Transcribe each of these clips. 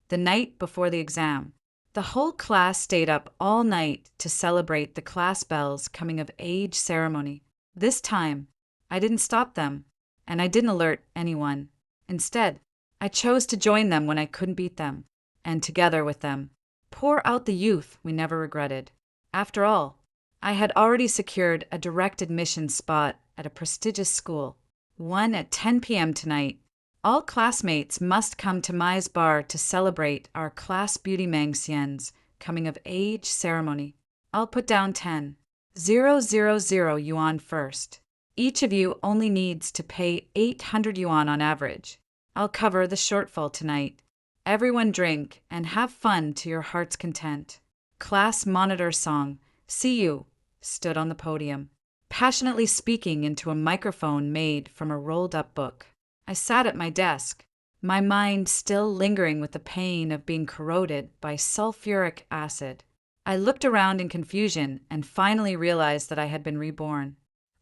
the night before the exam. The whole class stayed up all night to celebrate the class Belle's coming of age ceremony. This time, I didn't stop them, and I didn't alert anyone. Instead, I chose to join them when I couldn't beat them, and together with them, pour out the youth we never regretted. After all, I had already secured a direct admission spot at a prestigious school, one at 10 p.m. tonight. All classmates must come to Mai's bar to celebrate our class beauty Mang Xian's coming of age ceremony. I'll put down 10,000 yuan first. Each of you only needs to pay 800 yuan on average. I'll cover the shortfall tonight. Everyone drink and have fun to your heart's content. Class monitor song, See You, stood on the podium, passionately speaking into a microphone made from a rolled-up book. I sat at my desk, my mind still lingering with the pain of being corroded by sulfuric acid. I looked around in confusion and finally realized that I had been reborn.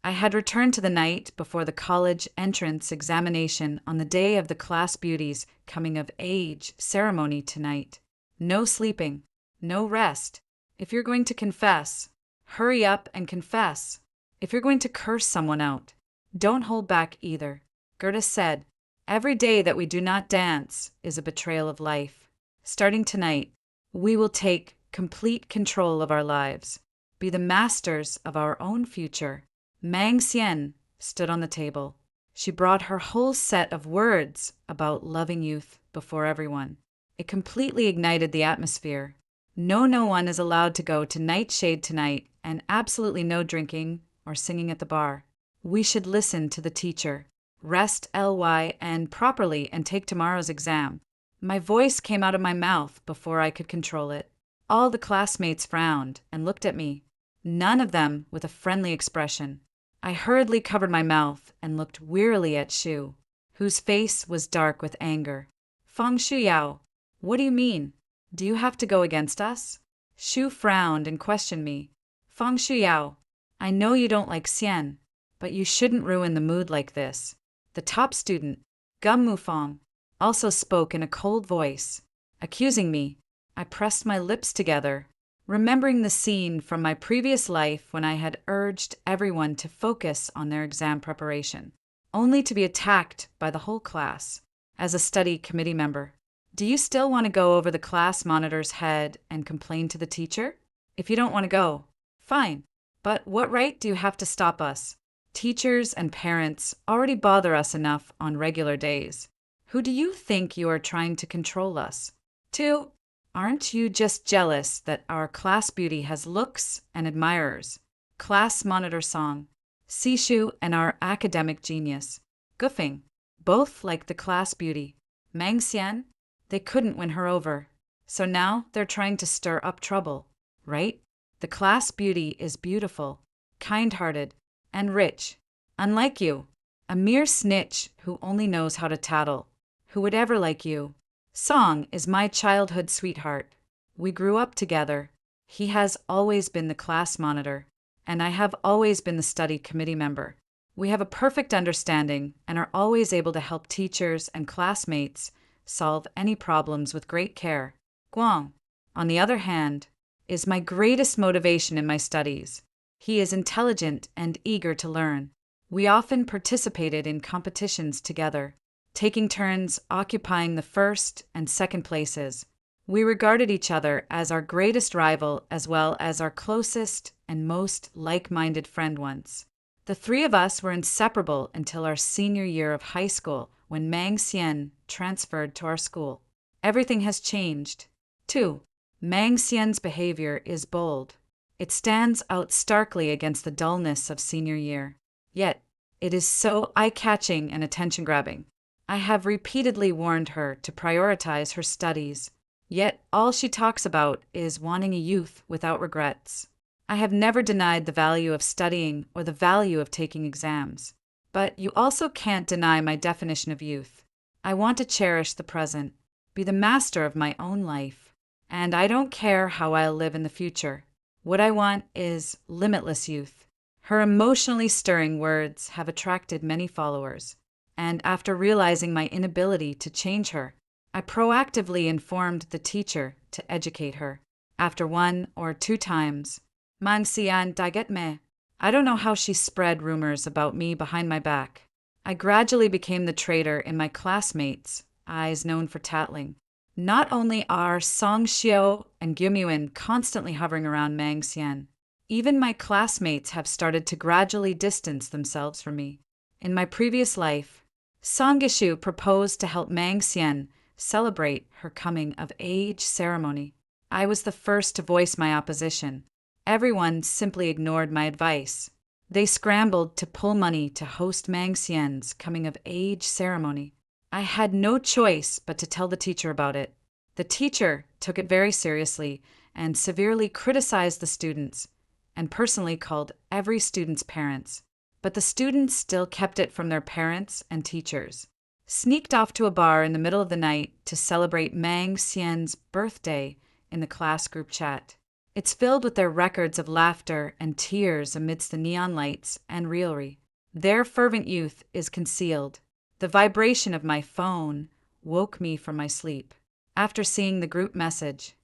I had returned to the night before the college entrance examination on the day of the class beauty's coming of age ceremony tonight. No sleeping, no rest. If you're going to confess, hurry up and confess. If you're going to curse someone out, don't hold back either. Goethe said, "Every day that we do not dance is a betrayal of life." Starting tonight, we will take complete control of our lives, be the masters of our own future. Mang Xian stood on the table. She brought her whole set of words about loving youth before everyone. It completely ignited the atmosphere. No one is allowed to go to Nightshade tonight, and absolutely no drinking or singing at the bar. We should listen to the teacher. Rest and properly and take tomorrow's exam. My voice came out of my mouth before I could control it. All the classmates frowned and looked at me, none of them with a friendly expression. I hurriedly covered my mouth and looked wearily at Shu, whose face was dark with anger. Feng Shuyao, what do you mean? Do you have to go against us? Shu frowned and questioned me. Feng Shuyao, I know you don't like Xian, but you shouldn't ruin the mood like this. The top student, Gum Mufang, also spoke in a cold voice, accusing me. I pressed my lips together, remembering the scene from my previous life when I had urged everyone to focus on their exam preparation, only to be attacked by the whole class. As a study committee member, do you still want to go over the class monitor's head and complain to the teacher? If you don't want to go, fine. But what right do you have to stop us? Teachers and parents already bother us enough on regular days. Who do you think you are trying to control us? 2. Aren't you just jealous that our class beauty has looks and admirers? Class monitor song, Sishu and our academic genius, Gufing, both like the class beauty. Mang Xian, they couldn't win her over. So now they're trying to stir up trouble, right? The class beauty is beautiful, kind-hearted, and rich, unlike you, a mere snitch who only knows how to tattle. Who would ever like you? Song is my childhood sweetheart. We grew up together. He has always been the class monitor, and I have always been the study committee member. We have a perfect understanding and are always able to help teachers and classmates solve any problems with great care. Guang, on the other hand, is my greatest motivation in my studies. He is intelligent and eager to learn. We often participated in competitions together, taking turns occupying the first and second places. We regarded each other as our greatest rival as well as our closest and most like-minded friend once. The three of us were inseparable until our senior year of high school when Mang Xian transferred to our school. Everything has changed. 2. Mang Xian's behavior is bold. It stands out starkly against the dullness of senior year. Yet, it is so eye-catching and attention-grabbing. I have repeatedly warned her to prioritize her studies. Yet, all she talks about is wanting a youth without regrets. I have never denied the value of studying or the value of taking exams. But you also can't deny my definition of youth. I want to cherish the present, be the master of my own life. And I don't care how I'll live in the future. What I want is limitless youth. Her emotionally stirring words have attracted many followers, and after realizing my inability to change her, I proactively informed the teacher to educate her. After 1 or 2 times, Mang Xian daget me. I don't know how she spread rumors about me behind my back. I gradually became the traitor in my classmates' eyes, known for tattling. Not only are Song Xiao and Gyumyuan constantly hovering around Mang Xian, even my classmates have started to gradually distance themselves from me. In my previous life, Song Gishu proposed to help Mang Xian celebrate her coming of age ceremony. I was the first to voice my opposition. Everyone simply ignored my advice. They scrambled to pull money to host Mang Xian's coming of age ceremony. I had no choice but to tell the teacher about it. The teacher took it very seriously and severely criticized the students and personally called every student's parents. But the students still kept it from their parents and teachers. Sneaked off to a bar in the middle of the night to celebrate Mang Xian's birthday in the class group chat. It's filled with their records of laughter and tears amidst the neon lights and revelry. Their fervent youth is concealed. The vibration of my phone woke me from my sleep. After seeing the group message,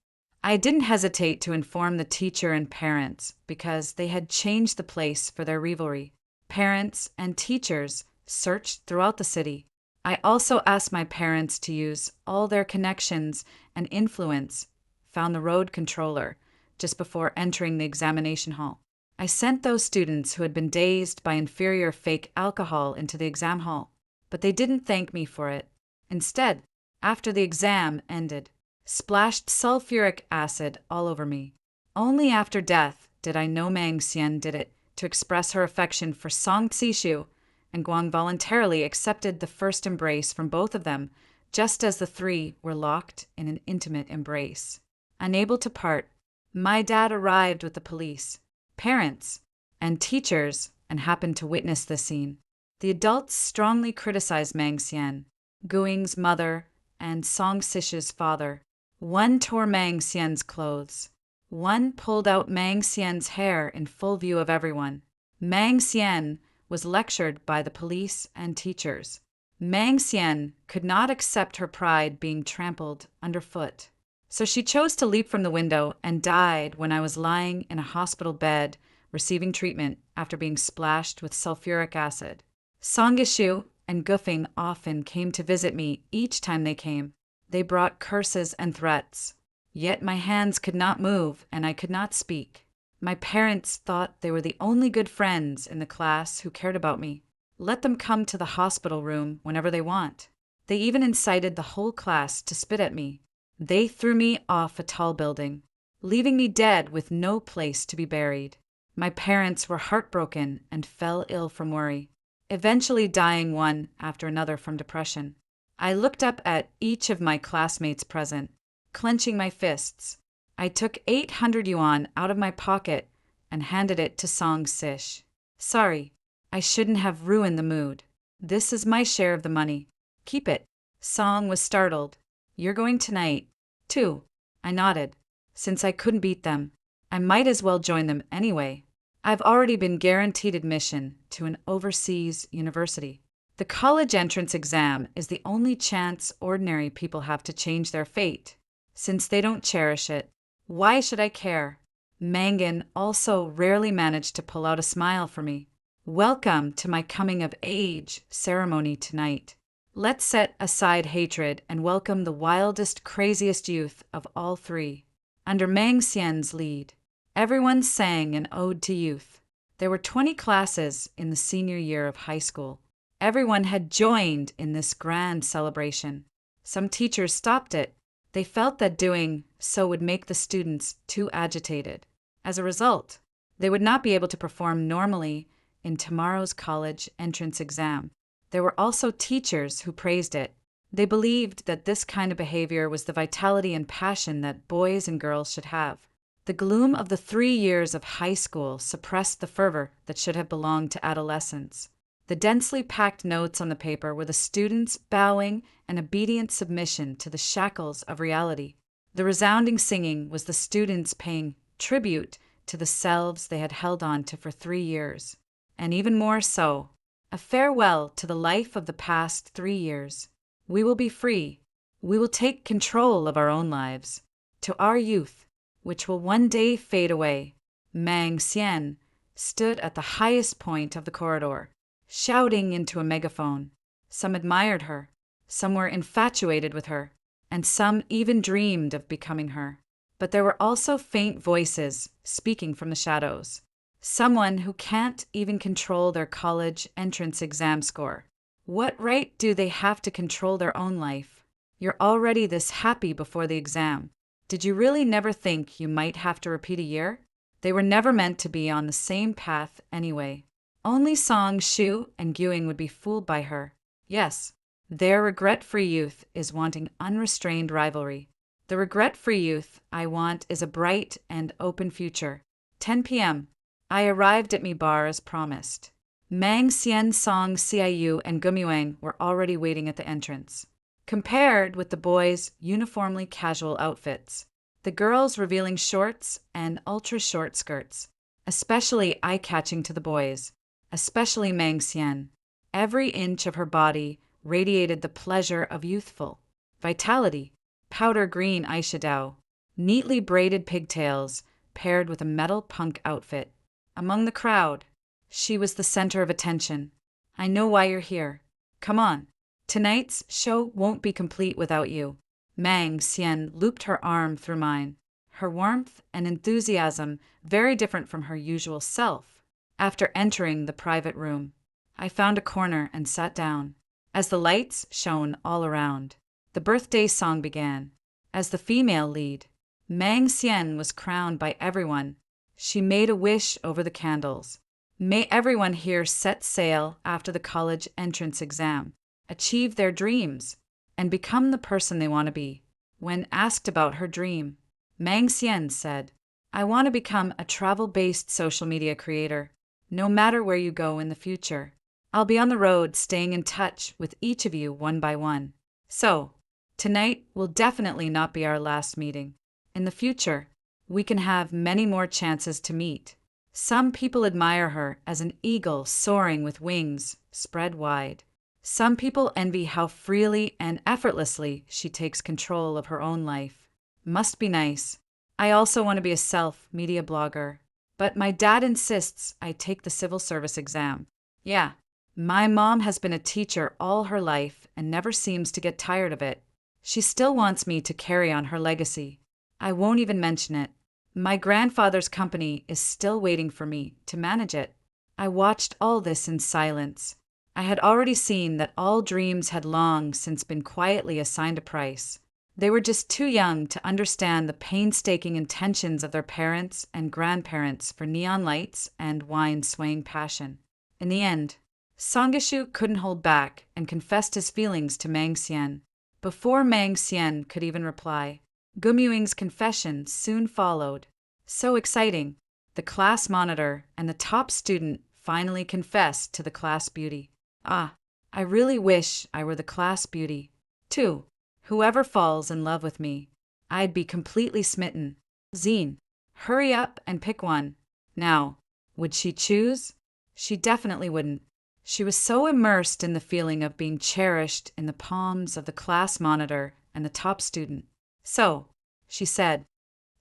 I didn't hesitate to inform the teacher and parents because they had changed the place for their revelry. Parents and teachers searched throughout the city. I also asked my parents to use all their connections and influence, found the road controller just before entering the examination hall. I sent those students who had been dazed by inferior fake alcohol into the exam hall, but they didn't thank me for it. Instead, after the exam ended, splashed sulfuric acid all over me. Only after death did I know Mang Xian did it to express her affection for Song Zishu, and Guang voluntarily accepted the first embrace from both of them, just as the three were locked in an intimate embrace. Unable to part, my dad arrived with the police, parents, and teachers and happened to witness the scene. The adults strongly criticized Mang Xian, Guing's mother, and Song Sishu's father. One tore Mang Xian's clothes. One pulled out Mang Xian's hair in full view of everyone. Mang Xian was lectured by the police and teachers. Mang Xian could not accept her pride being trampled underfoot. So she chose to leap from the window and died when I was lying in a hospital bed receiving treatment after being splashed with sulfuric acid. Song Gishu and Gufing often came to visit me each time they came. They brought curses and threats. Yet my hands could not move and I could not speak. My parents thought they were the only good friends in the class who cared about me. Let them come to the hospital room whenever they want. They even incited the whole class to spit at me. They threw me off a tall building, leaving me dead with no place to be buried. My parents were heartbroken and fell ill from worry, eventually dying one after another from depression. I looked up at each of my classmates present, clenching my fists. I took 800 yuan out of my pocket and handed it to Song Sish. Sorry, I shouldn't have ruined the mood. This is my share of the money. Keep it. Song was startled. You're going tonight, too. I nodded. Since I couldn't beat them, I might as well join them anyway. I've already been guaranteed admission to an overseas university. The college entrance exam is the only chance ordinary people have to change their fate. Since they don't cherish it, why should I care? Mangan also rarely managed to pull out a smile for me. Welcome to my coming of age ceremony tonight. Let's set aside hatred and welcome the wildest, craziest youth of all three. Under Mang Xian's lead, everyone sang an ode to youth. There were 20 classes in the senior year of high school. Everyone had joined in this grand celebration. Some teachers stopped it. They felt that doing so would make the students too agitated. As a result, they would not be able to perform normally in tomorrow's college entrance exam. There were also teachers who praised it. They believed that this kind of behavior was the vitality and passion that boys and girls should have. The gloom of the 3 years of high school suppressed the fervor that should have belonged to adolescence. The densely packed notes on the paper were the students bowing an obedient submission to the shackles of reality. The resounding singing was the students paying tribute to the selves they had held on to for 3 years. And even more so, a farewell to the life of the past 3 years. We will be free. We will take control of our own lives. To our youth, which will one day fade away. Mang Xian stood at the highest point of the corridor, shouting into a megaphone. Some admired her, some were infatuated with her, and some even dreamed of becoming her. But there were also faint voices speaking from the shadows. Someone who can't even control their college entrance exam score. What right do they have to control their own life? You're already this happy before the exam. Did you really never think you might have to repeat a year? They were never meant to be on the same path anyway. Only Song Shu and Guing would be fooled by her. Yes, their regret-free youth is wanting unrestrained rivalry. The regret-free youth I want is a bright and open future. 10 p.m. I arrived at Mi Bar as promised. Mang Xian, Song Xiaoyu, and Gumyuang were already waiting at the entrance. Compared with the boys' uniformly casual outfits, the girls revealing shorts and ultra-short skirts, especially eye-catching to the boys, especially Mang Xian. Every inch of her body radiated the pleasure of youthful vitality. Powder green eyeshadow, neatly braided pigtails paired with a metal punk outfit. Among the crowd, she was the center of attention. I know why you're here. Come on. Tonight's show won't be complete without you. Mang Xian looped her arm through mine, her warmth and enthusiasm very different from her usual self. After entering the private room, I found a corner and sat down. As the lights shone all around, the birthday song began. As the female lead, Mang Xian was crowned by everyone. She made a wish over the candles. May everyone here set sail after the college entrance exam, achieve their dreams, and become the person they want to be. When asked about her dream, Mang Xian said, I want to become a travel-based social media creator. No matter where you go in the future, I'll be on the road staying in touch with each of you one by one. So, tonight will definitely not be our last meeting. In the future, we can have many more chances to meet. Some people admire her as an eagle soaring with wings spread wide. Some people envy how freely and effortlessly she takes control of her own life. Must be nice. I also want to be a self-media blogger, but my dad insists I take the civil service exam. Yeah, my mom has been a teacher all her life and never seems to get tired of it. She still wants me to carry on her legacy. I won't even mention it. My grandfather's company is still waiting for me to manage it. I watched all this in silence. I had already seen that all dreams had long since been quietly assigned a price. They were just too young to understand the painstaking intentions of their parents and grandparents for neon lights and wine-swaying passion. In the end, Songgeshu couldn't hold back and confessed his feelings to Mang Xian. Before Mang Xian could even reply, Gumyuing's confession soon followed. So exciting! The class monitor and the top student finally confessed to the class beauty. Ah, I really wish I were the class beauty, too. Whoever falls in love with me, I'd be completely smitten. Zine, hurry up and pick one. Now, would she choose? She definitely wouldn't. She was so immersed in the feeling of being cherished in the palms of the class monitor and the top student. So, she said,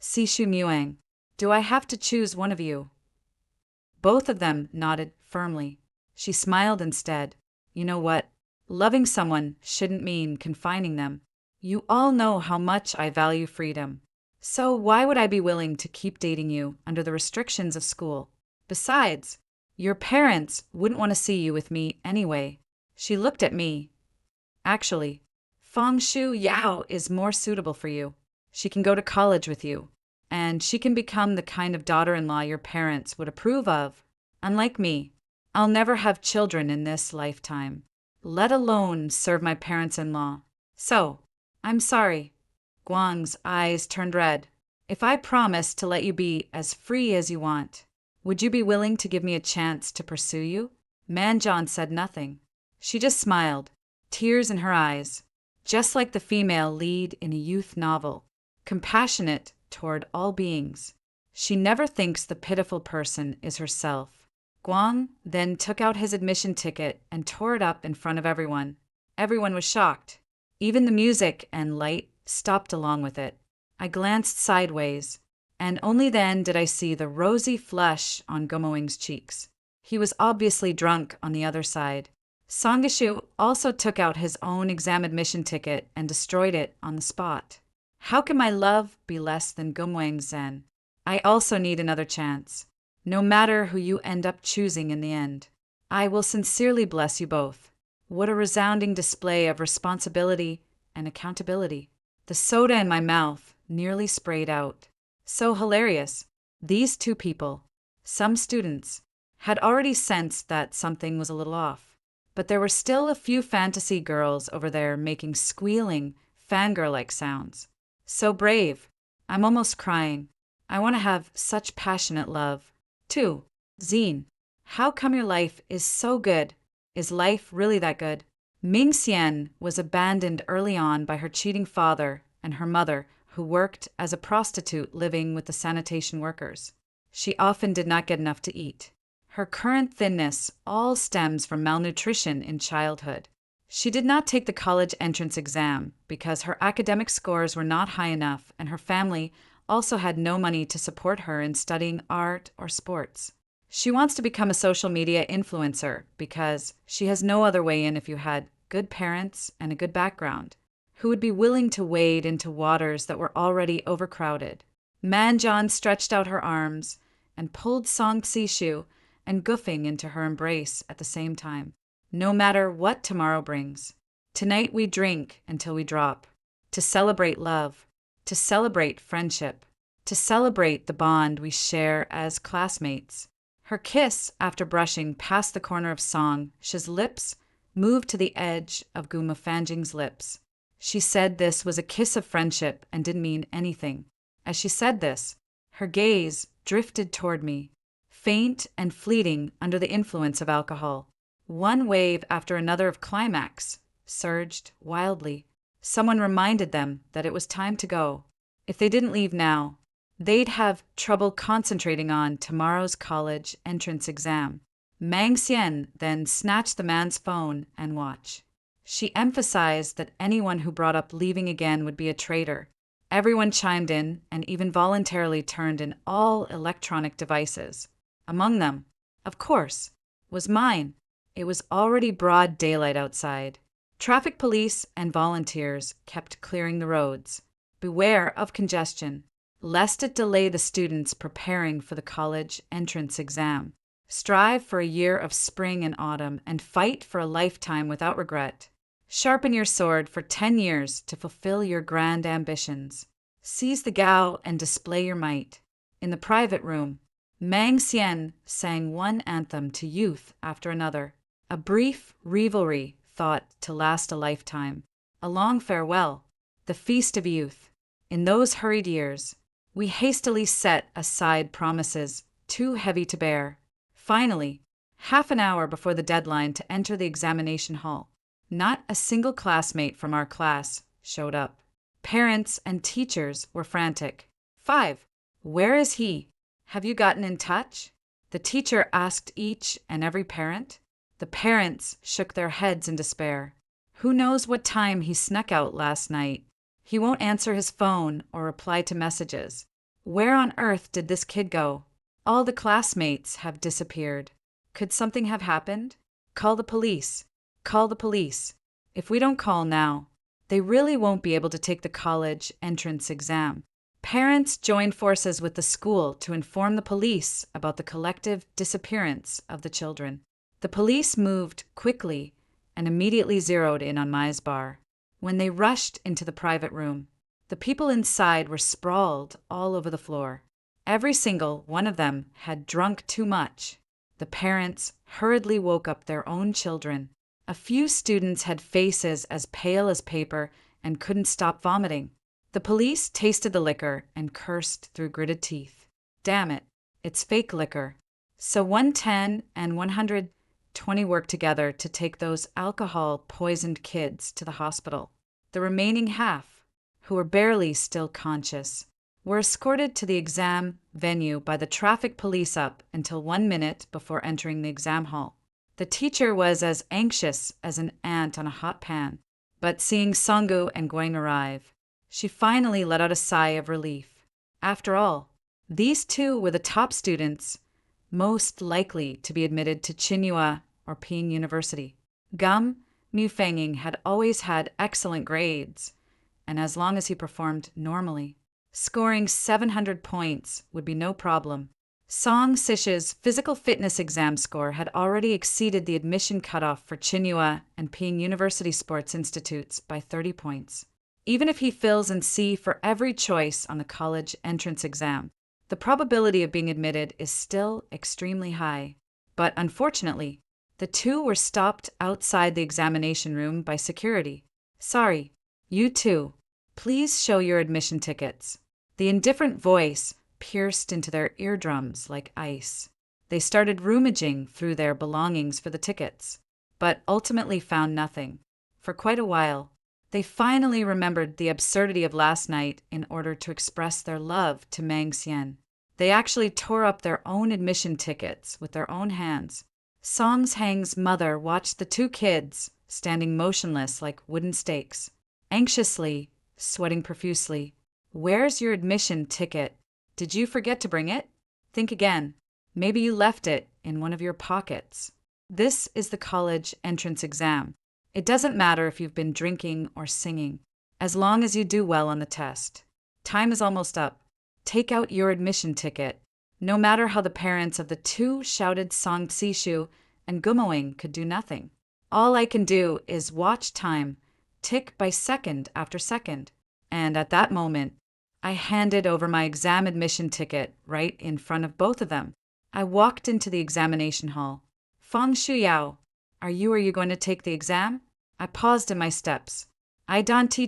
Sishu Muang, do I have to choose one of you? Both of them nodded firmly. She smiled instead. You know what? Loving someone shouldn't mean confining them. You all know how much I value freedom. So why would I be willing to keep dating you under the restrictions of school? Besides, your parents wouldn't want to see you with me anyway. She looked at me. Actually, Feng Shu Yao is more suitable for you. She can go to college with you, and she can become the kind of daughter-in-law your parents would approve of. Unlike me, I'll never have children in this lifetime, let alone serve my parents-in-law. So, I'm sorry. Guang's eyes turned red. If I promised to let you be as free as you want, would you be willing to give me a chance to pursue you? Manjon said nothing. She just smiled, tears in her eyes, just like the female lead in a youth novel, compassionate toward all beings. She never thinks the pitiful person is herself. Guang then took out his admission ticket and tore it up in front of everyone. Everyone was shocked. Even the music and light stopped along with it. I glanced sideways, and only then did I see the rosy flush on Gomoing's cheeks. He was obviously drunk on the other side. Sangashu also took out his own exam admission ticket and destroyed it on the spot. How can my love be less than Gomoing's Zen? I also need another chance. No matter who you end up choosing in the end, I will sincerely bless you both. What a resounding display of responsibility and accountability. The soda in my mouth nearly sprayed out. So hilarious. These two people, some students, had already sensed that something was a little off. But there were still a few fantasy girls over there making squealing, fangirl-like sounds. So brave. I'm almost crying. I want to have such passionate love. 2. Zine. How come your life is so good? Is life really that good? Ming Xian was abandoned early on by her cheating father and her mother, who worked as a prostitute living with the sanitation workers. She often did not get enough to eat. Her current thinness all stems from malnutrition in childhood. She did not take the college entrance exam because her academic scores were not high enough, and her family also had no money to support her in studying art or sports. She wants to become a social media influencer because she has no other way in if you had good parents and a good background, who would be willing to wade into waters that were already overcrowded. Manjan stretched out her arms and pulled Song Xishu and Goofing into her embrace at the same time. No matter what tomorrow brings, tonight we drink until we drop, to celebrate love, to celebrate friendship, to celebrate the bond we share as classmates. Her kiss, after brushing past the corner of Song's lips, moved to the edge of Guma Fanjing's lips. She said this was a kiss of friendship and didn't mean anything. As she said this, her gaze drifted toward me, faint and fleeting under the influence of alcohol. One wave after another of climax surged wildly. Someone reminded them that it was time to go. If they didn't leave now, they'd have trouble concentrating on tomorrow's college entrance exam. Mang Xian then snatched the man's phone and watch. She emphasized that anyone who brought up leaving again would be a traitor. Everyone chimed in and even voluntarily turned in all electronic devices. Among them, of course, was mine. It was already broad daylight outside. Traffic police and volunteers kept clearing the roads. Beware of congestion, lest it delay the students preparing for the college entrance exam. Strive for a year of spring and autumn and fight for a lifetime without regret. Sharpen your sword for 10 years to fulfill your grand ambitions. Seize the gao and display your might. In the private room, Mang Xian sang one anthem to youth after another. A brief revelry thought to last a lifetime. A long farewell, the feast of youth. In those hurried years, we hastily set aside promises too heavy to bear. Finally, half an hour before the deadline to enter the examination hall, not a single classmate from our class showed up. Parents and teachers were frantic. 5. Where is he? Have you gotten in touch? The teacher asked each and every parent. The parents shook their heads in despair. Who knows what time he snuck out last night? He won't answer his phone or reply to messages. Where on earth did this kid go? All the classmates have disappeared. Could something have happened? Call the police. Call the police. If we don't call now, they really won't be able to take the college entrance exam. Parents joined forces with the school to inform the police about the collective disappearance of the children. The police moved quickly and immediately zeroed in on Mai's bar. When they rushed into the private room, the people inside were sprawled all over the floor. Every single one of them had drunk too much. The parents hurriedly woke up their own children. A few students had faces as pale as paper and couldn't stop vomiting. The police tasted the liquor and cursed through gritted teeth. Damn it, it's fake liquor. So 110 and 120 worked together to take those alcohol-poisoned kids to the hospital. The remaining half, who were barely still conscious, were escorted to the exam venue by the traffic police up until 1 minute before entering the exam hall. The teacher was as anxious as an ant on a hot pan. But seeing Songgu and Guang arrive, she finally let out a sigh of relief. After all, these two were the top students most likely to be admitted to Tsinghua or Peking University. Gum Mufanging had always had excellent grades, and as long as he performed normally, scoring 700 points would be no problem. Song Sish's physical fitness exam score had already exceeded the admission cutoff for Tsinghua and Peking University Sports Institutes by 30 points. Even if he fills in C for every choice on the college entrance exam, the probability of being admitted is still extremely high. But unfortunately, the two were stopped outside the examination room by security. "Sorry, you two. Please show your admission tickets." The indifferent voice pierced into their eardrums like ice. They started rummaging through their belongings for the tickets, but ultimately found nothing. For quite a while, they finally remembered the absurdity of last night in order to express their love to Mang Xian. They actually tore up their own admission tickets with their own hands. Song Hang's mother watched the two kids, standing motionless like wooden stakes, anxiously, sweating profusely. "Where's your admission ticket? Did you forget to bring it? Think again. Maybe you left it in one of your pockets." This is the college entrance exam. It doesn't matter if you've been drinking or singing, as long as you do well on the test. Time is almost up. Take out your admission ticket. No matter how the parents of the two shouted Song Sishu and Gumoing could do nothing. All I can do is watch time tick by second after second. And at that moment, I handed over my exam admission ticket right in front of both of them. I walked into the examination hall. "Fang Shuyao, are you going to take the exam?" I paused in my steps. I don't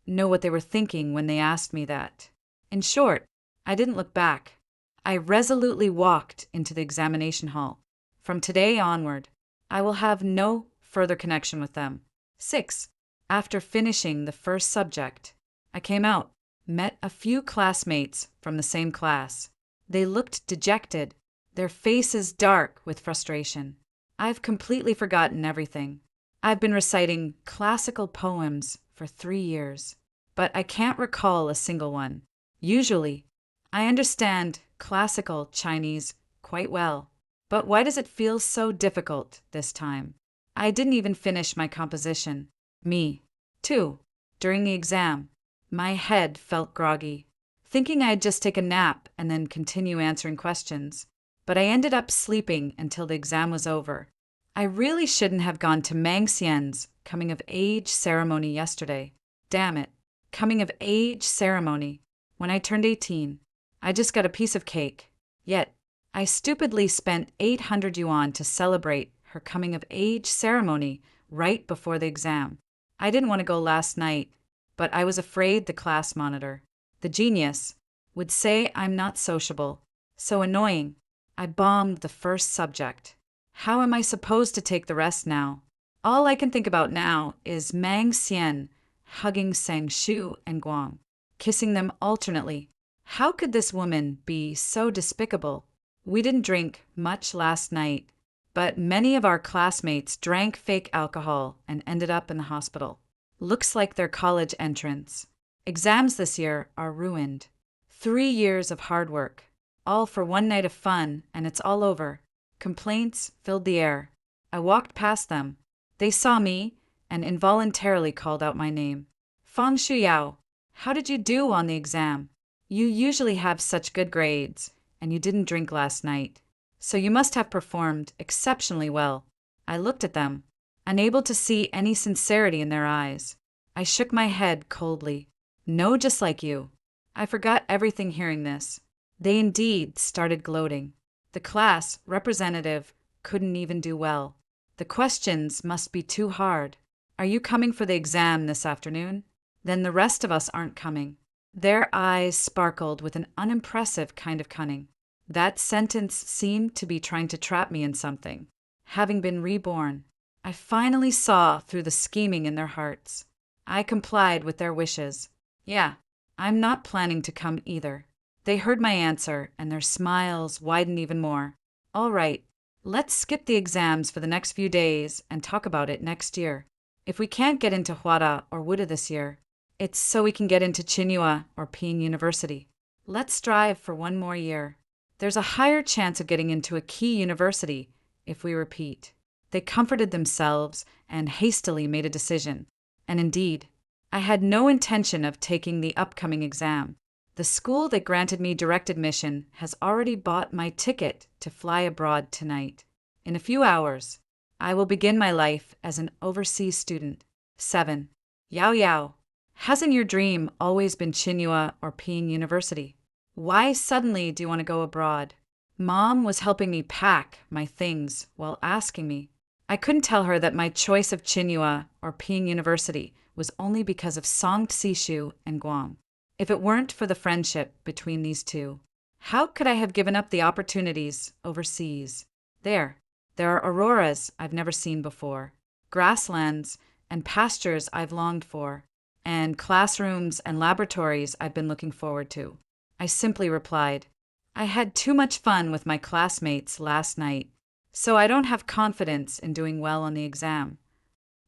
know what they were thinking when they asked me that. In short, I didn't look back. I resolutely walked into the examination hall. From today onward, I will have no further connection with them. 6. After finishing the first subject, I came out, met a few classmates from the same class. They looked dejected, their faces dark with frustration. I've completely forgotten everything. I've been reciting classical poems for 3 years, but I can't recall a single one. Usually, I understand classical Chinese quite well, but why does it feel so difficult this time? I didn't even finish my composition. Me, too. During the exam, my head felt groggy, thinking I'd just take a nap and then continue answering questions. But I ended up sleeping until the exam was over. I really shouldn't have gone to Mang Xian's coming-of-age ceremony yesterday. Damn it. Coming-of-age ceremony. When I turned 18, I just got a piece of cake. Yet, I stupidly spent 800 yuan to celebrate her coming-of-age ceremony right before the exam. I didn't want to go last night, but I was afraid the class monitor, the genius, would say I'm not sociable. So annoying. I bombed the first subject. How am I supposed to take the rest now? All I can think about now is Mang Xian hugging Sang Shu and Guang, kissing them alternately. How could this woman be so despicable? We didn't drink much last night, but many of our classmates drank fake alcohol and ended up in the hospital. Looks like their college entrance. Exams this year are ruined. 3 years of hard work, all for one night of fun, and it's all over. Complaints filled the air. I walked past them. They saw me and involuntarily called out my name. "Fang Shuyao, how did you do on the exam? You usually have such good grades, and you didn't drink last night, so you must have performed exceptionally well." I looked at them, unable to see any sincerity in their eyes. I shook my head coldly. "No, just like you." I forgot everything hearing this. They indeed started gloating. The class representative couldn't even do well. The questions must be too hard. "Are you coming for the exam this afternoon? Then the rest of us aren't coming." Their eyes sparkled with an unimpressive kind of cunning. That sentence seemed to be trying to trap me in something. Having been reborn, I finally saw through the scheming in their hearts. I complied with their wishes. "Yeah, I'm not planning to come either." They heard my answer, and their smiles widened even more. "All right, let's skip the exams for the next few days and talk about it next year." If we can't get into Huara or Wuda this year, it's so we can get into Tsinghua or Peking University. Let's strive for one more year. There's a higher chance of getting into a key university if we repeat. They comforted themselves and hastily made a decision. And indeed, I had no intention of taking the upcoming exam. The school that granted me direct admission has already bought my ticket to fly abroad tonight. In a few hours, I will begin my life as an overseas student. 7. Yao Yao. Hasn't your dream always been Tsinghua or Peking University? Why suddenly do you want to go abroad? Mom was helping me pack my things while asking me. I couldn't tell her that my choice of Tsinghua or Peking University was only because of Songtsishu and Guam. If it weren't for the friendship between these two, how could I have given up the opportunities overseas? There are auroras I've never seen before, grasslands and pastures I've longed for, and classrooms and laboratories I've been looking forward to. I simply replied, I had too much fun with my classmates last night, so I don't have confidence in doing well on the exam.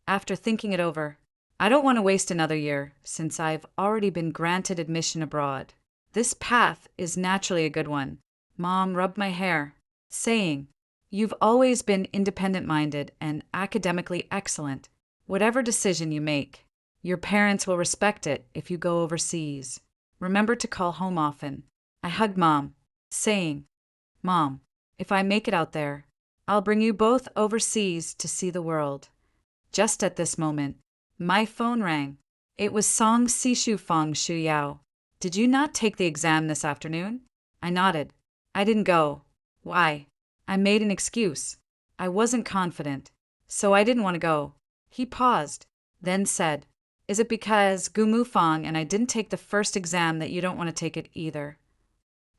After thinking it over, I don't want to waste another year since I've already been granted admission abroad. This path is naturally a good one. Mom rubbed my hair, saying, You've always been independent-minded and academically excellent. Whatever decision you make, your parents will respect it if you go overseas. Remember to call home often. I hugged Mom, saying, Mom, if I make it out there, I'll bring you both overseas to see the world. Just at this moment, my phone rang. It was Song Sishu Fong Shu Yao. Did you not take the exam this afternoon? I nodded. I didn't go. Why? I made an excuse. I wasn't confident, so I didn't want to go. He paused, then said, Is it because Gumu Fong and I didn't take the first exam that you don't want to take it either?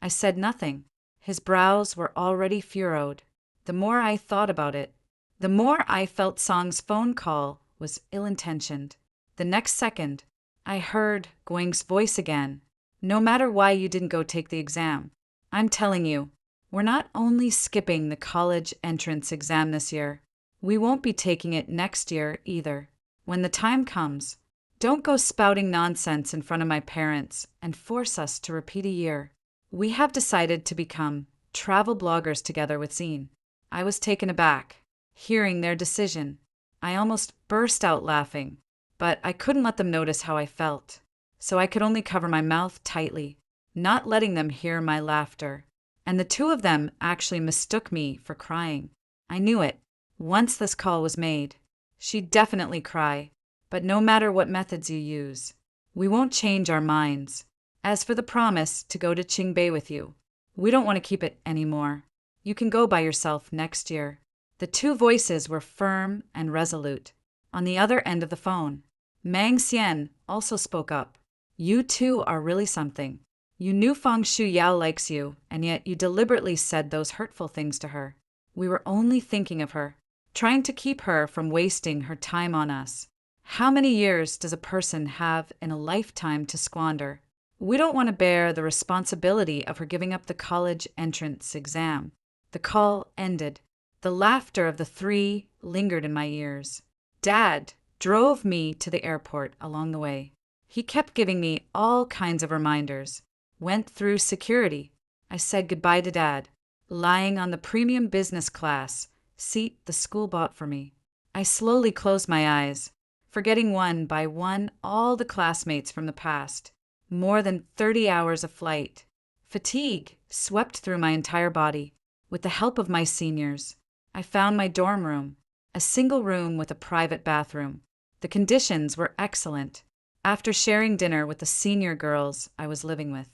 I said nothing. His brows were already furrowed. The more I thought about it, the more I felt Song's phone call was ill-intentioned. The next second, I heard Guang's voice again. No matter why you didn't go take the exam, I'm telling you, we're not only skipping the college entrance exam this year, we won't be taking it next year either. When the time comes, don't go spouting nonsense in front of my parents and force us to repeat a year. We have decided to become travel bloggers together with Zine. I was taken aback, hearing their decision. I almost burst out laughing, but I couldn't let them notice how I felt, so I could only cover my mouth tightly, not letting them hear my laughter. And the two of them actually mistook me for crying. I knew it. Once this call was made, she'd definitely cry, but no matter what methods you use, we won't change our minds. As for the promise to go to Qingbei with you, we don't want to keep it anymore. You can go by yourself next year. The two voices were firm and resolute. On the other end of the phone, Mang Xian also spoke up. You two are really something. You knew Fong Shu Yao likes you, and yet you deliberately said those hurtful things to her. We were only thinking of her, trying to keep her from wasting her time on us. How many years does a person have in a lifetime to squander? We don't want to bear the responsibility of her giving up the college entrance exam. The call ended. The laughter of the three lingered in my ears. Dad drove me to the airport along the way. He kept giving me all kinds of reminders. Went through security. I said goodbye to Dad, lying on the premium business class seat the school bought for me. I slowly closed my eyes, forgetting one by one all the classmates from the past. More than 30 hours of flight. Fatigue swept through my entire body. With the help of my seniors, I found my dorm room, a single room with a private bathroom. The conditions were excellent. After sharing dinner with the senior girls I was living with,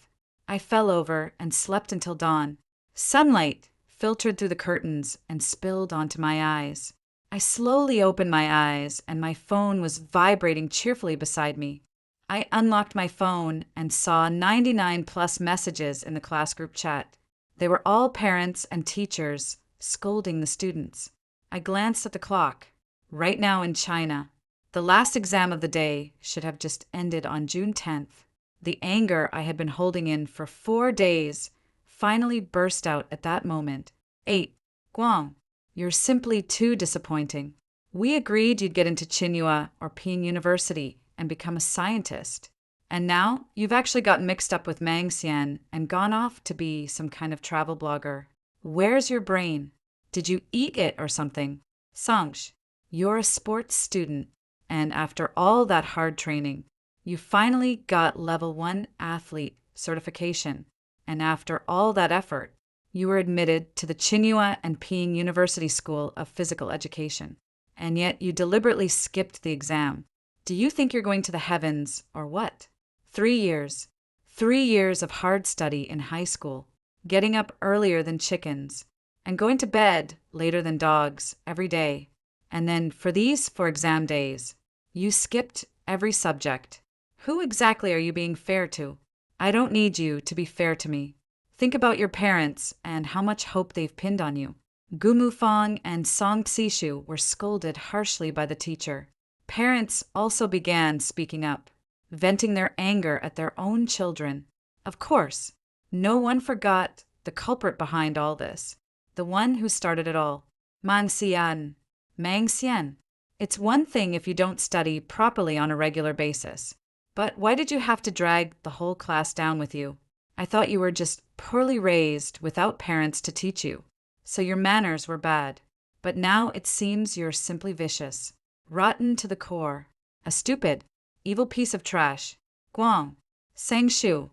I fell over and slept until dawn. Sunlight filtered through the curtains and spilled onto my eyes. I slowly opened my eyes and my phone was vibrating cheerfully beside me. I unlocked my phone and saw 99 plus messages in the class group chat. They were all parents and teachers scolding the students. I glanced at the clock. Right now in China, the last exam of the day should have just ended on June 10th. The anger I had been holding in for 4 days finally burst out at that moment. 8. Guang, you're simply too disappointing. We agreed you'd get into Tsinghua or Peking University and become a scientist. And now you've actually gotten mixed up with Mang Xian and gone off to be some kind of travel blogger. Where's your brain? Did you eat it or something? Sangsh, you're a sports student, and after all that hard training, you finally got level 1 athlete certification. And after all that effort, you were admitted to the Tsinghua and Peking University School of Physical Education. And yet you deliberately skipped the exam. Do you think you're going to the heavens or what? 3 years. 3 years of hard study in high school, getting up earlier than chickens, and going to bed later than dogs every day. And then for these 4 exam days, you skipped every subject. Who exactly are you being fair to? I don't need you to be fair to me. Think about your parents and how much hope they've pinned on you. Gu Mufang and Song Xishu were scolded harshly by the teacher. Parents also began speaking up, venting their anger at their own children. Of course, no one forgot the culprit behind all this, the one who started it all, Mang Xian. Mang Xian. It's one thing if you don't study properly on a regular basis, but why did you have to drag the whole class down with you? I thought you were just poorly raised without parents to teach you, so your manners were bad. But now it seems you're simply vicious, rotten to the core, a stupid, evil piece of trash. Guang, Sangshu,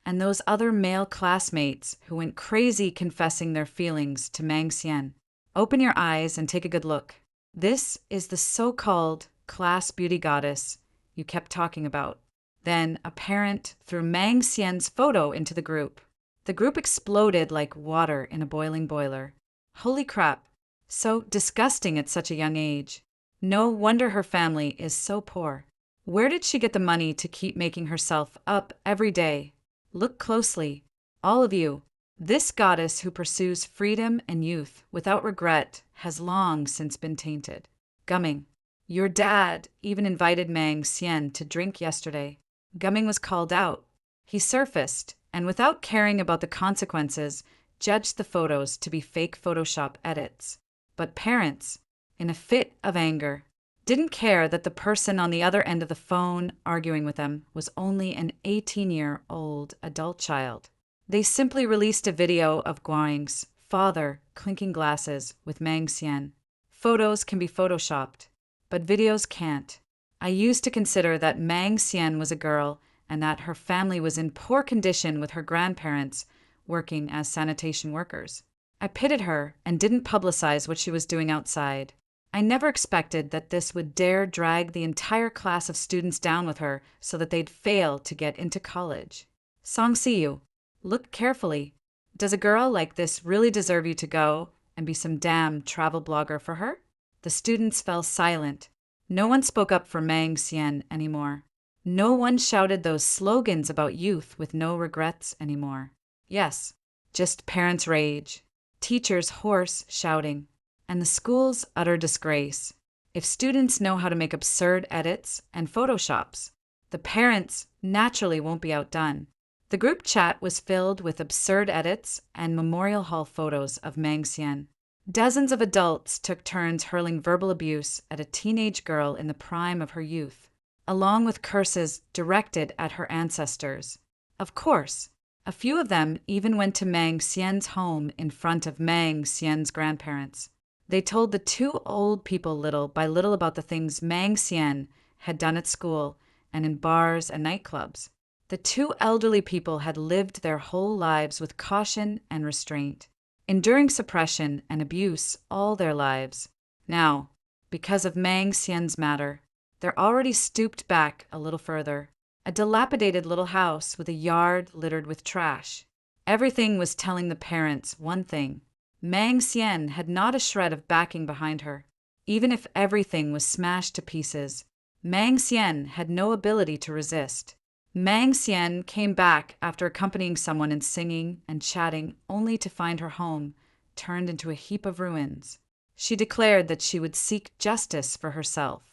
and those other male classmates who went crazy confessing their feelings to Mang Xian. Open your eyes and take a good look. This is the so-called class beauty goddess you kept talking about. Then a parent threw Mang Xian's photo into the group. The group exploded like water in a boiling boiler. Holy crap, so disgusting at such a young age. No wonder her family is so poor. Where did she get the money to keep making herself up every day? Look closely, all of you. This goddess who pursues freedom and youth without regret has long since been tainted. Gumming, your dad even invited Mang Xian to drink yesterday. Gumming was called out. He surfaced, and without caring about the consequences, judged the photos to be fake Photoshop edits. But parents, in a fit of anger, didn't care that the person on the other end of the phone arguing with them was only an 18-year-old adult child. They simply released a video of Guang's father clinking glasses with Mang Xian. Photos can be photoshopped, but videos can't. I used to consider that Mang Xian was a girl and that her family was in poor condition with her grandparents working as sanitation workers. I pitied her and didn't publicize what she was doing outside. I never expected that this would dare drag the entire class of students down with her so that they'd fail to get into college. Song Siyu, look carefully. Does a girl like this really deserve you to go and be some damn travel blogger for her? The students fell silent. No one spoke up for Mang Xian anymore. No one shouted those slogans about youth with no regrets anymore. Yes, just parents' rage, teachers' hoarse shouting, and the school's utter disgrace. If students know how to make absurd edits and photoshops, the parents naturally won't be outdone. The group chat was filled with absurd edits and Memorial Hall photos of Mang Xian. Dozens of adults took turns hurling verbal abuse at a teenage girl in the prime of her youth, along with curses directed at her ancestors. Of course, a few of them even went to Mang Xian's home in front of Mang Xian's grandparents. They told the 2 old people little by little about the things Mang Xian had done at school and in bars and nightclubs. The 2 elderly people had lived their whole lives with caution and restraint, enduring suppression and abuse all their lives. Now, because of Mang Xian's matter, they're already stooped back a little further. A dilapidated little house with a yard littered with trash. Everything was telling the parents one thing. Mang Xian had not a shred of backing behind her. Even if everything was smashed to pieces, Mang Xian had no ability to resist. Mang Xian came back after accompanying someone in singing and chatting only to find her home turned into a heap of ruins. She declared that she would seek justice for herself.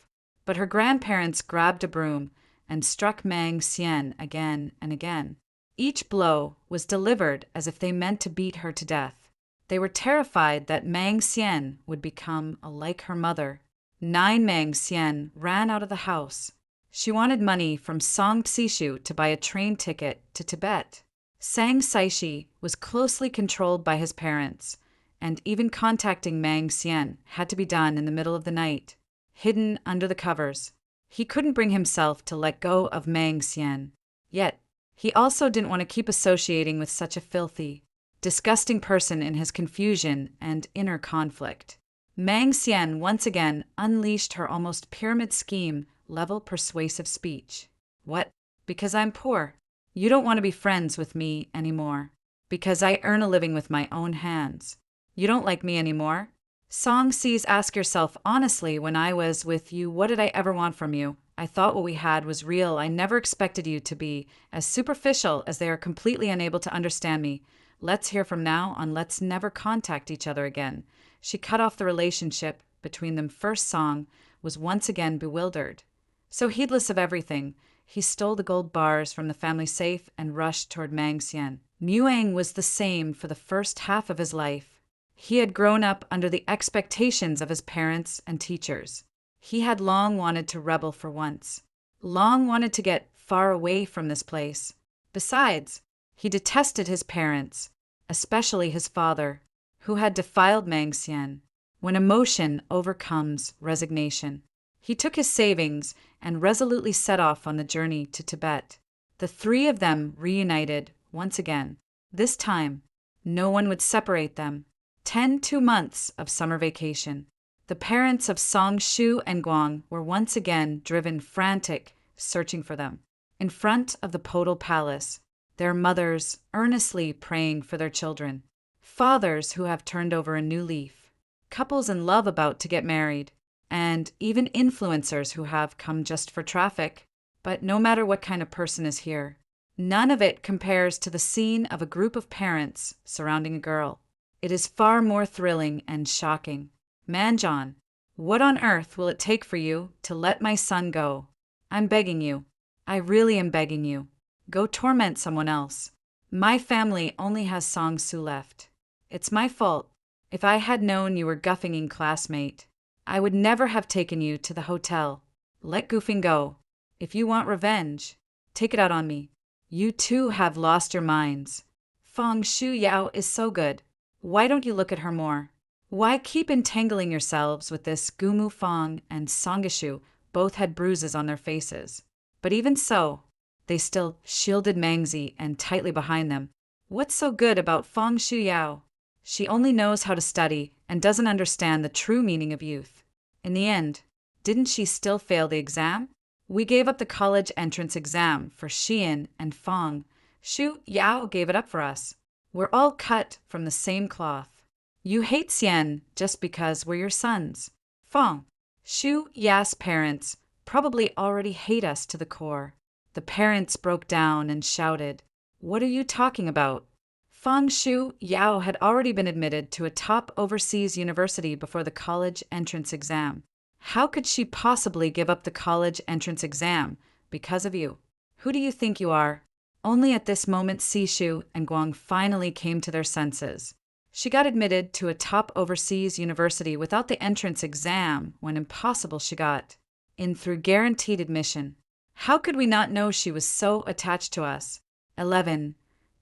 But her grandparents grabbed a broom and struck Mang Xian again and again. Each blow was delivered as if they meant to beat her to death. They were terrified that Mang Xian would become like her mother. 9 Mang Xian ran out of the house. She wanted money from Song Tsishu to buy a train ticket to Tibet. Sang Saishi was closely controlled by his parents, and even contacting Mang Xian had to be done in the middle of the night, hidden under the covers. He couldn't bring himself to let go of Mang Xian. Yet, he also didn't want to keep associating with such a filthy, disgusting person in his confusion and inner conflict. Mang Xian once again unleashed her almost pyramid scheme level persuasive speech. What? Because I'm poor. You don't want to be friends with me anymore. Because I earn a living with my own hands. You don't like me anymore? Song sees, ask yourself honestly, when I was with you, what did I ever want from you? I thought what we had was real. I never expected you to be as superficial as they are completely unable to understand me. Let's hear from now on, let's never contact each other again. She cut off the relationship between them. First Song was once again bewildered. So heedless of everything, he stole the gold bars from the family safe and rushed toward Mang Xian. Muang was the same for the first half of his life. He had grown up under the expectations of his parents and teachers. He had long wanted to rebel for once, long wanted to get far away from this place. Besides, he detested his parents, especially his father, who had defiled Mang Xian. When emotion overcomes resignation, he took his savings and resolutely set off on the journey to Tibet. The three of them reunited once again. This time, no one would separate them. 2 months of summer vacation. The parents of Song Shu and Guang were once again driven frantic, searching for them. In front of the Podal Palace, their mothers earnestly praying for their children. Fathers who have turned over a new leaf. Couples in love about to get married. And even influencers who have come just for traffic. But no matter what kind of person is here, none of it compares to the scene of a group of parents surrounding a girl. It is far more thrilling and shocking. Manjan, what on earth will it take for you to let my son go? I'm begging you. I really am begging you. Go torment someone else. My family only has Song Su left. It's my fault. If I had known you were Guffinging classmate, I would never have taken you to the hotel. Let goofing go. If you want revenge, take it out on me. You too have lost your minds. Feng Shu Yao is so good. Why don't you look at her more? Why keep entangling yourselves with this Gumu Fong and Songishu? Both had bruises on their faces. But even so, they still shielded Mangzi and tightly behind them. What's so good about Feng Shu Yao? She only knows how to study and doesn't understand the true meaning of youth. In the end, didn't she still fail the exam? We gave up the college entrance exam for Xian and Feng. Shu Yao gave it up for us. We're all cut from the same cloth. You hate Xian just because we're your sons. Feng, Shu Ya's parents probably already hate us to the core. The parents broke down and shouted, "What are you talking about?" Feng Shu Yao had already been admitted to a top overseas university before the college entrance exam. How could she possibly give up the college entrance exam because of you? Who do you think you are? Only at this moment Sishu and Guang finally came to their senses. She got admitted to a top overseas university without the entrance exam when impossible she got in through guaranteed admission. How could we not know she was so attached to us? 11.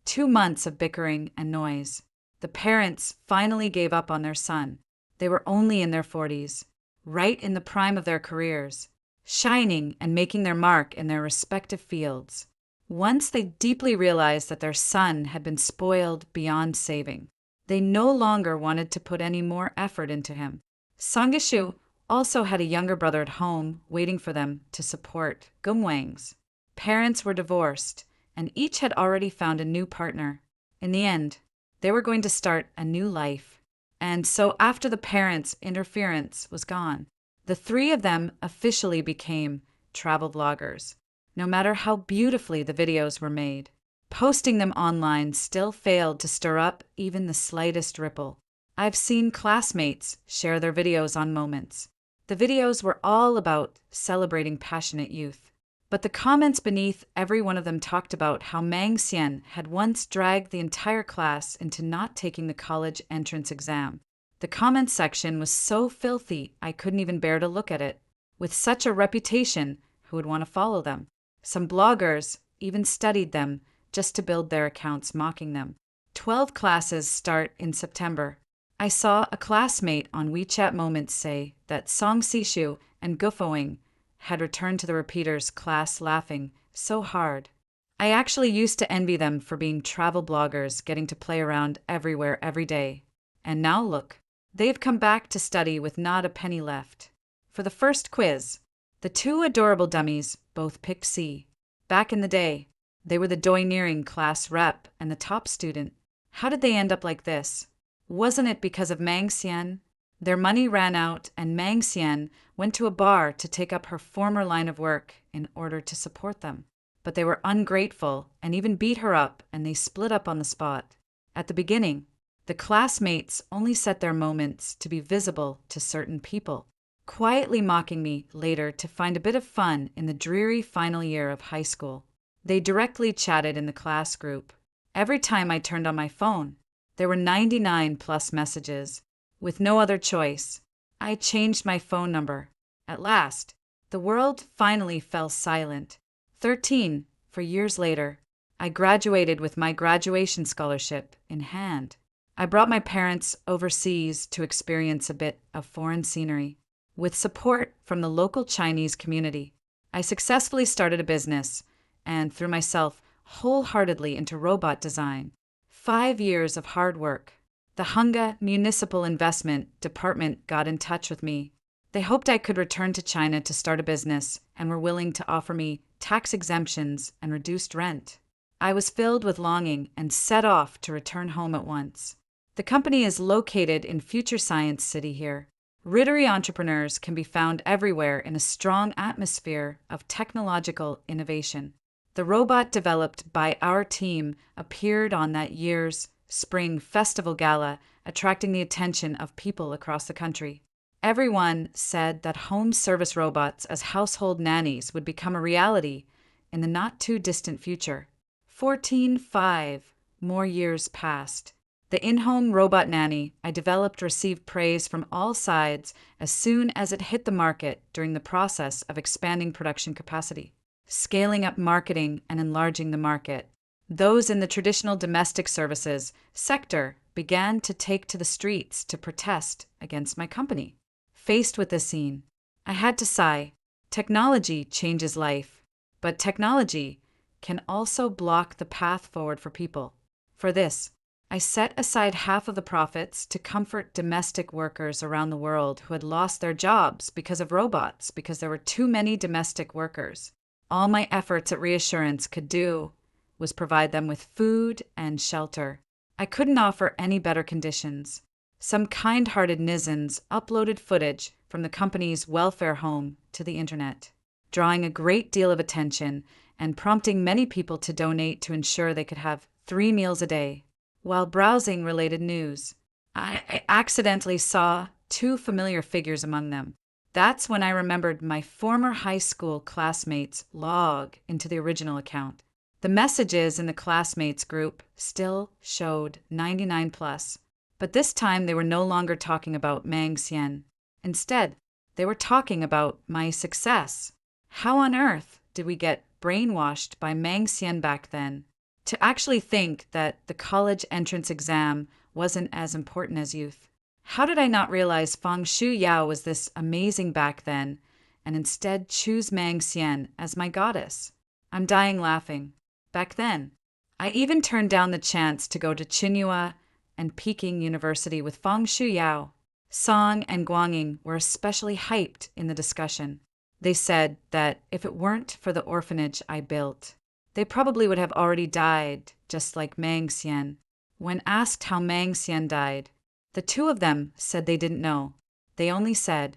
2 months of bickering and noise. The parents finally gave up on their son. They were only in their 40s, right in the prime of their careers, shining and making their mark in their respective fields. Once they deeply realized that their son had been spoiled beyond saving, they no longer wanted to put any more effort into him. Sangishu also had a younger brother at home waiting for them to support. Gumwang's parents were divorced, and each had already found a new partner. In the end, they were going to start a new life. And so after the parents' interference was gone, the three of them officially became travel vloggers. No matter how beautifully the videos were made, posting them online still failed to stir up even the slightest ripple. I've seen classmates share their videos on Moments. The videos were all about celebrating passionate youth. But the comments beneath every one of them talked about how Mang Xian had once dragged the entire class into not taking the college entrance exam. The comment section was so filthy I couldn't even bear to look at it. With such a reputation, who would want to follow them? Some bloggers even studied them just to build their accounts mocking them. 12 classes start in September. I saw a classmate on WeChat Moments say that Song Sishu and Gufoing had returned to the repeaters' class laughing so hard. I actually used to envy them for being travel bloggers getting to play around everywhere every day. And now look, they've come back to study with not a penny left. For the first quiz, the two adorable dummies both picked C. Back in the day, they were the domineering class rep and the top student. How did they end up like this? Wasn't it because of Mang Xian? Their money ran out and Mang Xian went to a bar to take up her former line of work in order to support them. But they were ungrateful and even beat her up, and they split up on the spot. At the beginning, the classmates only set their moments to be visible to certain people, quietly mocking me later to find a bit of fun in the dreary final year of high school. They directly chatted in the class group. Every time I turned on my phone, there were 99 plus messages. With no other choice, I changed my phone number. At last, the world finally fell silent. 13, for years later, I graduated with my graduation scholarship in hand. I brought my parents overseas to experience a bit of foreign scenery. With support from the local Chinese community, I successfully started a business and threw myself wholeheartedly into robot design. 5 years of hard work. The Hunga Municipal Investment Department got in touch with me. They hoped I could return to China to start a business and were willing to offer me tax exemptions and reduced rent. I was filled with longing and set off to return home at once. The company is located in Future Science City here. Rittery entrepreneurs can be found everywhere in a strong atmosphere of technological innovation. The robot developed by our team appeared on that year's Spring Festival Gala, attracting the attention of people across the country. Everyone said that home service robots as household nannies would become a reality in the not-too-distant future. 14.5 more years passed. The in-home robot nanny I developed received praise from all sides as soon as it hit the market during the process of expanding production capacity, scaling up marketing and enlarging the market. Those in the traditional domestic services sector began to take to the streets to protest against my company. Faced with this scene, I had to sigh. Technology changes life, but technology can also block the path forward for people. For this, I set aside half of the profits to comfort domestic workers around the world who had lost their jobs because of robots, because there were too many domestic workers. All my efforts at reassurance could do was provide them with food and shelter. I couldn't offer any better conditions. Some kind-hearted Nizans uploaded footage from the company's welfare home to the internet, drawing a great deal of attention and prompting many people to donate to ensure they could have 3 meals a day. While browsing related news, I accidentally saw 2 familiar figures among them. That's when I remembered my former high school classmates' log into the original account. The messages in the classmates group still showed 99 plus, but this time they were no longer talking about Mang Xian. Instead, they were talking about my success. How on earth did we get brainwashed by Mang Xian back then to actually think that the college entrance exam wasn't as important as youth? How did I not realize Feng Shu Yao was this amazing back then and instead choose Mang Xian as my goddess? I'm dying laughing. Back then, I even turned down the chance to go to Tsinghua and Peking University with Feng Shu Yao. Song and Guangying were especially hyped in the discussion. They said that if it weren't for the orphanage I built, they probably would have already died, just like Mang Xian. When asked how Mang Xian died, the 2 of them said they didn't know. They only said,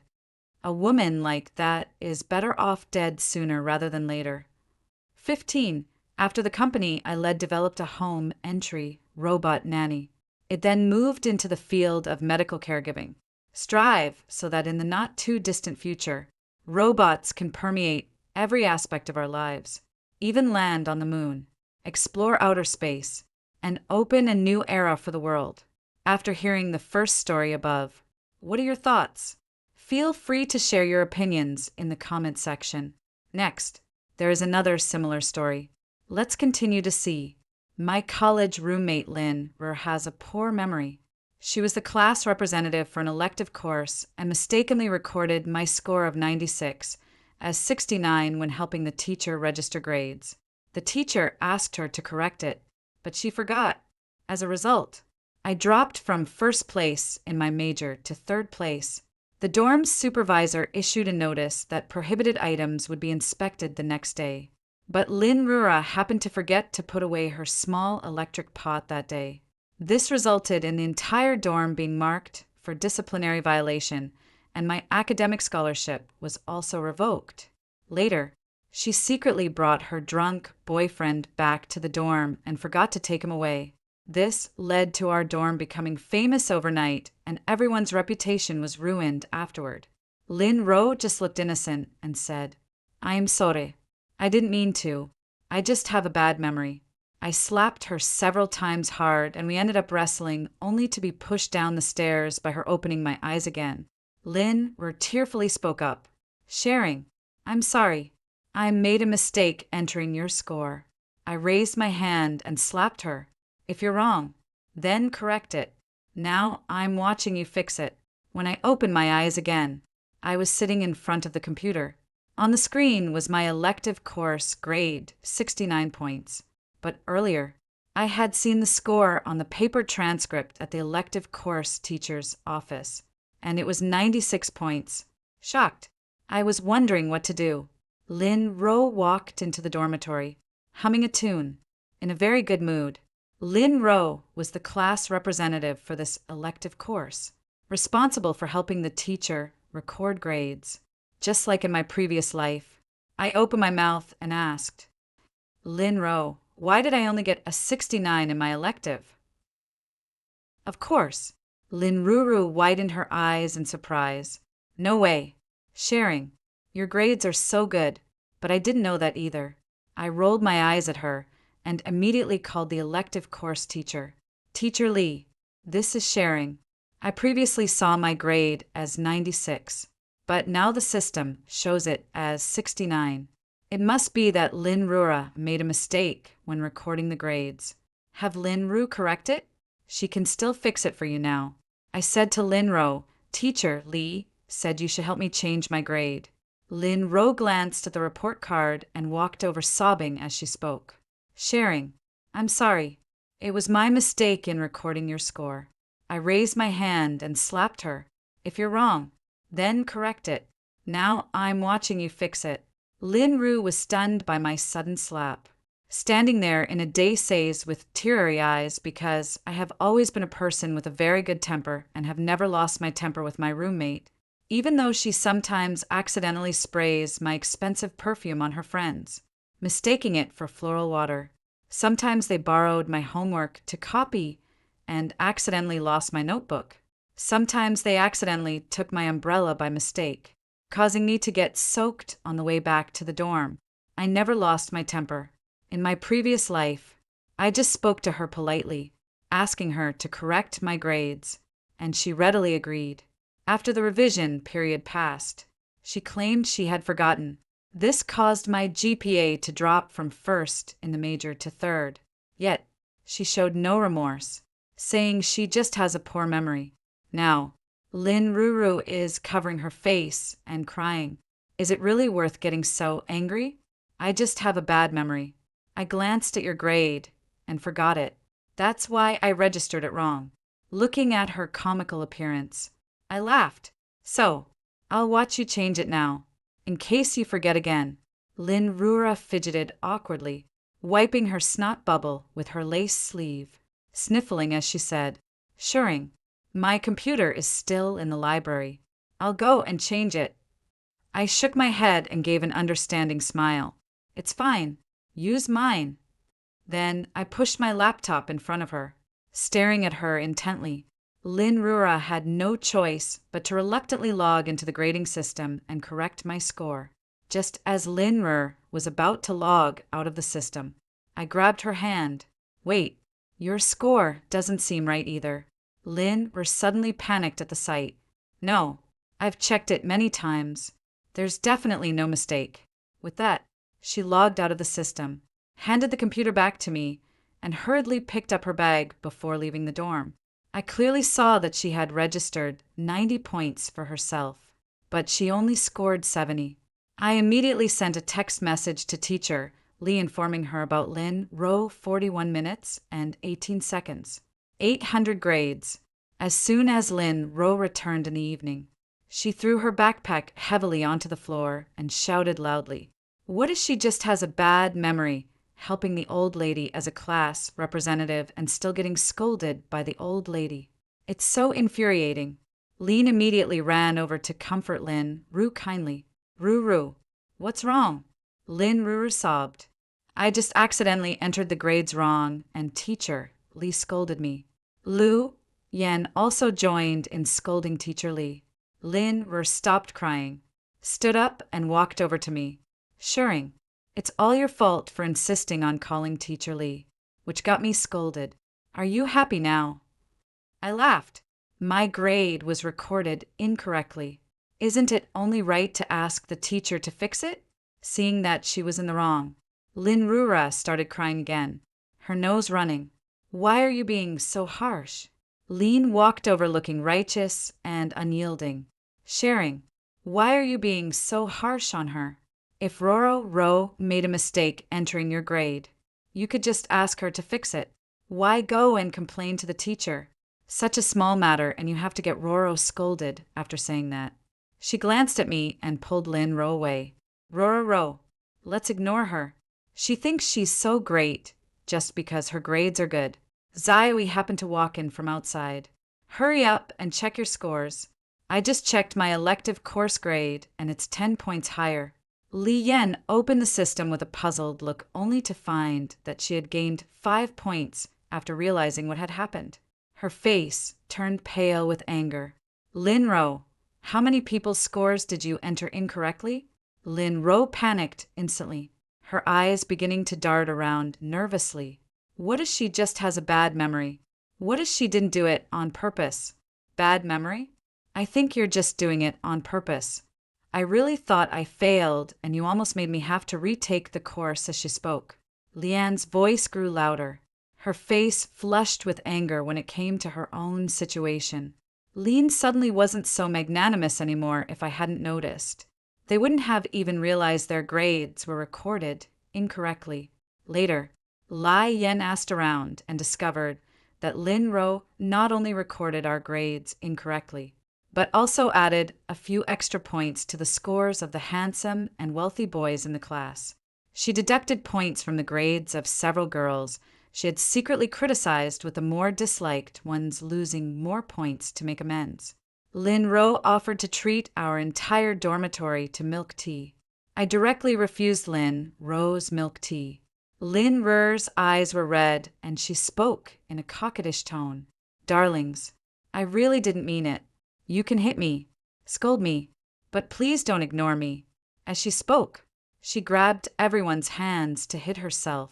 "A woman like that is better off dead sooner rather than later." 15. After the company I led developed a home entry robot nanny. It then moved into the field of medical caregiving. Strive so that in the not-too-distant future, robots can permeate every aspect of our lives, even land on the moon, explore outer space, and open a new era for the world. After hearing the first story above, what are your thoughts? Feel free to share your opinions in the comment section. Next, there is another similar story. Let's continue to see. My college roommate Lynn has a poor memory. She was the class representative for an elective course and mistakenly recorded my score of 96 as 69 when helping the teacher register grades. The teacher asked her to correct it, but she forgot. As a result, I dropped from first place in my major to third place. The dorm's supervisor issued a notice that prohibited items would be inspected the next day. But Lynn happened to forget to put away her small electric pot that day. This resulted in the entire dorm being marked for disciplinary violation, and my academic scholarship was also revoked. Later, she secretly brought her drunk boyfriend back to the dorm and forgot to take him away. This led to our dorm becoming famous overnight, and everyone's reputation was ruined afterward. Lynn just looked innocent and said, "I am sorry. I didn't mean to. I just have a bad memory." I slapped her several times hard, and we ended up wrestling, only to be pushed down the stairs by her opening my eyes again. Lynn tearfully spoke up, sharing, "I'm sorry. I made a mistake entering your score." I raised my hand and slapped her. "If you're wrong, then correct it. Now I'm watching you fix it." When I opened my eyes again, I was sitting in front of the computer. On the screen was my elective course grade, 69 points. But earlier, I had seen the score on the paper transcript at the elective course teacher's office, and it was 96 points. Shocked, I was wondering what to do. Lynn walked into the dormitory, humming a tune, in a very good mood. Lynn was the class representative for this elective course, responsible for helping the teacher record grades. Just like in my previous life, I opened my mouth and asked, "Lynn, why did I only get a 69 in my elective?" Of course, Lynn widened her eyes in surprise. "No way," sharing, "Your grades are so good, but I didn't know that either." I rolled my eyes at her and immediately called the elective course teacher. "Teacher Lee, this is sharing. I previously saw my grade as 96, but now the system shows it as 69. It must be that Lynn made a mistake when recording the grades. Have Lynn correct it? She can still fix it for you now." I said to Lynn "Teacher Lee said you should help me change my grade." Lynn glanced at the report card and walked over sobbing as she spoke, sharing, "I'm sorry. It was my mistake in recording your score." I raised my hand and slapped her. "If you're wrong, then correct it. Now I'm watching you fix it." Lynn was stunned by my sudden slap, standing there in a daze with teary eyes because I have always been a person with a very good temper and have never lost my temper with my roommate, even though she sometimes accidentally sprays my expensive perfume on her friends, mistaking it for floral water. Sometimes they borrowed my homework to copy and accidentally lost my notebook. Sometimes they accidentally took my umbrella by mistake, causing me to get soaked on the way back to the dorm. I never lost my temper. In my previous life, I just spoke to her politely, asking her to correct my grades, and she readily agreed. After the revision period passed, she claimed she had forgotten. This caused my GPA to drop from first in the major to third. Yet, she showed no remorse, saying she just has a poor memory. Now, Lynn is covering her face and crying. "Is it really worth getting so angry? I just have a bad memory. I glanced at your grade and forgot it. That's why I registered it wrong." Looking at her comical appearance, I laughed. "So, I'll watch you change it now, in case you forget again." Lynn fidgeted awkwardly, wiping her snot bubble with her lace sleeve, sniffling as she said, "Shuring. My computer is still in the library. I'll go and change it." I shook my head and gave an understanding smile. "It's fine. Use mine." Then I pushed my laptop in front of her, staring at her intently. Lynn had no choice but to reluctantly log into the grading system and correct my score. Just as Lynn was about to log out of the system, I grabbed her hand. "Wait, your score doesn't seem right either." Lin were suddenly panicked at the sight. No, I've checked it many times. There's definitely no mistake. With that, she logged out of the system, handed the computer back to me, and hurriedly picked up her bag before leaving the dorm. I clearly saw that she had registered 90 points for herself, but she only scored 70. I immediately sent a text message to teacher Lee informing her about Lin row 41 minutes and 18 seconds. 800 grades. As soon as Lin row returned in the evening, she threw her backpack heavily onto the floor and shouted loudly, "What if she just has a bad memory, helping the old lady as a class representative and still getting scolded by the old lady? It's so infuriating." Lin immediately ran over to comfort Lin Ru kindly. "Ruru, what's wrong?" Lin Ruru sobbed. "I just accidentally entered the grades wrong, and teacher Lee scolded me." Lu Yan also joined in scolding teacher Lee. Lin Rur stopped crying, stood up, and walked over to me, shuring, "It's all your fault for insisting on calling teacher Lee, which got me scolded. Are you happy now?" I laughed. My grade was recorded incorrectly. Isn't it only right to ask the teacher to fix it? Seeing that she was in the wrong, Lin Rura started crying again, her nose running. "Why are you being so harsh?" Lin walked over looking righteous and unyielding, sharing, "Why are you being so harsh on her? If Roro Ro made a mistake entering your grade, you could just ask her to fix it. Why go and complain to the teacher? Such a small matter, and you have to get Roro scolded after saying that." She glanced at me and pulled Lin Ro away. "Roro Ro, let's ignore her. She thinks she's so great just because her grades are good." Zaiwi happened to walk in from outside. "Hurry up and check your scores. I just checked my elective course grade, and it's 10 points higher." Li Yen opened the system with a puzzled look only to find that she had gained 5 points after realizing what had happened. Her face turned pale with anger. "Lin Ro, how many people's scores did you enter incorrectly?" Lin Ro panicked instantly, her eyes beginning to dart around nervously. What if she just has a bad memory? What if she didn't do it on purpose? Bad memory? I think you're just doing it on purpose. I really thought I failed, and you almost made me have to retake the course as she spoke. Lian's voice grew louder. Her face flushed with anger when it came to her own situation. Lin suddenly wasn't so magnanimous anymore if I hadn't noticed. They wouldn't have even realized their grades were recorded incorrectly. Later, Lai Yen asked around and discovered that Lin Ro not only recorded our grades incorrectly, but also added a few extra points to the scores of the handsome and wealthy boys in the class. She deducted points from the grades of several girls she had secretly criticized, with the more disliked ones losing more points to make amends. Lin Ro offered to treat our entire dormitory to milk tea. I directly refused Lin Ro's milk tea. Lin Rur's eyes were red, and she spoke in a coquettish tone. "Darlings, I really didn't mean it. You can hit me, scold me, but please don't ignore me." As she spoke, she grabbed everyone's hands to hit herself.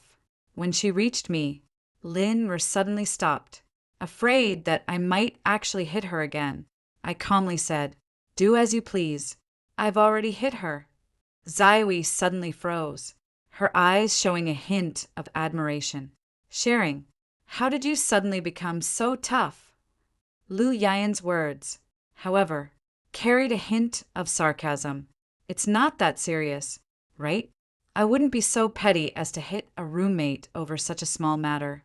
When she reached me, Lin Rur suddenly stopped, afraid that I might actually hit her again. I calmly said, "Do as you please. I've already hit her." Zaiwi suddenly froze, her eyes showing a hint of admiration, sharing, "How did you suddenly become so tough?" Lu Yan's words, however, carried a hint of sarcasm. "It's not that serious, right? I wouldn't be so petty as to hit a roommate over such a small matter."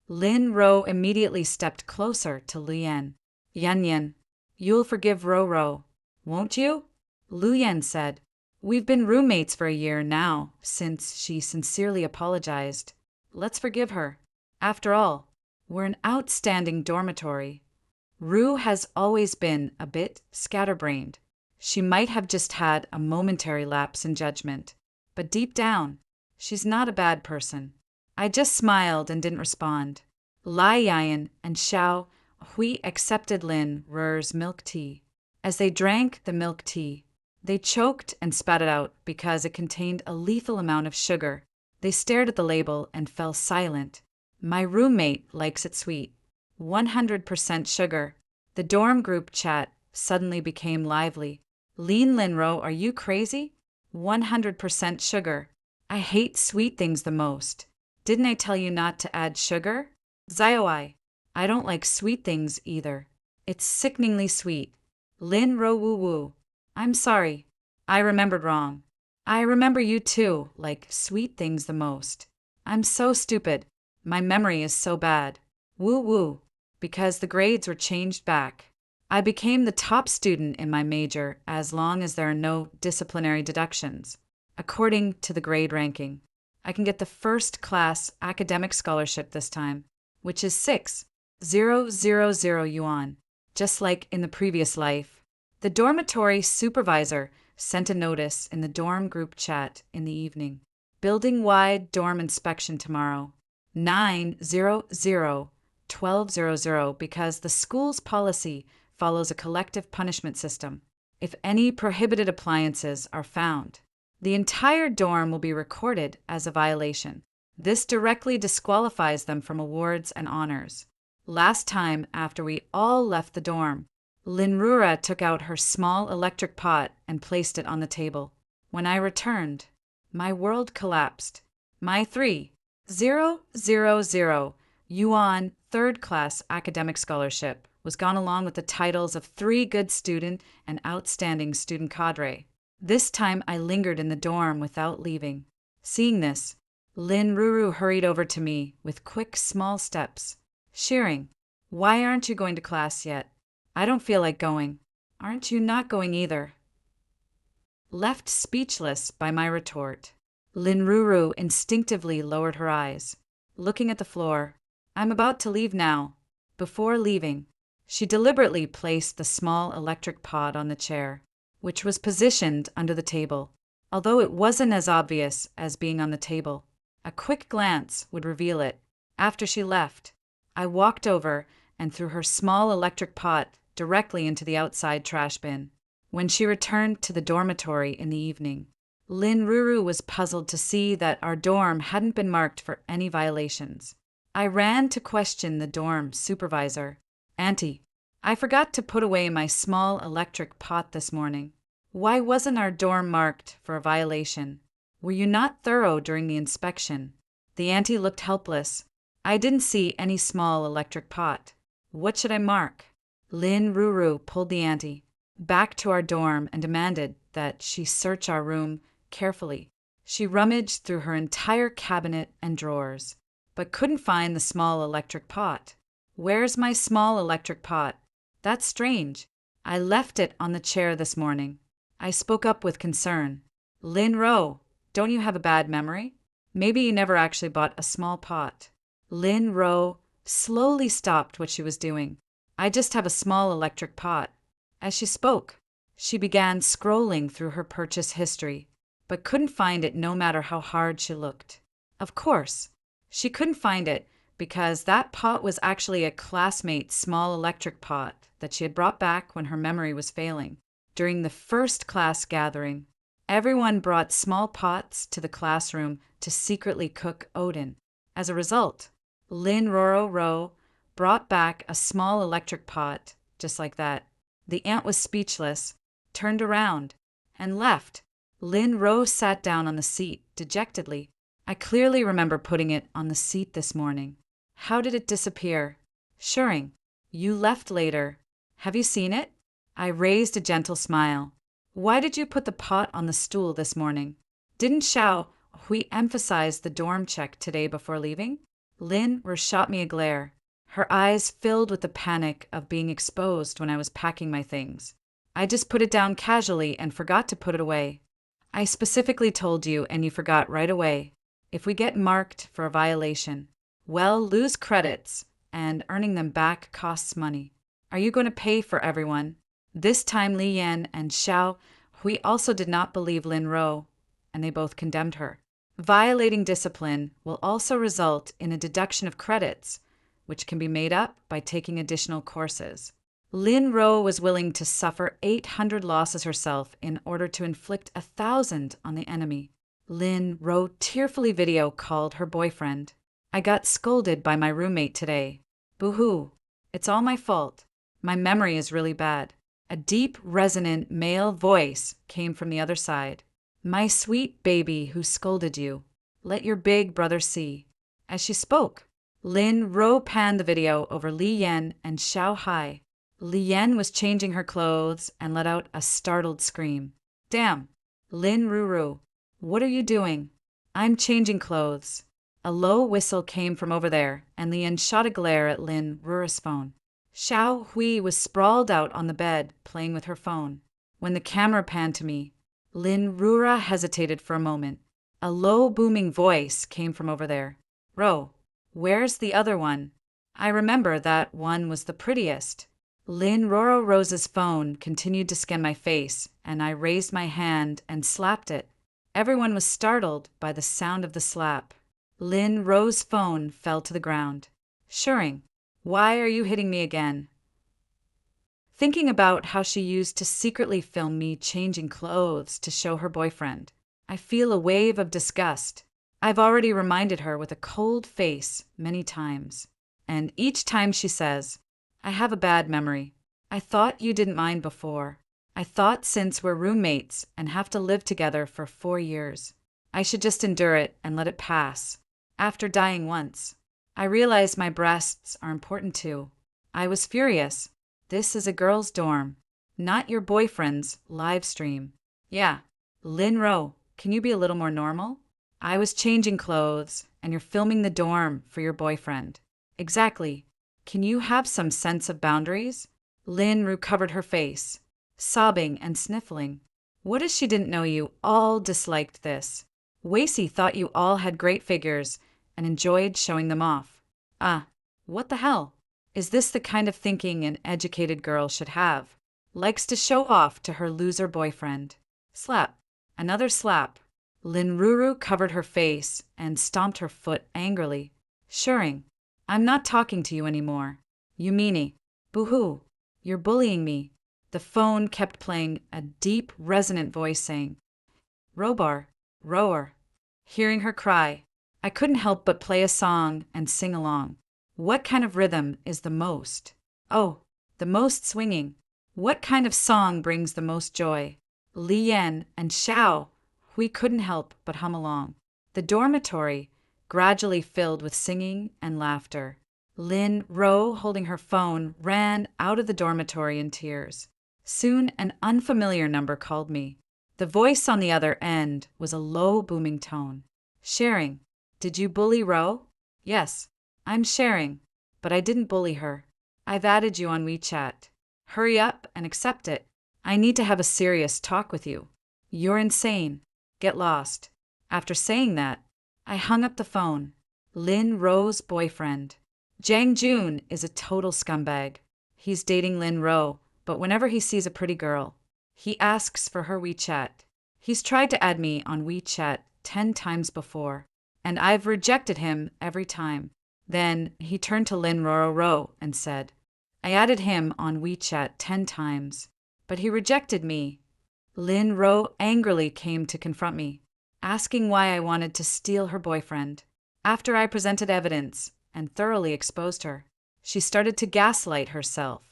Lin Ro immediately stepped closer to Lu Yan. "Yan Yan, you'll forgive Ro Ro, won't you?" Lu Yan said, "We've been roommates for a year now, since she sincerely apologized. Let's forgive her. After all, we're an outstanding dormitory." Ru has always been a bit scatterbrained. She might have just had a momentary lapse in judgment, but deep down, she's not a bad person. I just smiled and didn't respond. Lai Yan and Xiao Hui accepted Lin Rur's milk tea. As they drank the milk tea, they choked and spat it out because it contained a lethal amount of sugar. They stared at the label and fell silent. "My roommate likes it sweet." 100% sugar. The dorm group chat suddenly became lively. Lean Linro, are you crazy? 100% sugar. I hate sweet things the most. Didn't I tell you not to add sugar? Zioi. I don't like sweet things either. It's sickeningly sweet. Lin Ro Woo Woo. I'm sorry. I remembered wrong. I remember you too, like sweet things the most. I'm so stupid. My memory is so bad. Woo woo. Because the grades were changed back. I became the top student in my major as long as there are no disciplinary deductions. According to the grade ranking, I can get the first class academic scholarship this time, which is 6,000 yuan, just like in the previous life. The dormitory supervisor sent a notice in the dorm group chat in the evening. Building-wide dorm inspection tomorrow, 9/00/12/00, because the school's policy follows a collective punishment system. If any prohibited appliances are found, the entire dorm will be recorded as a violation. This directly disqualifies them from awards and honors. Last time, after we all left the dorm, Linrura took out her small electric pot and placed it on the table. When I returned, my world collapsed. My 3,000 yuan third-class academic scholarship was gone along with the titles of 3 good student and outstanding student cadre. This time I lingered in the dorm without leaving. Seeing this, Lin Ruru hurried over to me with quick, small steps. Shearing, why aren't you going to class yet? I don't feel like going. Aren't you not going either? Left speechless by my retort, Lin Ruru instinctively lowered her eyes, looking at the floor. I'm about to leave now. Before leaving, she deliberately placed the small electric pot on the chair, which was positioned under the table. Although it wasn't as obvious as being on the table, a quick glance would reveal it. After she left, I walked over and threw her small electric pot directly into the outside trash bin. When she returned to the dormitory in the evening, Lin Ruru was puzzled to see that our dorm hadn't been marked for any violations. I ran to question the dorm supervisor. Auntie, I forgot to put away my small electric pot this morning. Why wasn't our dorm marked for a violation? Were you not thorough during the inspection? The auntie looked helpless. I didn't see any small electric pot. What should I mark? Lin Ruru pulled the auntie back to our dorm and demanded that she search our room carefully. She rummaged through her entire cabinet and drawers, but couldn't find the small electric pot. Where's my small electric pot? That's strange. I left it on the chair this morning. I spoke up with concern. Lin Ro, don't you have a bad memory? Maybe you never actually bought a small pot. Lin Ro slowly stopped what she was doing. I just have a small electric pot. As she spoke, she began scrolling through her purchase history, but couldn't find it no matter how hard she looked. Of course, she couldn't find it because that pot was actually a classmate's small electric pot that she had brought back when her memory was failing. During the first class gathering, everyone brought small pots to the classroom to secretly cook Odin. As a result, Lin Roro Ro brought back a small electric pot, just like that. The aunt was speechless, turned around, and left. Lin Ro sat down on the seat, dejectedly. I clearly remember putting it on the seat this morning. How did it disappear? Shuring, you left later. Have you seen it? I raised a gentle smile. Why did you put the pot on the stool this morning? Didn't Xiao Hui emphasize the dorm check today before leaving? Lin Ro shot me a glare. Her eyes filled with the panic of being exposed when I was packing my things. I just put it down casually and forgot to put it away. I specifically told you and you forgot right away. If we get marked for a violation, well, lose credits, and earning them back costs money. Are you going to pay for everyone? This time Li Yan and Xiao Hui also did not believe Lin Ro, and they both condemned her. Violating discipline will also result in a deduction of credits, which can be made up by taking additional courses. Lin Ro was willing to suffer 800 losses herself in order to inflict 1,000 on the enemy. Lin Ro tearfully video called her boyfriend. I got scolded by my roommate today. Boo-hoo. It's all my fault. My memory is really bad. A deep, resonant male voice came from the other side. My sweet baby who scolded you. Let your big brother see. As she spoke, Lin Ro panned the video over Li Yan and Xiao Hai. Li Yan was changing her clothes and let out a startled scream. Damn! Lin Ruru, what are you doing? I'm changing clothes. A low whistle came from over there, and Li Yan shot a glare at Lin Rura's phone. Xiao Hui was sprawled out on the bed, playing with her phone. When the camera panned to me, Lin Rura hesitated for a moment. A low, booming voice came from over there. Ro, where's the other one? I remember that one was the prettiest. Lin Roro Rose's phone continued to scan my face, and I raised my hand and slapped it. Everyone was startled by the sound of the slap. Lin Ro's phone fell to the ground. Shuring, why are you hitting me again? Thinking about how she used to secretly film me changing clothes to show her boyfriend, I feel a wave of disgust. I've already reminded her with a cold face many times, and each time she says, I have a bad memory. I thought you didn't mind before. I thought since we're roommates and have to live together for 4 years, I should just endure it and let it pass. After dying once, I realized my breasts are important too. I was furious. This is a girl's dorm, not your boyfriend's live stream. Yeah, Lin Ro, can you be a little more normal? I was changing clothes, and you're filming the dorm for your boyfriend. Exactly. Can you have some sense of boundaries? Lin Ru covered her face, sobbing and sniffling. What if she didn't know you all disliked this? Wacy thought you all had great figures and enjoyed showing them off. What the hell? Is this the kind of thinking an educated girl should have? Likes to show off to her loser boyfriend. Slap. Another slap. Lin Ruru covered her face and stomped her foot angrily. Shuring, I'm not talking to you anymore. You meanie. Boo-hoo. You're bullying me. The phone kept playing a deep, resonant voice saying, Robar, rower. Hearing her cry, I couldn't help but play a song and sing along. What kind of rhythm is the most? Oh, the most swinging. What kind of song brings the most joy? Li Yan and Xiao, we couldn't help but hum along. The dormitory gradually filled with singing and laughter. Lin Ro, holding her phone, ran out of the dormitory in tears. Soon an unfamiliar number called me. The voice on the other end was a low, booming tone. Sharing, did you bully Ro? Yes, I'm sharing, but I didn't bully her. I've added you on WeChat. Hurry up and accept it. I need to have a serious talk with you. You're insane. Get lost. After saying that, I hung up the phone. Lin Ro's boyfriend. Jang Jun is a total scumbag. He's dating Lin Ro, but whenever he sees a pretty girl, he asks for her WeChat. He's tried to add me on WeChat 10 times before, and I've rejected him every time. Then he turned to Lin Ro and said, I added him on WeChat 10 times, but he rejected me. Lin Ro angrily came to confront me, asking why I wanted to steal her boyfriend. After I presented evidence and thoroughly exposed her, she started to gaslight herself.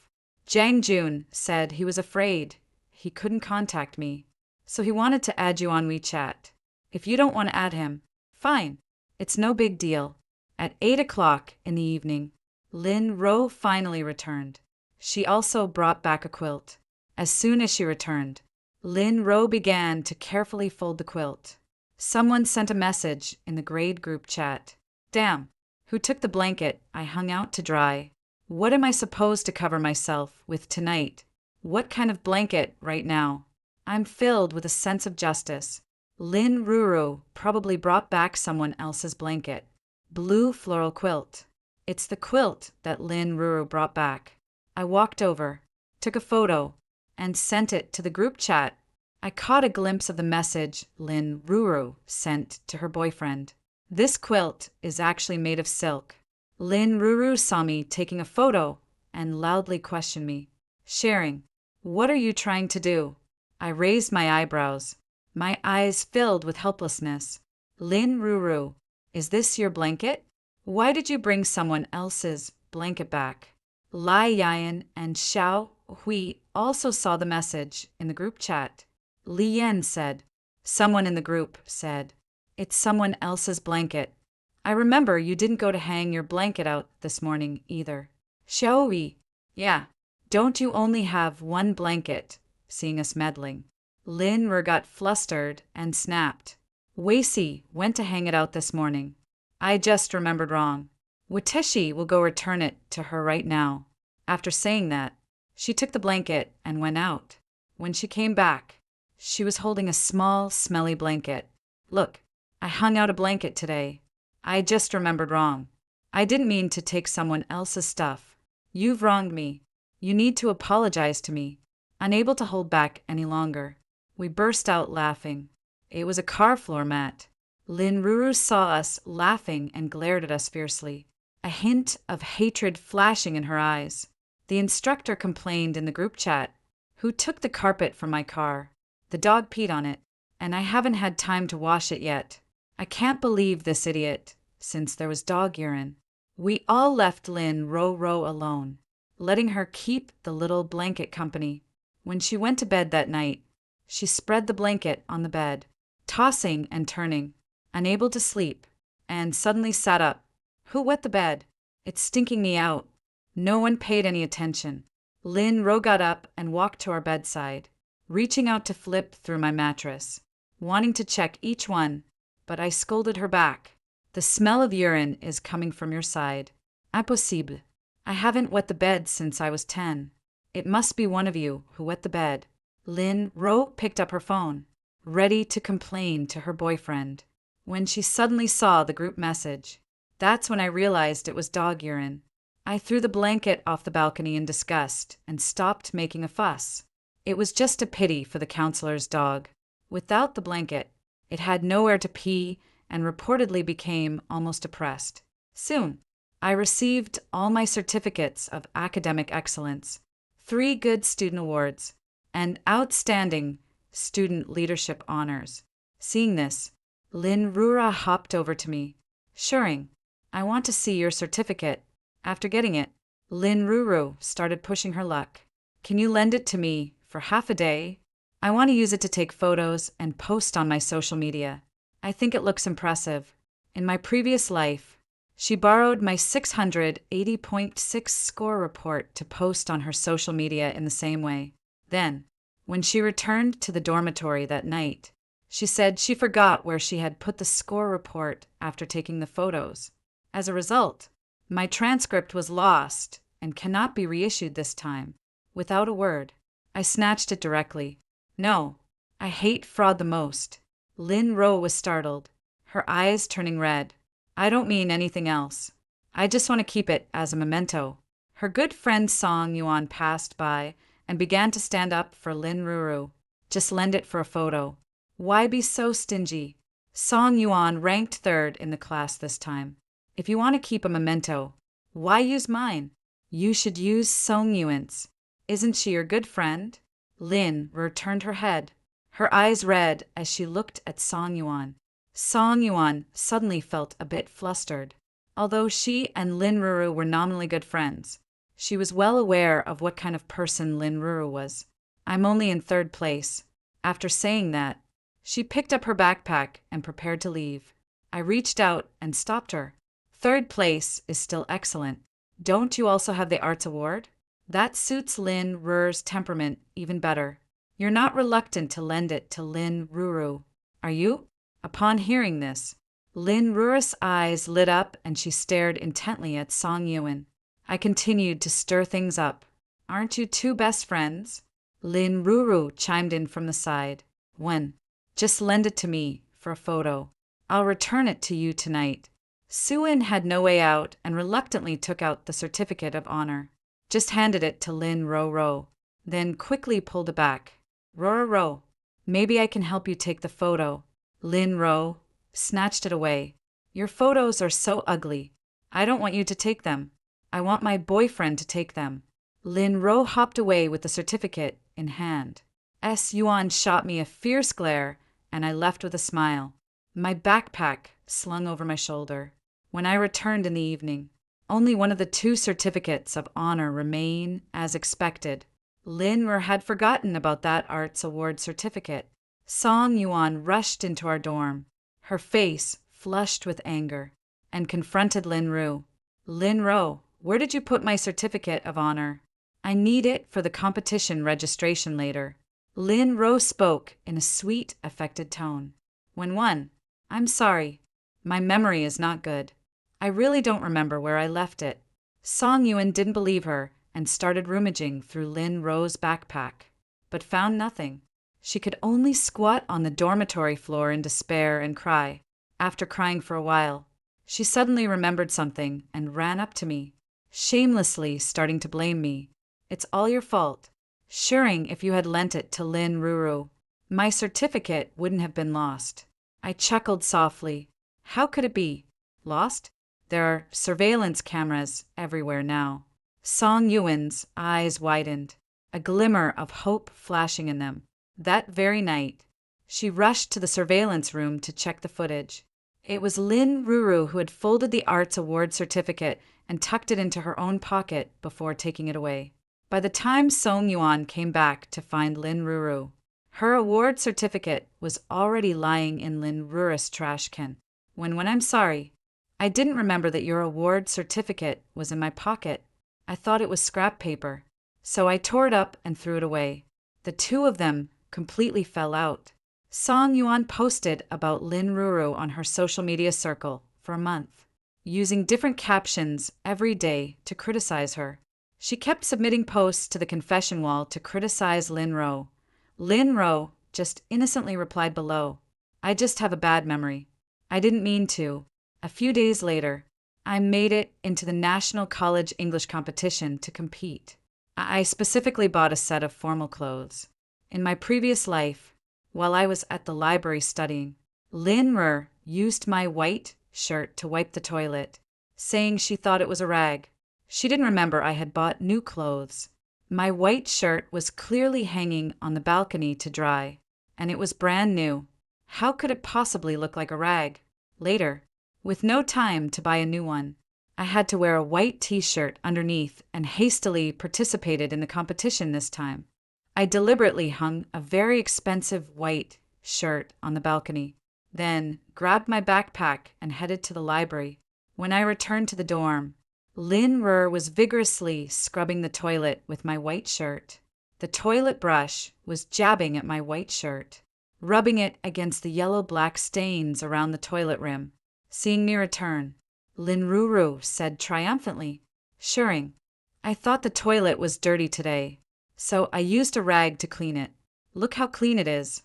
Jang Jun said he was afraid he couldn't contact me, so he wanted to add you on WeChat. If you don't want to add him, fine. It's no big deal. At 8 o'clock in the evening, Lin Ro finally returned. She also brought back a quilt. As soon as she returned, Lin Ro began to carefully fold the quilt. Someone sent a message in the grade group chat. Damn, who took the blanket I hung out to dry? What am I supposed to cover myself with tonight? What kind of blanket right now? I'm filled with a sense of justice. Lin Ruru probably brought back someone else's blanket. Blue floral quilt. It's the quilt that Lin Ruru brought back. I walked over, took a photo, and sent it to the group chat. I caught a glimpse of the message Lin Ruru sent to her boyfriend. This quilt is actually made of silk. Lin Ruru saw me taking a photo and loudly questioned me. Sharing, what are you trying to do? I raised my eyebrows, my eyes filled with helplessness. Lin Ruru, is this your blanket? Why did you bring someone else's blanket back? Lai Yan and Xiao Hui also saw the message in the group chat. Li Yan said, someone in the group said, it's someone else's blanket. I remember you didn't go to hang your blanket out this morning either. Xiao Hui, yeah, don't you only have one blanket? Seeing us meddling. Lin Ru got flustered and snapped. Wei went to hang it out this morning. I just remembered wrong. Watishi will go return it to her right now. After saying that, she took the blanket and went out. When she came back, she was holding a small, smelly blanket. Look, I hung out a blanket today. I just remembered wrong. I didn't mean to take someone else's stuff. You've wronged me. You need to apologize to me. Unable to hold back any longer, we burst out laughing. It was a car floor mat. Lin Ruru saw us laughing and glared at us fiercely, a hint of hatred flashing in her eyes. The instructor complained in the group chat, who took the carpet from my car. The dog peed on it, and I haven't had time to wash it yet. I can't believe this idiot, since there was dog urine. We all left Lin Ro alone, letting her keep the little blanket company. When she went to bed that night, she spread the blanket on the bed, tossing and turning, unable to sleep, and suddenly sat up. Who wet the bed? It's stinking me out. No one paid any attention. Lin Ro got up and walked to our bedside, reaching out to flip through my mattress, wanting to check each one, but I scolded her back. The smell of urine is coming from your side. Impossible. I haven't wet the bed since I was 10. It must be one of you who wet the bed. Lin Ro picked up her phone, ready to complain to her boyfriend, when she suddenly saw the group message. That's when I realized it was dog urine. I threw the blanket off the balcony in disgust and stopped making a fuss. It was just a pity for the counselor's dog. Without the blanket, it had nowhere to pee and reportedly became almost depressed. Soon, I received all my certificates of academic excellence, 3 Good Student Awards, and Outstanding Student Leadership Honors. Seeing this, Lin Rura hopped over to me, shuring, I want to see your certificate. After getting it, Lin Ruru started pushing her luck. Can you lend it to me for half a day? I want to use it to take photos and post on my social media. I think it looks impressive. In my previous life, she borrowed my 680.6 score report to post on her social media in the same way. Then, when she returned to the dormitory that night, she said she forgot where she had put the score report after taking the photos. As a result, my transcript was lost and cannot be reissued this time. Without a word, I snatched it directly. No, I hate fraud the most. Lin Ro was startled, her eyes turning red. I don't mean anything else. I just want to keep it as a memento. Her good friend Song Yuan passed by and began to stand up for Lin Ruru. Just lend it for a photo. Why be so stingy? Song Yuan ranked 3rd in the class this time. If you want to keep a memento, why use mine? You should use Song Yuan's. Isn't she your good friend? Lin Ru turned her head, her eyes red as she looked at Song Yuan. Song Yuan suddenly felt a bit flustered. Although she and Lin Ruru were nominally good friends, she was well aware of what kind of person Lin Ruru was. I'm only in 3rd place. After saying that, she picked up her backpack and prepared to leave. I reached out and stopped her. 3rd place is still excellent. Don't you also have the Arts Award? That suits Lin Ruru's temperament even better. You're not reluctant to lend it to Lin Ruru, are you? Upon hearing this, Lin Ruru's eyes lit up and she stared intently at Song Yuan. I continued to stir things up. Aren't you 2 best friends? Lin Ruru chimed in from the side. When? Just lend it to me for a photo. I'll return it to you tonight. Suin had no way out and reluctantly took out the certificate of honor. Just handed it to Lin Ro, then quickly pulled it back. Ro, maybe I can help you take the photo. Lin Ro snatched it away. Your photos are so ugly. I don't want you to take them. I want my boyfriend to take them. Lin Ro hopped away with the certificate in hand. S. Yuan shot me a fierce glare, and I left with a smile, my backpack slung over my shoulder. When I returned in the evening, Only one of the two certificates of honor remain as expected. Lin-Ru had forgotten about that arts award certificate. Song Yuan rushed into our dorm, her face flushed with anger, and confronted Lin-Ru. Lin-Ru, where did you put my certificate of honor? I need it for the competition registration later. Lin-Ru spoke in a sweet, affected tone. When one, I'm sorry, my memory is not good. I really don't remember where I left it. Song Yuan didn't believe her and started rummaging through Lin-Ru's backpack, but found nothing. She could only squat on the dormitory floor in despair and cry. After crying for a while, she suddenly remembered something and ran up to me, shamelessly starting to blame me. It's all your fault. Suring if you had lent it to Lin-Ru, my certificate wouldn't have been lost. I chuckled softly. How could it be? Lost? There are surveillance cameras everywhere now. Song Yuan's eyes widened, a glimmer of hope flashing in them. That very night, she rushed to the surveillance room to check the footage. It was Lin-Ru who had folded the arts award certificate and tucked it into her own pocket before taking it away. By the time Song Yuan came back to find Lin-Ru, her award certificate was already lying in Lin-Ru's trash can. When I'm sorry, I didn't remember that your award certificate was in my pocket. I thought it was scrap paper, so I tore it up and threw it away. The two of them completely fell out. Song Yuan posted about Lin-Ru on her social media circle for a month, using different captions every day to criticize her. She kept submitting posts to the confession wall to criticize Lin-Ru. Lin-Ru just innocently replied below, I just have a bad memory. I didn't mean to. A few days later, I made it into the National College English competition to compete. I specifically bought a set of formal clothes. In my previous life, while I was at the library studying, Lin-Ru used my white shirt to wipe the toilet, saying she thought it was a rag. She didn't remember I had bought new clothes. My white shirt was clearly hanging on the balcony to dry, and it was brand new. How could it possibly look like a rag? Later, with no time to buy a new one, I had to wear a white t-shirt underneath and hastily participated in the competition this time. I deliberately hung a very expensive white shirt on the balcony, then grabbed my backpack and headed to the library. When I returned to the dorm, Lin-Ru was vigorously scrubbing the toilet with my white shirt. The toilet brush was jabbing at my white shirt, rubbing it against the yellow-black stains around the toilet rim. Seeing me return, Lin-Ru said triumphantly, Suring, I thought the toilet was dirty today, so I used a rag to clean it. Look how clean it is.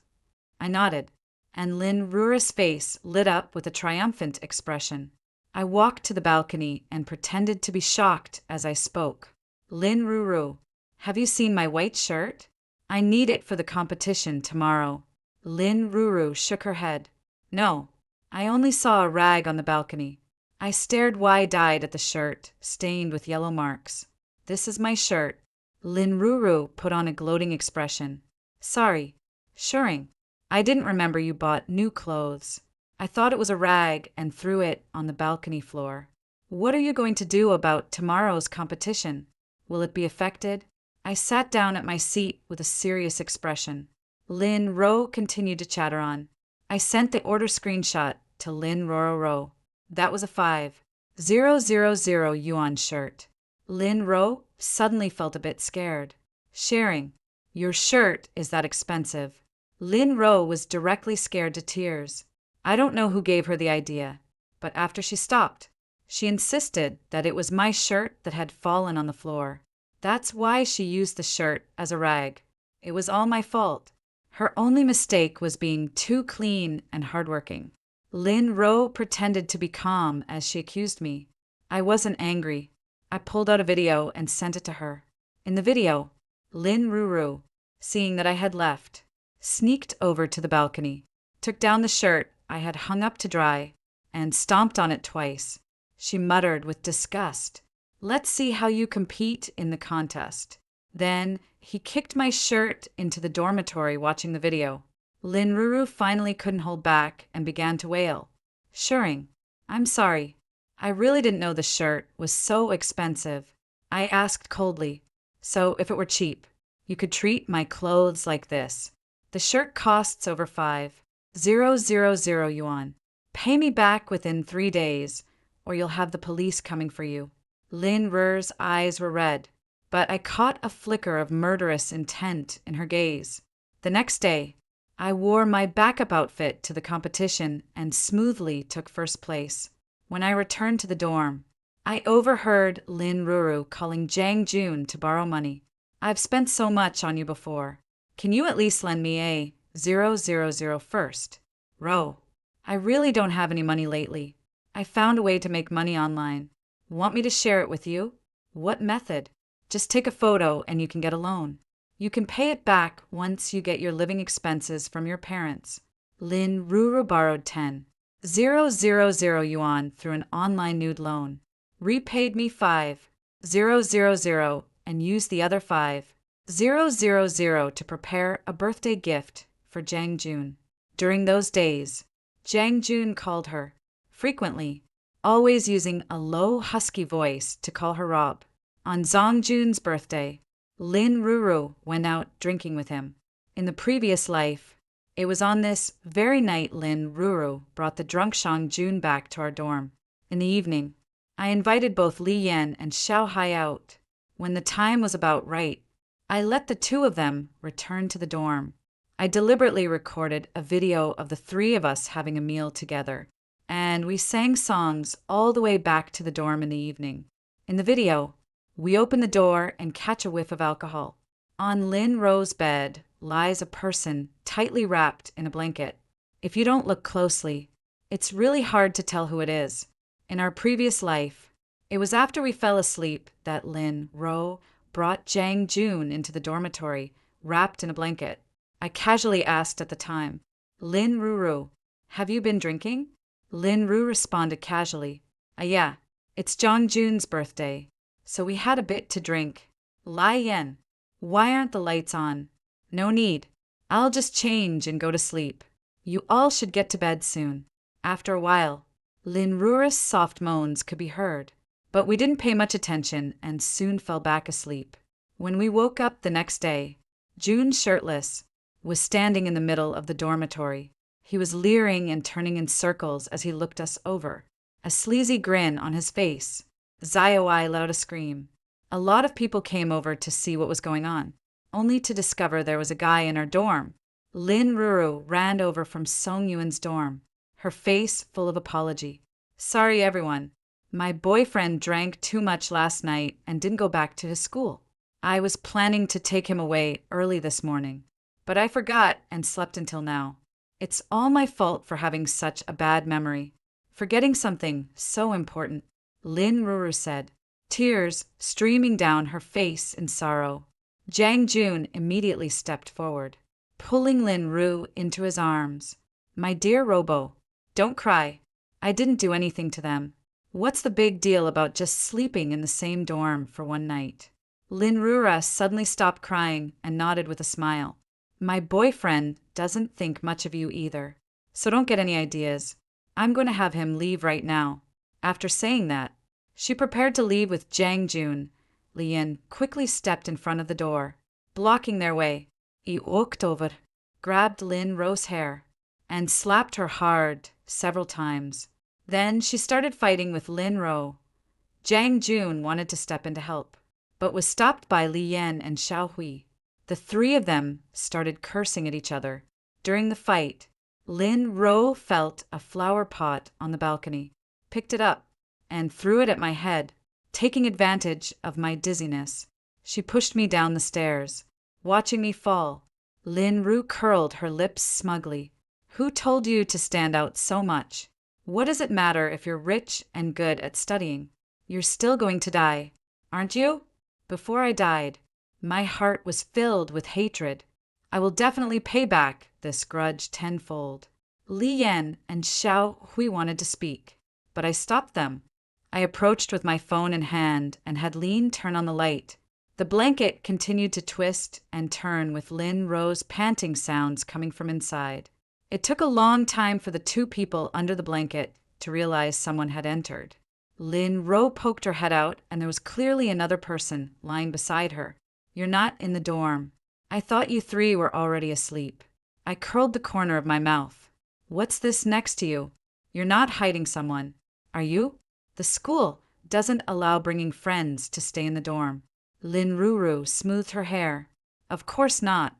I nodded, and Lin-Ru's face lit up with a triumphant expression. I walked to the balcony and pretended to be shocked as I spoke. Lin-Ru, have you seen my white shirt? I need it for the competition tomorrow. Lin-Ru shook her head. No, I only saw a rag on the balcony. I stared wide-eyed at the shirt, stained with yellow marks. This is my shirt. Lin-Ru put on a gloating expression. Sorry, Suring, I didn't remember you bought new clothes. I thought it was a rag and threw it on the balcony floor. What are you going to do about tomorrow's competition? Will it be affected? I sat down at my seat with a serious expression. Lin-Ru continued to chatter on. I sent the order screenshot to Lin-Ru. That was a 5,000 yuan shirt. Lin-Ru suddenly felt a bit scared. Sharing, your shirt is that expensive. Lin-Ru was directly scared to tears. I don't know who gave her the idea, but after she stopped, she insisted that it was my shirt that had fallen on the floor. That's why she used the shirt as a rag. It was all my fault. Her only mistake was being too clean and hardworking. Lin-Ru pretended to be calm as she accused me. I wasn't angry. I pulled out a video and sent it to her. In the video, Lin-Ru, seeing that I had left, sneaked over to the balcony, took down the shirt I had hung up to dry, and stomped on it twice. She muttered with disgust, Let's see how you compete in the contest. Then he kicked my shirt into the dormitory watching the video. Lin-Ru finally couldn't hold back and began to wail. Suring, I'm sorry. I really didn't know the shirt was so expensive. I asked coldly, so if it were cheap, you could treat my clothes like this. The shirt costs over 5,000 yuan. Pay me back within 3 days, or you'll have the police coming for you. Lin Ru's eyes were red, but I caught a flicker of murderous intent in her gaze. The next day, I wore my backup outfit to the competition and smoothly took first place. When I returned to the dorm, I overheard Lin Ruru calling Jang Jun to borrow money. I've spent so much on you before. Can you at least lend me a 000 first? Ro, I really don't have any money lately. I found a way to make money online. Want me to share it with you? What method? Just take a photo and you can get a loan. You can pay it back once you get your living expenses from your parents. Lin Ruru borrowed 10,000 yuan through an online nude loan, repaid me 5,000 and used the other 5,000 to prepare a birthday gift for Jang Jun. During those days, Jang Jun called her frequently, always using a low, husky voice to call her Rob. On Zhang Jun's birthday, Lin Ruru went out drinking with him. In the previous life, it was on this very night Lin Ruru brought the drunk Zhang Jun back to our dorm. In the evening, I invited both Li Yan and Xiao Hai out. When the time was about right, I let the two of them return to the dorm. I deliberately recorded a video of the three of us having a meal together, and we sang songs all the way back to the dorm in the evening. In the video, we open the door and catch a whiff of alcohol. On Lin Ro's bed lies a person tightly wrapped in a blanket. If you don't look closely, it's really hard to tell who it is. In our previous life, it was after we fell asleep that Lin Ro brought Jang Jun into the dormitory, wrapped in a blanket. I casually asked at the time, Lin Ruru, have you been drinking? Lin Ru responded casually, yeah, it's Zhang Jun's birthday, so we had a bit to drink. Lai Yan, why aren't the lights on? No need. I'll just change and go to sleep. You all should get to bed soon. After a while, Lin Ru's soft moans could be heard, but we didn't pay much attention and soon fell back asleep. When we woke up the next day, Jun, shirtless, was standing in the middle of the dormitory. He was leering and turning in circles as he looked us over, a sleazy grin on his face. Zaiwai let out a scream. A lot of people came over to see what was going on, only to discover there was a guy in our dorm. Lin Ruru ran over from Song Yuan's dorm, her face full of apology. Sorry, everyone. My boyfriend drank too much last night and didn't go back to his school. I was planning to take him away early this morning, but I forgot and slept until now. It's all my fault for having such a bad memory. Forgetting something so important, Lin Ruru said, tears streaming down her face in sorrow. Jang Jun immediately stepped forward, pulling Lin Ru into his arms. My dear Robo, don't cry. I didn't do anything to them. What's the big deal about just sleeping in the same dorm for one night? Lin Rura suddenly stopped crying and nodded with a smile. My boyfriend doesn't think much of you either, so don't get any ideas. I'm going to have him leave right now. After saying that, she prepared to leave with Jang Jun. Lian quickly stepped in front of the door, blocking their way. He walked over, grabbed Lin Ro's hair, and slapped her hard several times. Then she started fighting with Lin Ro. Jang Jun wanted to step in to help, but was stopped by Li Yan and Xiao Hui. The three of them started cursing at each other. During the fight, Lin Ro felt a flower pot on the balcony, picked it up, and threw it at my head, taking advantage of my dizziness. She pushed me down the stairs. Watching me fall, Lin Ru curled her lips smugly. Who told you to stand out so much? What does it matter if you're rich and good at studying? You're still going to die, aren't you? Before I died, my heart was filled with hatred. I will definitely pay back this grudge tenfold. Li Yan and Xiao Hui wanted to speak, but I stopped them. I approached with my phone in hand and had Lin turn on the light. The blanket continued to twist and turn with Lin Ro's panting sounds coming from inside. It took a long time for the two people under the blanket to realize someone had entered. Lin Ro poked her head out, and there was clearly another person lying beside her. You're not in the dorm. I thought you three were already asleep. I curled the corner of my mouth. What's this next to you? You're not hiding someone, are you? The school doesn't allow bringing friends to stay in the dorm. Lin Ruru smoothed her hair. Of course not.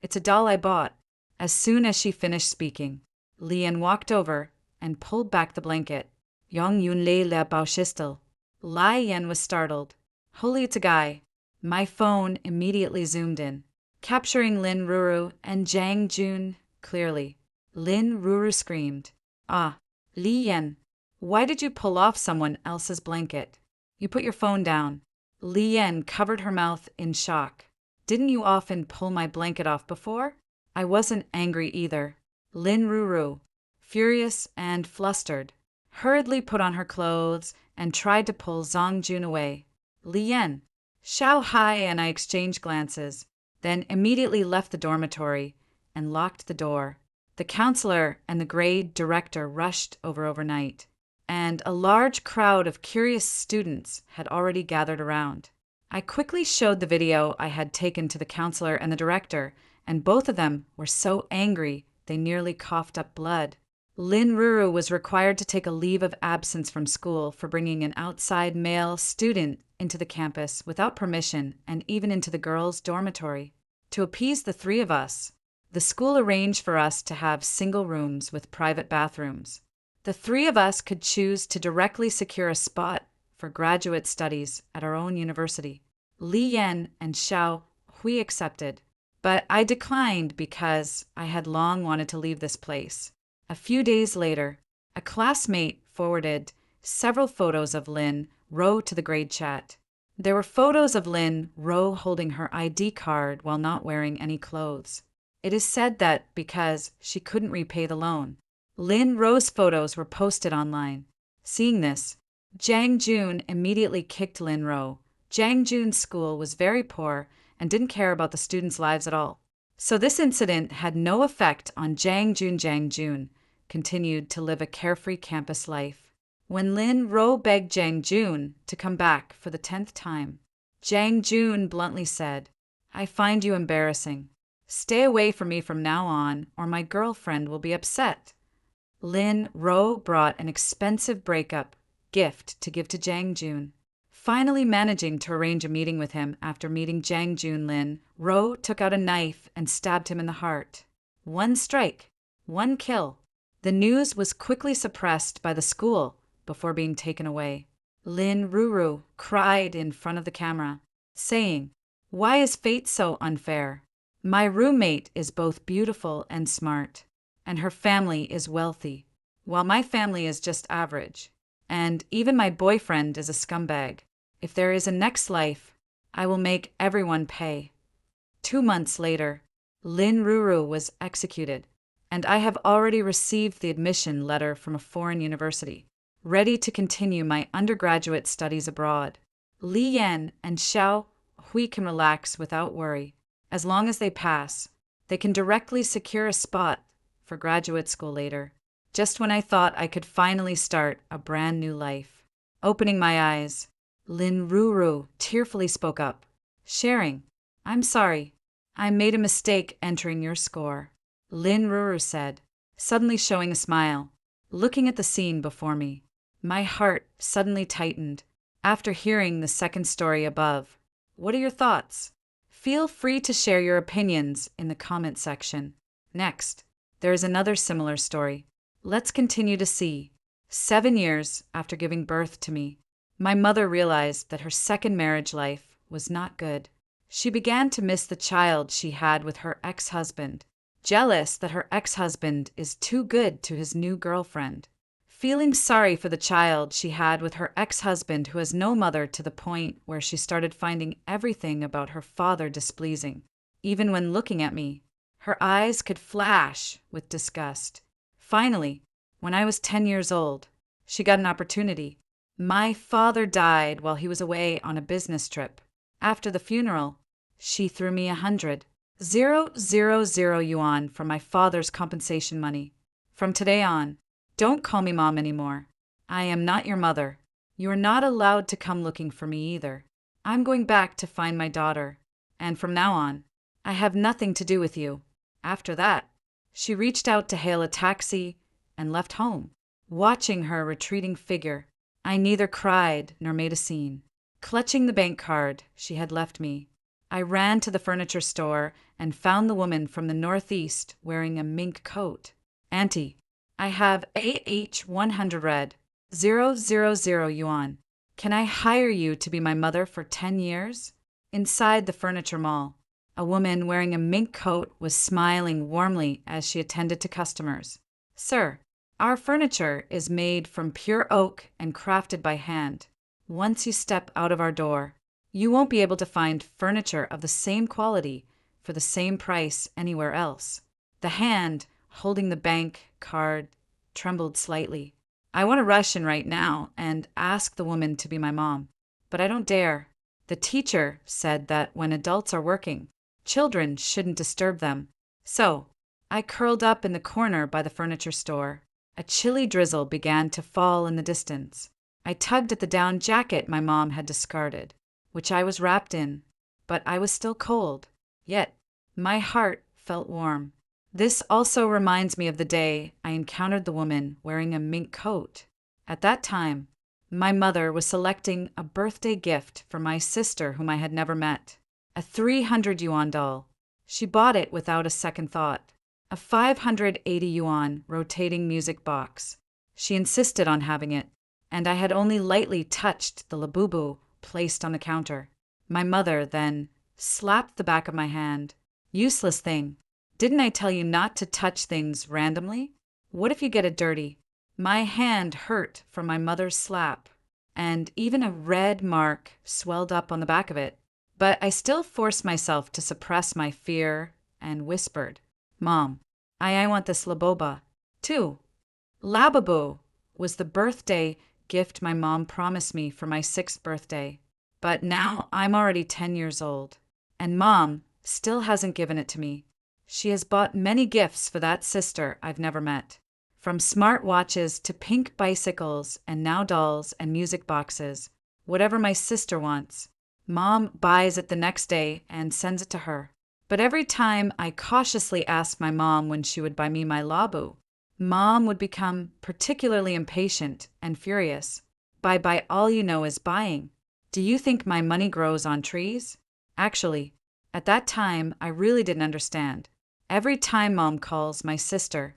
It's a doll I bought. As soon as she finished speaking, Lian walked over and pulled back the blanket. Yong Yun Lei Le Bao Shistel. Lai Yen was startled. Holy, it's a guy. My phone immediately zoomed in, capturing Lin Ruru and Zhang Jun clearly. Lin Ruru screamed. Ah, Li Yen, why did you pull off someone else's blanket? You put your phone down. Li Yen covered her mouth in shock. Didn't you often pull my blanket off before? I wasn't angry either. Lin Ruru, furious and flustered, hurriedly put on her clothes and tried to pull Zhang Jun away. Li Yen, Xiao Hai and I exchanged glances, then immediately left the dormitory and locked the door. The counselor and the grade director rushed overnight, and a large crowd of curious students had already gathered around. I quickly showed the video I had taken to the counselor and the director, and both of them were so angry they nearly coughed up blood. Lin Ruru was required to take a leave of absence from school for bringing an outside male student into the campus without permission and even into the girls' dormitory. To appease the three of us, the school arranged for us to have single rooms with private bathrooms. The three of us could choose to directly secure a spot for graduate studies at our own university. Li Yen and Xiao Hui accepted, but I declined because I had long wanted to leave this place. A few days later, a classmate forwarded several photos of Lin Ro to the grade chat. There were photos of Lin Ro holding her ID card while not wearing any clothes. It is said that because she couldn't repay the loan, Lin Ro's photos were posted online. Seeing this, Zhang Jun immediately kicked Lin Ro. Zhang Jun's school was very poor and didn't care about the students' lives at all. So this incident had no effect on Zhang Jun. Zhang Jun continued to live a carefree campus life. When Lin Ro begged Zhang Jun to come back for the 10th time, Zhang Jun bluntly said, I find you embarrassing. Stay away from me from now on, or my girlfriend will be upset. Lin Ro brought an expensive breakup gift to give to Zhang Jun. Finally managing to arrange a meeting with him after meeting Zhang Jun, Lin Ro took out a knife and stabbed him in the heart. One strike, one kill. The news was quickly suppressed by the school before being taken away. Lin Ruru cried in front of the camera, saying, Why is fate so unfair? My roommate is both beautiful and smart, and her family is wealthy, while my family is just average. And even my boyfriend is a scumbag. If there is a next life, I will make everyone pay. 2 months later, Lin Ruru was executed, and I have already received the admission letter from a foreign university, ready to continue my undergraduate studies abroad. Li Yan and Xiao Hui can relax without worry. As long as they pass, they can directly secure a spot for graduate school later, just when I thought I could finally start a brand new life. Opening my eyes, Lin Ruru tearfully spoke up, sharing, I'm sorry, I made a mistake entering your score. Lin Ruru said, suddenly showing a smile, looking at the scene before me. My heart suddenly tightened after hearing the second story above. What are your thoughts? Feel free to share your opinions in the comment section. Next, there is another similar story. Let's continue to see. 7 years after giving birth to me, my mother realized that her second marriage life was not good. She began to miss the child she had with her ex-husband, jealous that her ex-husband is too good to his new girlfriend. Feeling sorry for the child she had with her ex-husband who has no mother, to the point where she started finding everything about her father displeasing. Even when looking at me, her eyes could flash with disgust. Finally, when I was 10 years old, she got an opportunity. My father died while he was away on a business trip. After the funeral, she threw me 100,000 yuan from my father's compensation money. From today on, don't call me mom anymore. I am not your mother. You are not allowed to come looking for me either. I'm going back to find my daughter, and from now on, I have nothing to do with you." After that, she reached out to hail a taxi and left home. Watching her retreating figure, I neither cried nor made a scene. Clutching the bank card she had left me, I ran to the furniture store and found the woman from the northeast wearing a mink coat. "Auntie, I have AH100 red, 000 yuan. Can I hire you to be my mother for 10 years? Inside the furniture mall, a woman wearing a mink coat was smiling warmly as she attended to customers. "Sir, our furniture is made from pure oak and crafted by hand. Once you step out of our door, you won't be able to find furniture of the same quality for the same price anywhere else." The hand holding the bank card trembled slightly. I want to rush in right now and ask the woman to be my mom, but I don't dare. The teacher said that when adults are working, children shouldn't disturb them. So, I curled up in the corner by the furniture store. A chilly drizzle began to fall in the distance. I tugged at the down jacket my mom had discarded, which I was wrapped in, but I was still cold. Yet, my heart felt warm. This also reminds me of the day I encountered the woman wearing a mink coat. At that time, my mother was selecting a birthday gift for my sister whom I had never met. A 300 yuan doll. She bought it without a second thought. A 580 yuan rotating music box. She insisted on having it, and I had only lightly touched the labubu placed on the counter. My mother then slapped the back of my hand. "Useless thing. Didn't I tell you not to touch things randomly? What if you get it dirty?" My hand hurt from my mother's slap, and even a red mark swelled up on the back of it. But I still forced myself to suppress my fear and whispered, "Mom, I want this laboba, too." Labubu was the birthday gift my mom promised me for my 6th birthday. But now I'm already 10 years old, and Mom still hasn't given it to me. She has bought many gifts for that sister I've never met. From smart watches to pink bicycles and now dolls and music boxes. Whatever my sister wants, Mom buys it the next day and sends it to her. But every time I cautiously asked my mom when she would buy me my labu, Mom would become particularly impatient and furious. Buy all you know is buying. Do you think my money grows on trees?" Actually, at that time, I really didn't understand. Every time Mom calls my sister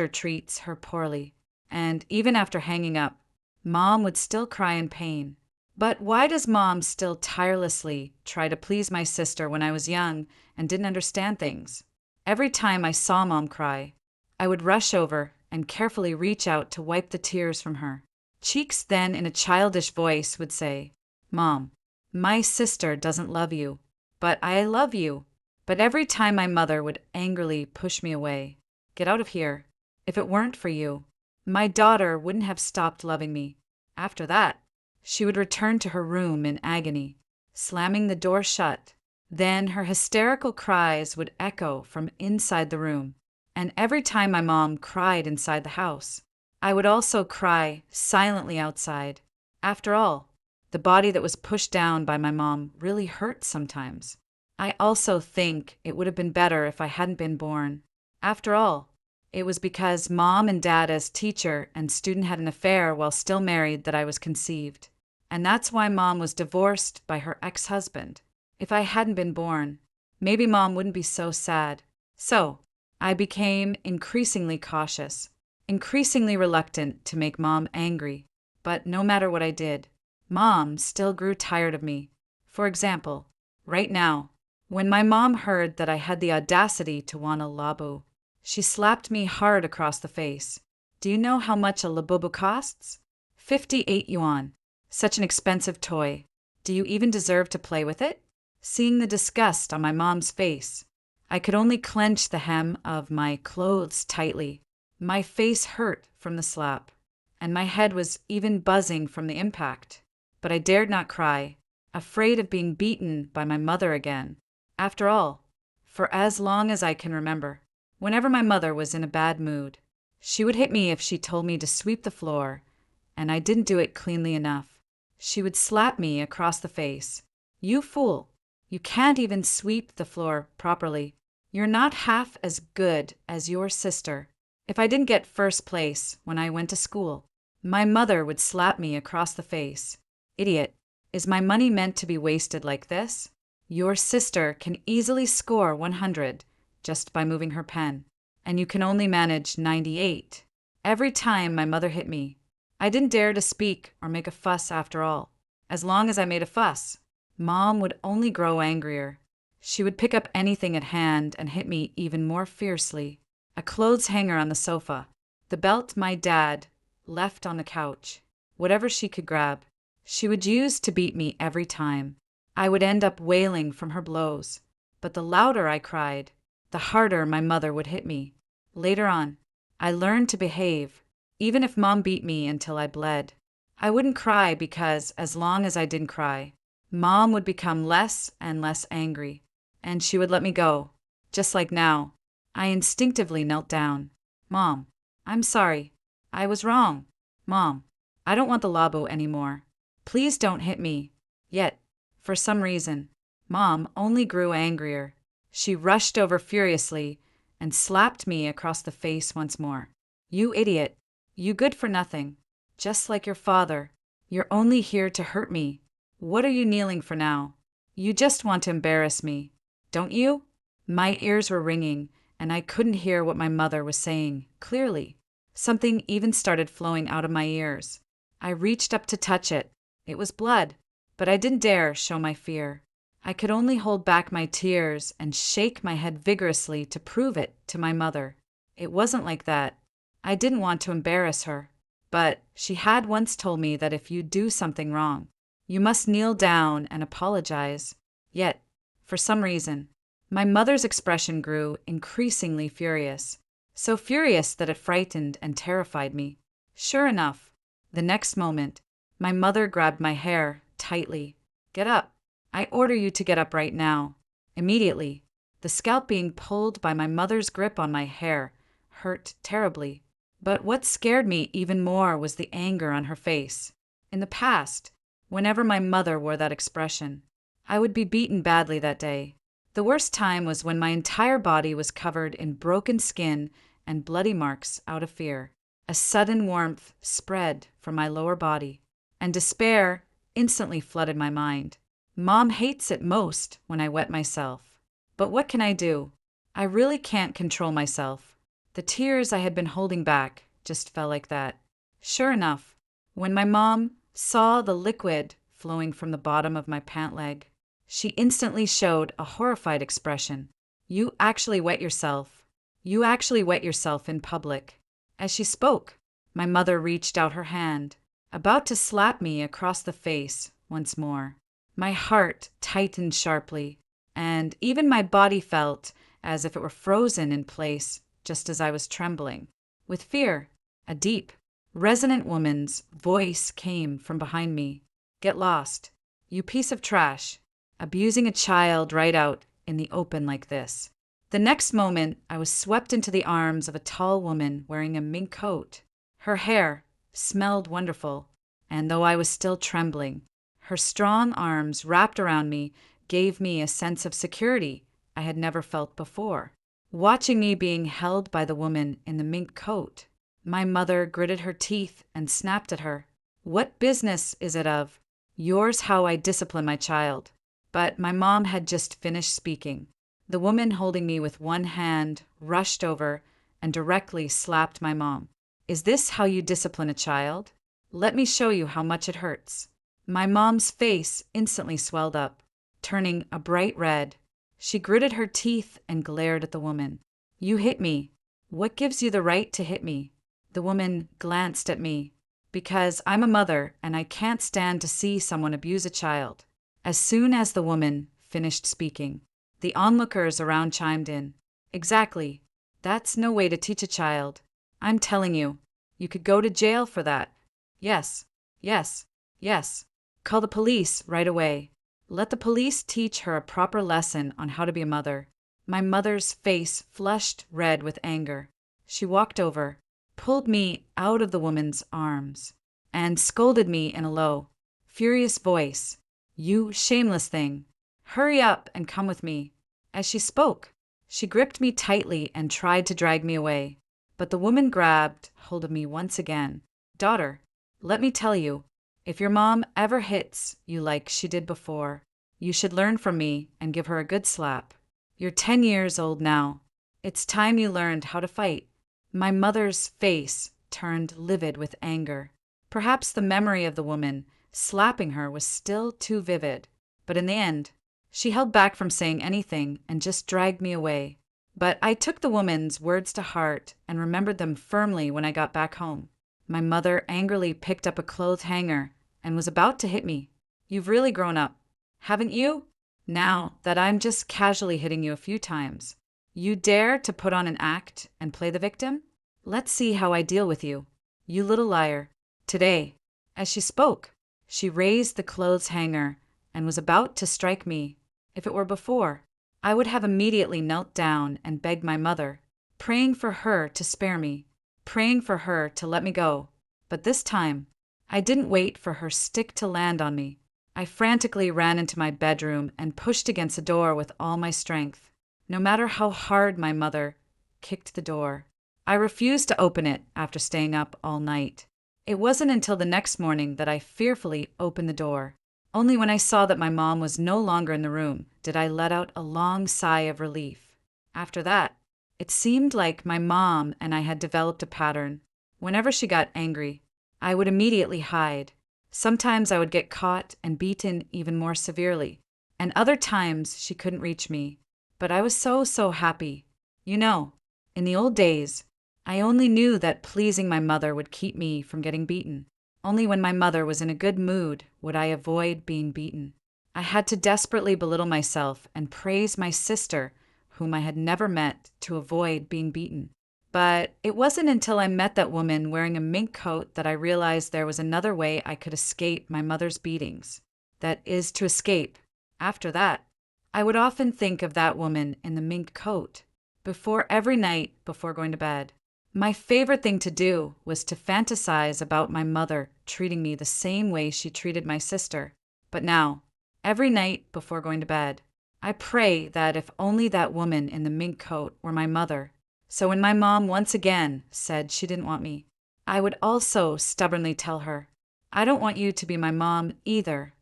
treats her poorly. And even after hanging up, Mom would still cry in pain. But why does Mom still tirelessly try to please my sister when I was young and didn't understand things? Every time I saw Mom cry, I would rush over and carefully reach out to wipe the tears from her. Cheeks then in a childish voice would say, "Mom, my sister doesn't love you, but I love you." But every time my mother would angrily push me away. "Get out of here. If it weren't for you, my daughter wouldn't have stopped loving me." After that, she would return to her room in agony, slamming the door shut. Then her hysterical cries would echo from inside the room. And every time my mom cried inside the house, I would also cry silently outside. After all, the body that was pushed down by my mom really hurt sometimes. I also think it would have been better if I hadn't been born. After all, it was because Mom and Dad as teacher and student had an affair while still married that I was conceived. And that's why Mom was divorced by her ex-husband. If I hadn't been born, maybe Mom wouldn't be so sad. So, I became increasingly cautious, increasingly reluctant to make Mom angry. But no matter what I did, Mom still grew tired of me. For example, right now, when my mom heard that I had the audacity to want a labu, she slapped me hard across the face. "Do you know how much a labubu costs? 58 yuan. Such an expensive toy. Do you even deserve to play with it?" Seeing the disgust on my mom's face, I could only clench the hem of my clothes tightly. My face hurt from the slap, and my head was even buzzing from the impact. But I dared not cry, afraid of being beaten by my mother again. After all, for as long as I can remember, whenever my mother was in a bad mood, she would hit me if she told me to sweep the floor, and I didn't do it cleanly enough. She would slap me across the face. "You fool! You can't even sweep the floor properly. You're not half as good as your sister." If I didn't get first place when I went to school, my mother would slap me across the face. "Idiot, is my money meant to be wasted like this? Your sister can easily score 100 just by moving her pen, and you can only manage 98. Every time my mother hit me, I didn't dare to speak or make a fuss after all. As long as I made a fuss, Mom would only grow angrier. She would pick up anything at hand and hit me even more fiercely. A clothes hanger on the sofa, the belt my dad left on the couch, whatever she could grab, she would use to beat me every time. I would end up wailing from her blows, but the louder I cried, the harder my mother would hit me. Later on, I learned to behave, even if Mom beat me until I bled. I wouldn't cry because, as long as I didn't cry, Mom would become less and less angry, and she would let me go. Just like now, I instinctively knelt down. "Mom, I'm sorry. I was wrong. Mom, I don't want the labo anymore. Please don't hit me." Yet, for some reason, Mom only grew angrier. She rushed over furiously and slapped me across the face once more. "You idiot. You good for nothing. Just like your father. You're only here to hurt me. What are you kneeling for now? You just want to embarrass me, don't you?" My ears were ringing, and I couldn't hear what my mother was saying clearly. Something even started flowing out of my ears. I reached up to touch it. It was blood, but I didn't dare show my fear. I could only hold back my tears and shake my head vigorously to prove it to my mother. It wasn't like that. I didn't want to embarrass her, but she had once told me that if you do something wrong, you must kneel down and apologize. Yet, for some reason, my mother's expression grew increasingly furious, so furious that it frightened and terrified me. Sure enough, the next moment, my mother grabbed my hair tightly. "Get up. I order you to get up right now." Immediately, the scalp being pulled by my mother's grip on my hair hurt terribly. But what scared me even more was the anger on her face. In the past, whenever my mother wore that expression, I would be beaten badly that day. The worst time was when my entire body was covered in broken skin and bloody marks out of fear. A sudden warmth spread from my lower body, and despair instantly flooded my mind. Mom hates it most when I wet myself. But what can I do? I really can't control myself. The tears I had been holding back just fell like that. Sure enough, when my mom saw the liquid flowing from the bottom of my pant leg, she instantly showed a horrified expression. "You actually wet yourself. You actually wet yourself in public." As she spoke, my mother reached out her hand, about to slap me across the face once more. My heart tightened sharply, and even my body felt as if it were frozen in place just as I was trembling. With fear, a deep, resonant woman's voice came from behind me. "Get lost, you piece of trash. Abusing a child right out in the open like this." The next moment, I was swept into the arms of a tall woman wearing a mink coat. Her hair smelled wonderful, and though I was still trembling, her strong arms wrapped around me gave me a sense of security I had never felt before. Watching me being held by the woman in the mink coat, my mother gritted her teeth and snapped at her. "What business is it of yours how I discipline my child?" But my mom had just finished speaking. The woman holding me with one hand rushed over and directly slapped my mom. "Is this how you discipline a child? Let me show you how much it hurts." My mom's face instantly swelled up, turning a bright red. She gritted her teeth and glared at the woman. "You hit me. What gives you the right to hit me?" The woman glanced at me. "Because I'm a mother and I can't stand to see someone abuse a child." As soon as the woman finished speaking, the onlookers around chimed in. "Exactly. That's no way to teach a child. I'm telling you, you could go to jail for that. Yes, yes, yes. Call the police right away. Let the police teach her a proper lesson on how to be a mother." My mother's face flushed red with anger. She walked over, pulled me out of the woman's arms, and scolded me in a low, furious voice. "You shameless thing! Hurry up and come with me." As she spoke, she gripped me tightly and tried to drag me away. But the woman grabbed hold of me once again. "Daughter, let me tell you, if your mom ever hits you like she did before, you should learn from me and give her a good slap. You're 10 years old now. It's time you learned how to fight." My mother's face turned livid with anger. Perhaps the memory of the woman slapping her was still too vivid, but in the end, she held back from saying anything and just dragged me away. But I took the woman's words to heart and remembered them firmly when I got back home. My mother angrily picked up a clothes hanger and was about to hit me. "You've really grown up, haven't you? Now that I'm just casually hitting you a few times, you dare to put on an act and play the victim? Let's see how I deal with you, you little liar." Today, as she spoke, she raised the clothes hanger and was about to strike me. If it were before, I would have immediately knelt down and begged my mother, praying for her to spare me, praying for her to let me go. But this time, I didn't wait for her stick to land on me. I frantically ran into my bedroom and pushed against the door with all my strength. No matter how hard my mother kicked the door, I refused to open it after staying up all night. It wasn't until the next morning that I fearfully opened the door. Only when I saw that my mom was no longer in the room did I let out a long sigh of relief. After that, it seemed like my mom and I had developed a pattern. Whenever she got angry, I would immediately hide. Sometimes I would get caught and beaten even more severely, and other times she couldn't reach me. But I was so happy. You know, in the old days, I only knew that pleasing my mother would keep me from getting beaten. Only when my mother was in a good mood would I avoid being beaten. I had to desperately belittle myself and praise my sister, whom I had never met, to avoid being beaten. But it wasn't until I met that woman wearing a mink coat that I realized there was another way I could escape my mother's beatings. That is, to escape. After that, I would often think of that woman in the mink coat every night before going to bed. My favorite thing to do was to fantasize about my mother treating me the same way she treated my sister. But now, every night before going to bed, I pray that if only that woman in the mink coat were my mother. So when my mom once again said she didn't want me, I would also stubbornly tell her, "I don't want you to be my mom either."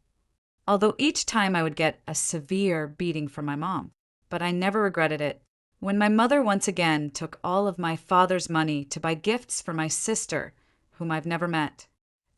Although each time I would get a severe beating from my mom, but I never regretted it. When my mother once again took all of my father's money to buy gifts for my sister, whom I've never met,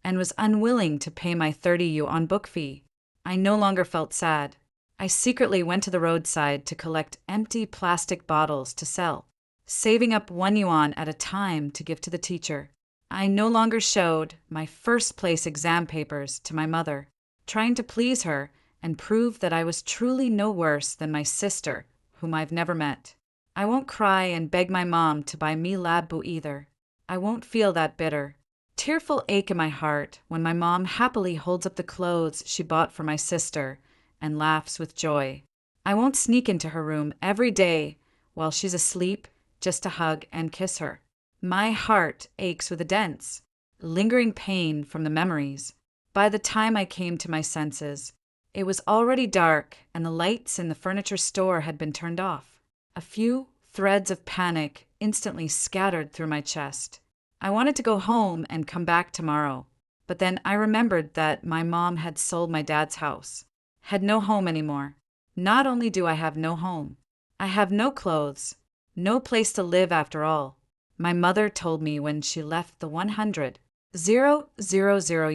and was unwilling to pay my 30 yuan book fee, I no longer felt sad. I secretly went to the roadside to collect empty plastic bottles to sell, saving up 1 yuan at a time to give to the teacher. I no longer showed my first place exam papers to my mother, trying to please her and prove that I was truly no worse than my sister, whom I've never met. I won't cry and beg my mom to buy me lab boo either. I won't feel that bitter, tearful ache in my heart when my mom happily holds up the clothes she bought for my sister and laughs with joy. I won't sneak into her room every day while she's asleep just to hug and kiss her. My heart aches with a dense, lingering pain from the memories. By the time I came to my senses, it was already dark and the lights in the furniture store had been turned off. A few threads of panic instantly scattered through my chest. I wanted to go home and come back tomorrow, but then I remembered that my mom had sold my dad's house, had no home anymore. Not only do I have no home, I have no clothes, no place to live after all. My mother told me when she left the 100,000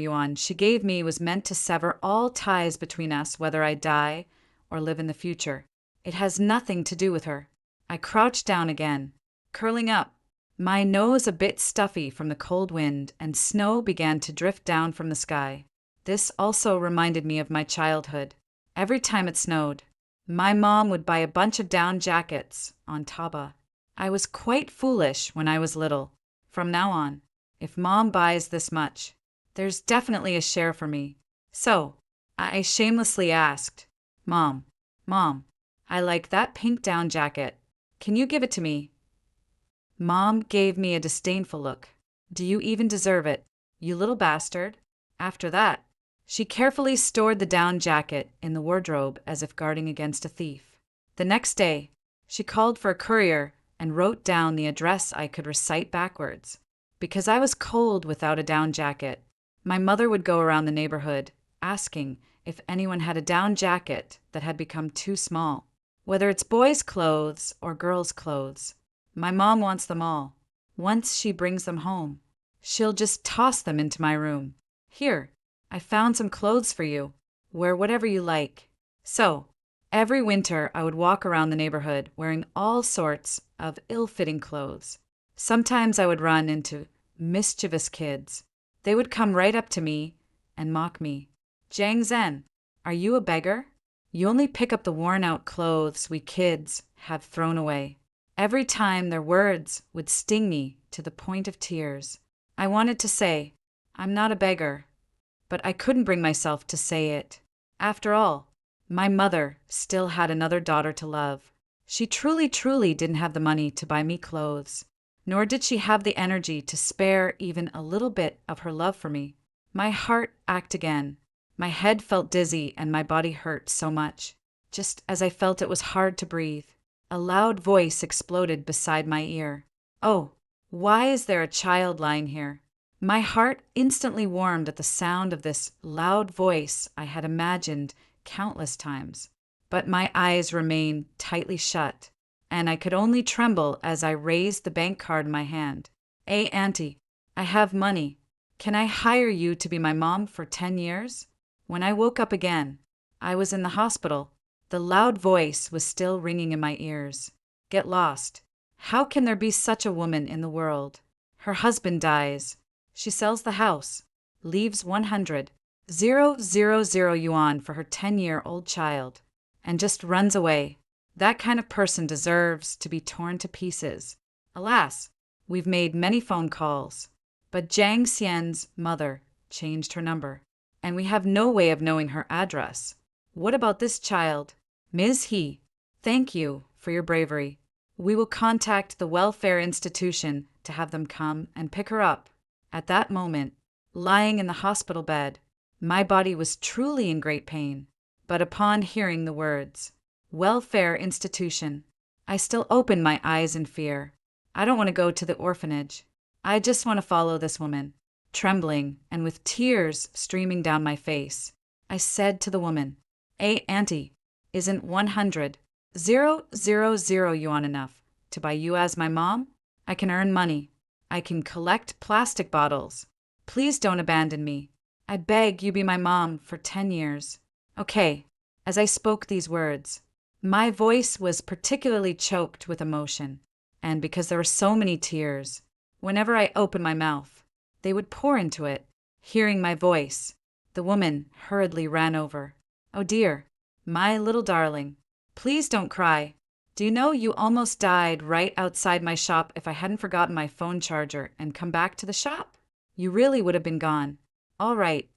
yuan she gave me was meant to sever all ties between us whether I die or live in the future. It has nothing to do with her. I crouched down again, curling up, my nose a bit stuffy from the cold wind, and snow began to drift down from the sky. This also reminded me of my childhood. Every time it snowed, my mom would buy a bunch of down jackets on Taba. I was quite foolish when I was little. From now on, if mom buys this much, there's definitely a share for me. So, I shamelessly asked, Mom, I like that pink down jacket. Can you give it to me?" Mom gave me a disdainful look. "Do you even deserve it? You little bastard. After that, she carefully stored the down jacket in the wardrobe as if guarding against a thief. The next day, she called for a courier and wrote down the address I could recite backwards. Because I was cold without a down jacket, my mother would go around the neighborhood asking if anyone had a down jacket that had become too small. Whether it's boys' clothes or girls' clothes, my mom wants them all. Once she brings them home, she'll just toss them into my room. Here, I found some clothes for you. Wear whatever you like. So, every winter I would walk around the neighborhood wearing all sorts of ill-fitting clothes. Sometimes I would run into mischievous kids. They would come right up to me and mock me. Jiang Zhen, are you a beggar? You only pick up the worn-out clothes we kids have thrown away. Every time their words would sting me to the point of tears. I wanted to say, I'm not a beggar, but I couldn't bring myself to say it. After all, my mother still had another daughter to love. She truly didn't have the money to buy me clothes, nor did she have the energy to spare even a little bit of her love for me. My heart ached again. My head felt dizzy and my body hurt so much. Just as I felt it was hard to breathe, a loud voice exploded beside my ear. Oh, why is there a child lying here? My heart instantly warmed at the sound of this loud voice I had imagined countless times. But my eyes remained tightly shut, and I could only tremble as I raised the bank card in my hand. Hey, Auntie, I have money. Can I hire you to be my mom for 10 years? When I woke up again, I was in the hospital. The loud voice was still ringing in my ears. Get lost. How can there be such a woman in the world? Her husband dies. She sells the house, leaves 100,000 yuan for her 10-year-old child, and just runs away. That kind of person deserves to be torn to pieces. Alas, we've made many phone calls, but Jiang Xian's mother changed her number, and we have no way of knowing her address. What about this child? Ms. He, thank you for your bravery. We will contact the welfare institution to have them come and pick her up. At that moment, lying in the hospital bed, my body was truly in great pain. But upon hearing the words, welfare institution, I still opened my eyes in fear. I don't want to go to the orphanage. I just want to follow this woman. Trembling and with tears streaming down my face, I said to the woman, Hey, Auntie, isn't 100,000 yuan enough to buy you as my mom? I can earn money. I can collect plastic bottles. Please don't abandon me. I beg you be my mom for 10 years. Okay, as I spoke these words, my voice was particularly choked with emotion, and because there were so many tears, whenever I opened my mouth, they would pour into it. Hearing my voice, the woman hurriedly ran over. Oh dear, my little darling, please don't cry. Do you know you almost died right outside my shop if I hadn't forgotten my phone charger and come back to the shop? You really would have been gone. All right,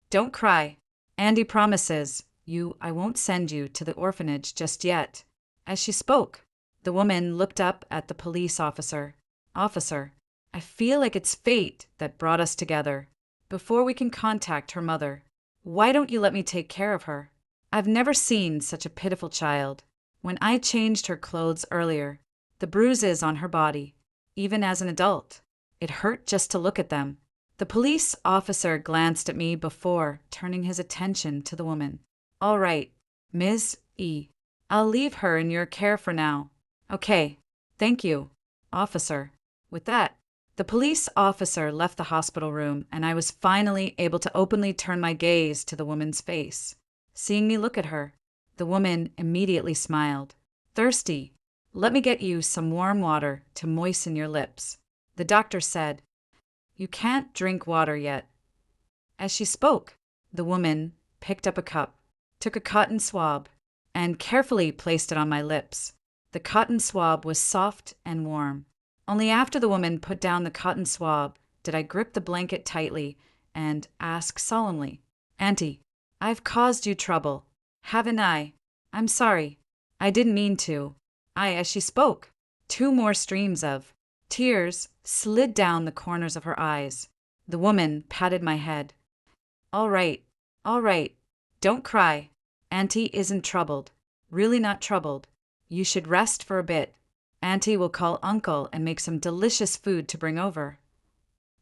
don't cry. Andy promises you I won't send you to the orphanage just yet. As she spoke, the woman looked up at the police officer. Officer, I feel like it's fate that brought us together. Before we can contact her mother, why don't you let me take care of her? I've never seen such a pitiful child. When I changed her clothes earlier, the bruises on her body, even as an adult, it hurt just to look at them. The police officer glanced at me before turning his attention to the woman. All right, Ms. E. I'll leave her in your care for now. Okay, thank you, officer. With that, the police officer left the hospital room, and I was finally able to openly turn my gaze to the woman's face. Seeing me look at her, the woman immediately smiled. Thirsty? Let me get you some warm water to moisten your lips. The doctor said, You can't drink water yet. As she spoke, the woman picked up a cup, took a cotton swab, and carefully placed it on my lips. The cotton swab was soft and warm. Only after the woman put down the cotton swab did I grip the blanket tightly and ask solemnly, Auntie, I've caused you trouble, haven't I? I'm sorry. I didn't mean to. As she spoke, 2 more streams of tears slid down the corners of her eyes. The woman patted my head. All right, all right. Don't cry. Auntie isn't troubled. Really not troubled. You should rest for a bit. Auntie will call Uncle and make some delicious food to bring over.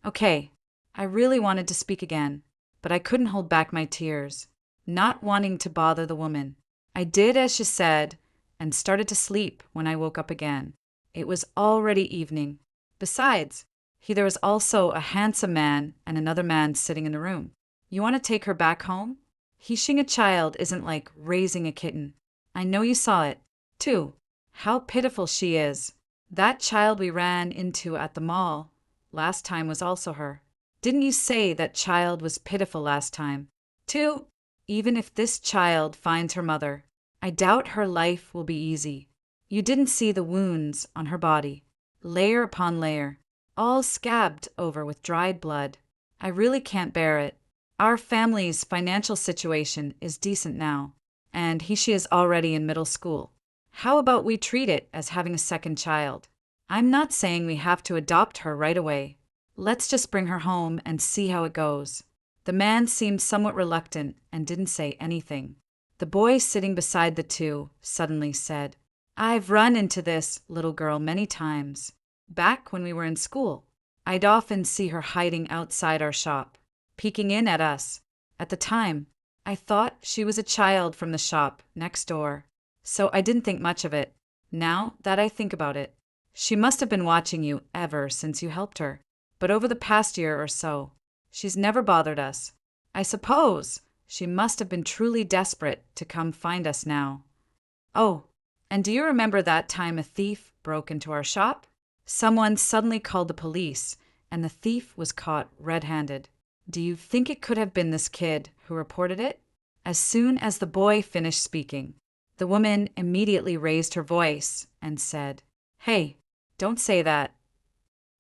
Okay. I really wanted to speak again, but I couldn't hold back my tears, not wanting to bother the woman. I did as she said and started to sleep when I woke up again. It was already evening. Besides, there was also a handsome man and another man sitting in the room. You want to take her back home? Teaching a child isn't like raising a kitten. I know you saw it, too. How pitiful she is. That child we ran into at the mall last time was also her. Didn't you say that child was pitiful last time, too? Even if this child finds her mother, I doubt her life will be easy. You didn't see the wounds on her body, layer upon layer, all scabbed over with dried blood. I really can't bear it. Our family's financial situation is decent now, and she is already in middle school. How about we treat it as having a second child? I'm not saying we have to adopt her right away. Let's just bring her home and see how it goes. The man seemed somewhat reluctant and didn't say anything. The boy sitting beside the two suddenly said, I've run into this little girl many times. Back when we were in school, I'd often see her hiding outside our shop, peeking in at us. At the time, I thought she was a child from the shop next door, so I didn't think much of it. Now that I think about it, she must have been watching you ever since you helped her. But over the past year or so, she's never bothered us. I suppose she must have been truly desperate to come find us now. Oh, and do you remember that time a thief broke into our shop? Someone suddenly called the police, and the thief was caught red-handed. Do you think it could have been this kid who reported it? As soon as the boy finished speaking, the woman immediately raised her voice and said, Hey, don't say that.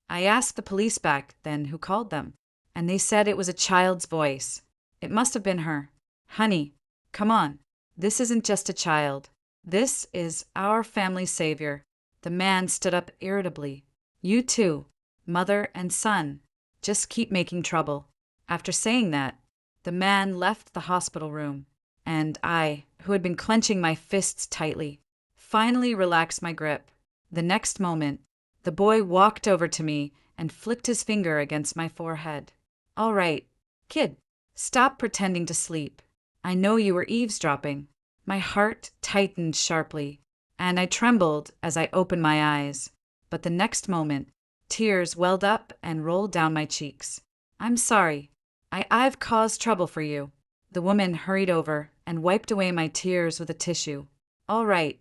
I asked the police back then who called them, and they said it was a child's voice. It must have been her. Honey, come on. This isn't just a child. This is our family savior. The man stood up irritably. You two, mother and son, just keep making trouble. After saying that, the man left the hospital room, and I, who had been clenching my fists tightly, finally relaxed my grip. The next moment, the boy walked over to me and flicked his finger against my forehead. All right, kid, stop pretending to sleep. I know you were eavesdropping. My heart tightened sharply, and I trembled as I opened my eyes. But the next moment, tears welled up and rolled down my cheeks. I'm sorry. I've caused trouble for you. The woman hurried over and wiped away my tears with a tissue. All right.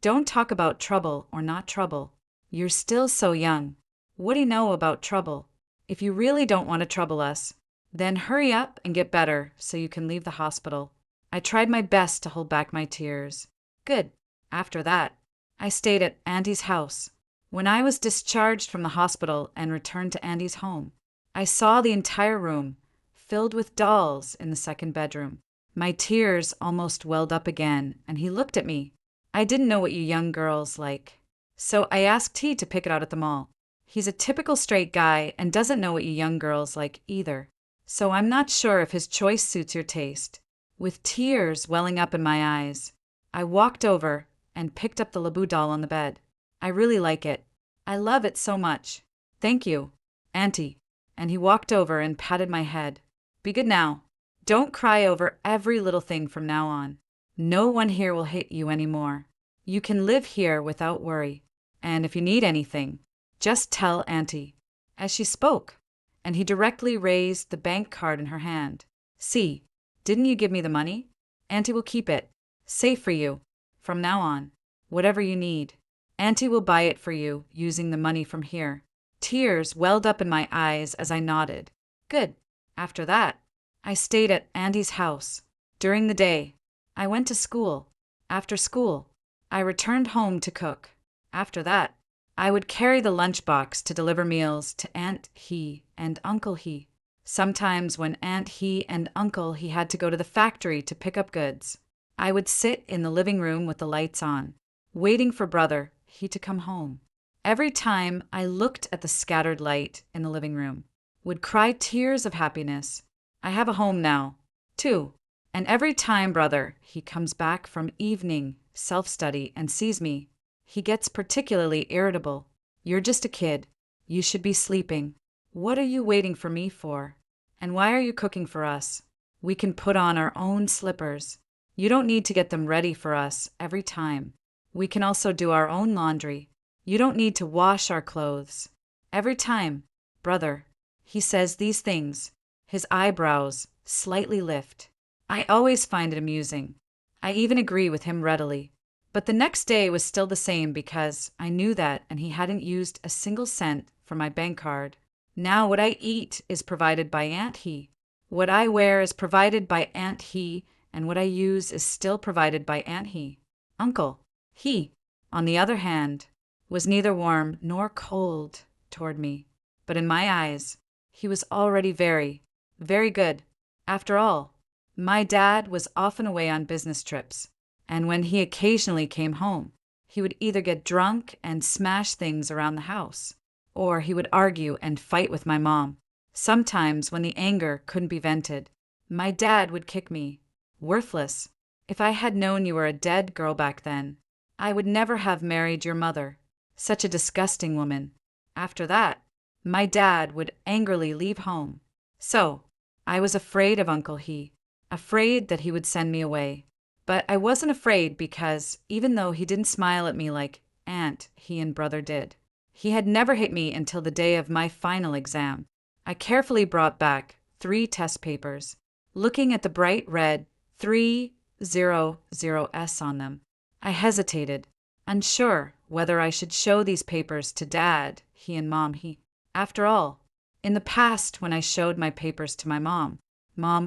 Don't talk about trouble or not trouble. You're still so young. What do you know about trouble? If you really don't want to trouble us, then hurry up and get better so you can leave the hospital. I tried my best to hold back my tears. Good. After that, I stayed at Andy's house. When I was discharged from the hospital and returned to Andy's home, I saw the entire room filled with dolls in the second bedroom. My tears almost welled up again, and he looked at me. I didn't know what you young girls like, so I asked T to pick it out at the mall. He's a typical straight guy and doesn't know what you young girls like either, so I'm not sure if his choice suits your taste. With tears welling up in my eyes, I walked over and picked up the Laboo doll on the bed. I really like it. I love it so much. Thank you, Auntie. And he walked over and patted my head. Be good now. Don't cry over every little thing from now on. No one here will hit you anymore. You can live here without worry. And if you need anything, just tell Auntie. As she spoke, and he directly raised the bank card in her hand. See, didn't you give me the money? Auntie will keep it. Safe for you. From now on, whatever you need, Auntie will buy it for you using the money from here. Tears welled up in my eyes as I nodded. Good. After that, I stayed at Andy's house. During the day, I went to school. After school, I returned home to cook. After that, I would carry the lunchbox to deliver meals to Aunt He and Uncle He. Sometimes when Aunt He and Uncle He had to go to the factory to pick up goods, I would sit in the living room with the lights on, waiting for Brother He to come home. Every time I looked at the scattered light in the living room, would cry tears of happiness. I have a home now, too. And every time, brother, he comes back from evening self-study and sees me, he gets particularly irritable. You're just a kid. You should be sleeping. What are you waiting for me for? And why are you cooking for us? We can put on our own slippers. You don't need to get them ready for us every time. We can also do our own laundry. You don't need to wash our clothes. Every time, brother, he says these things, his eyebrows slightly lift. I always find it amusing. I even agree with him readily. But the next day was still the same because I knew that and he hadn't used a single cent for my bank card. Now what I eat is provided by Aunt He. What I wear is provided by Aunt He, and what I use is still provided by Aunt He. Uncle He, on the other hand, was neither warm nor cold toward me. But in my eyes, he was already very, very good. After all, my dad was often away on business trips, and when he occasionally came home, he would either get drunk and smash things around the house, or he would argue and fight with my mom. Sometimes, when the anger couldn't be vented, my dad would kick me. Worthless. If I had known you were a dead girl back then, I would never have married your mother. Such a disgusting woman. After that, my dad would angrily leave home. So, I was afraid of Uncle He, afraid that he would send me away. But I wasn't afraid because, even though he didn't smile at me like Aunt He and brother did, he had never hit me until the day of my final exam. I carefully brought back 3 test papers, looking at the bright red 300S on them. I hesitated, unsure whether I should show these papers to Dad, He and Mom He. After all, in the past when I showed my papers to my Mom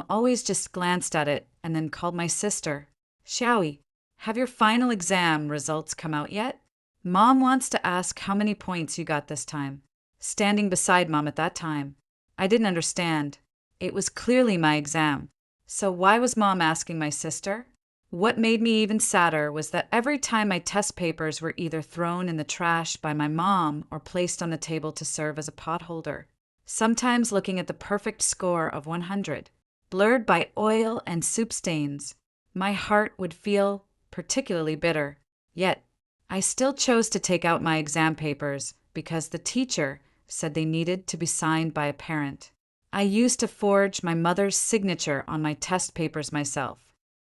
always just glanced at it and then called my sister. Xiaoyi, have your final exam results come out yet? Mom wants to ask how many points you got this time. Standing beside Mom at that time, I didn't understand. It was clearly my exam. So why was Mom asking my sister? What made me even sadder was that every time my test papers were either thrown in the trash by my mom or placed on the table to serve as a potholder, sometimes looking at the perfect score of 100, blurred by oil and soup stains, my heart would feel particularly bitter. Yet, I still chose to take out my exam papers because the teacher said they needed to be signed by a parent. I used to forge my mother's signature on my test papers myself.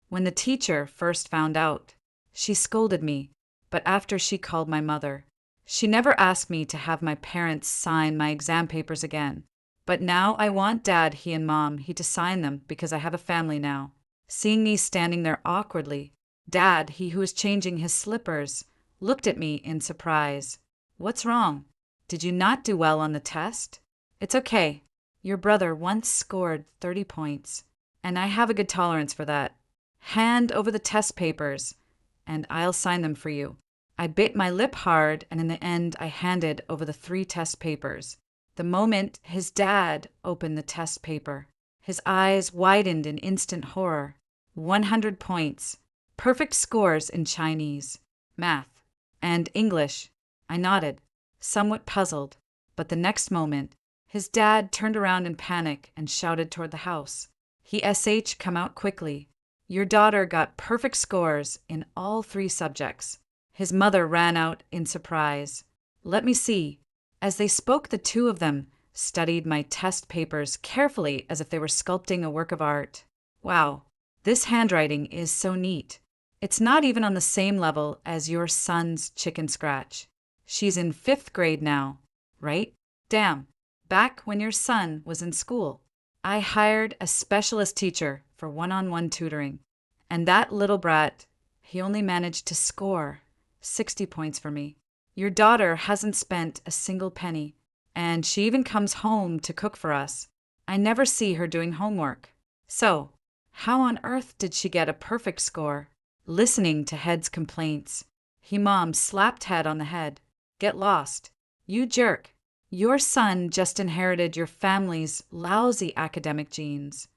When the teacher first found out, she scolded me, but after she called my mother, she never asked me to have my parents sign my exam papers again. But now I want Dad, He and Mom He to sign them because I have a family now. Seeing me standing there awkwardly, Dad, He who was changing his slippers, looked at me in surprise. What's wrong? Did you not do well on the test? It's okay. Your brother once scored 30 points, and I have a good tolerance for that. Hand over the test papers, and I'll sign them for you. I bit my lip hard, and in the end I handed over the 3 test papers. The moment his dad opened the test paper, his eyes widened in instant horror. 100 points. Perfect scores in Chinese, math, and English. I nodded, somewhat puzzled, but the next moment, his dad turned around in panic and shouted toward the house. He come out quickly. Your daughter got perfect scores in all 3 subjects. His mother ran out in surprise. Let me see. As they spoke, the 2 of them studied my test papers carefully as if they were sculpting a work of art. Wow, this handwriting is so neat. It's not even on the same level as your son's chicken scratch. She's in 5th grade now, right? Damn, back when your son was in school, I hired a specialist teacher for one-on-one tutoring, and that little brat, he only managed to score 60 points for me. Your daughter hasn't spent a single penny, and she even comes home to cook for us. I never see her doing homework. So, how on earth did she get a perfect score? Listening to Head's complaints, Mom slapped Head on the head. Get lost. You jerk. Your son just inherited your family's lousy academic genes.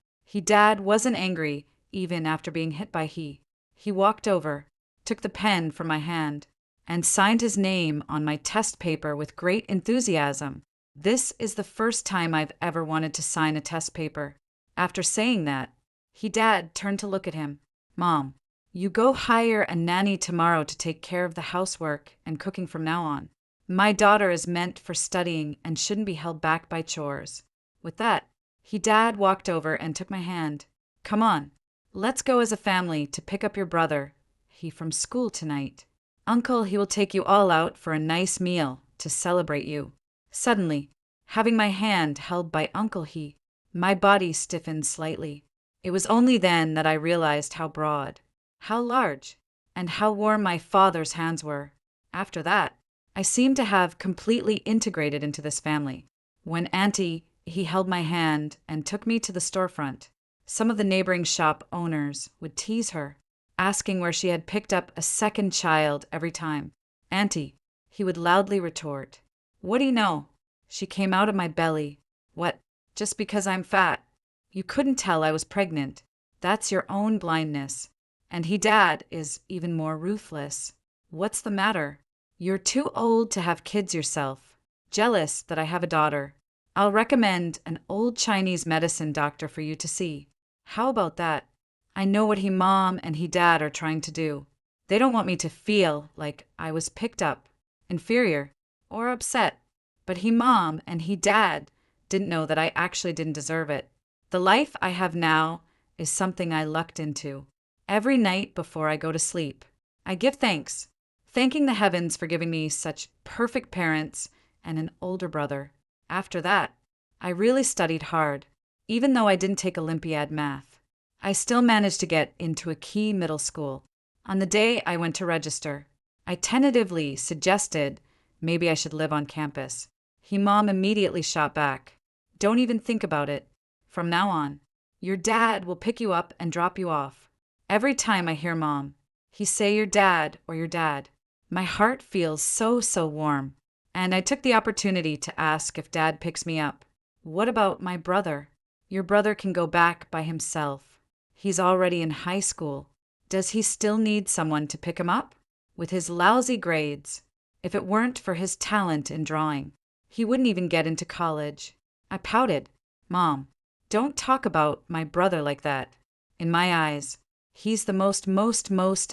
Dad wasn't angry even after being hit by he. He walked over, took the pen from my hand, and signed his name on my test paper with great enthusiasm. This is the first time I've ever wanted to sign a test paper. After saying that, Dad turned to look at him. Mom, you go hire a nanny tomorrow to take care of the housework and cooking from now on. My daughter is meant for studying and shouldn't be held back by chores. With that, Dad walked over and took my hand. Come on, let's go as a family to pick up your brother. He from school tonight. Uncle, he will take you all out for a nice meal to celebrate you. Suddenly, having my hand held by Uncle my body stiffened slightly. It was only then that I realized how broad, how large, and how warm my father's hands were. After that, I seemed to have completely integrated into this family. When Auntie, he held my hand and took me to the storefront, some of the neighboring shop owners would tease her, asking where she had picked up a second child every time. Auntie, he would loudly retort, what do you know? She came out of my belly. What, just because I'm fat? You couldn't tell I was pregnant. That's your own blindness. And Dad is even more ruthless. What's the matter? You're too old to have kids yourself. Jealous that I have a daughter. I'll recommend an old Chinese medicine doctor for you to see. How about that? I know what Mom and Dad are trying to do. They don't want me to feel like I was picked up, inferior, or upset. But Mom and Dad didn't know that I actually didn't deserve it. The life I have now is something I lucked into. Every night before I go to sleep, I give thanks, thanking the heavens for giving me such perfect parents and an older brother. After that, I really studied hard. Even though I didn't take Olympiad math, I still managed to get into a key middle school. On the day I went to register, I tentatively suggested maybe I should live on campus. Mom immediately shot back. Don't even think about it. From now on, your dad will pick you up and drop you off. Every time I hear Mom, say your dad or your dad, my heart feels so warm. And I took the opportunity to ask if Dad picks me up. What about my brother? Your brother can go back by himself. He's already in high school. Does he still need someone to pick him up? With his lousy grades, if it weren't for his talent in drawing, he wouldn't even get into college. I pouted. Mom, don't talk about my brother like that. In my eyes, he's the most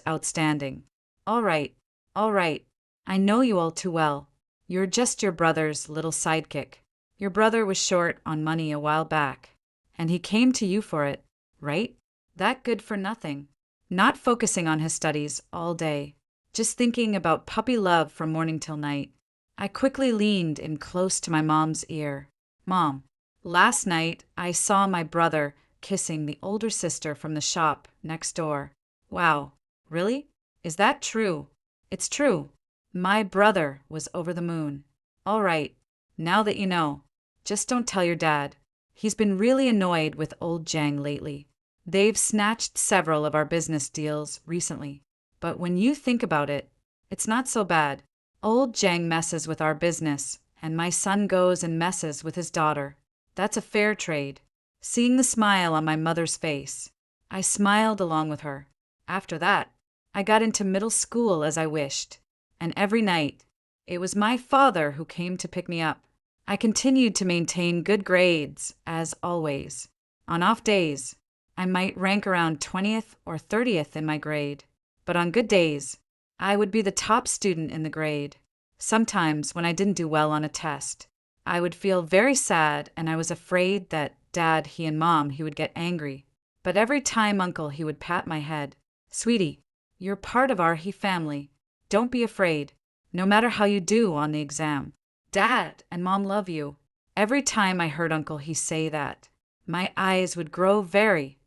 outstanding. All right. I know you all too well. You're just your brother's little sidekick. Your brother was short on money a while back, and he came to you for it, right? That good for nothing. Not focusing on his studies all day, just thinking about puppy love from morning till night. I quickly leaned in close to my mom's ear. Mom, last night I saw my brother kissing the older sister from the shop next door. Wow, really? Is that true? It's true. My brother was over the moon. All right, now that you know, just don't tell your dad. He's been really annoyed with old Jang lately. They've snatched several of our business deals recently. But when you think about it, it's not so bad. Old Jang messes with our business, and my son goes and messes with his daughter. That's a fair trade. Seeing the smile on my mother's face, I smiled along with her. After that, I got into middle school as I wished. And every night, it was my father who came to pick me up. I continued to maintain good grades, as always. On off days, I might rank around 20th or 30th in my grade. But on good days, I would be the top student in the grade. Sometimes, when I didn't do well on a test, I would feel very sad, and I was afraid that Dad, and Mom, would get angry. But every time Uncle, would pat my head. Sweetie, you're part of our family. Don't be afraid, no matter how you do on the exam. Dad and Mom love you. Every time I heard Uncle say that, my eyes would grow very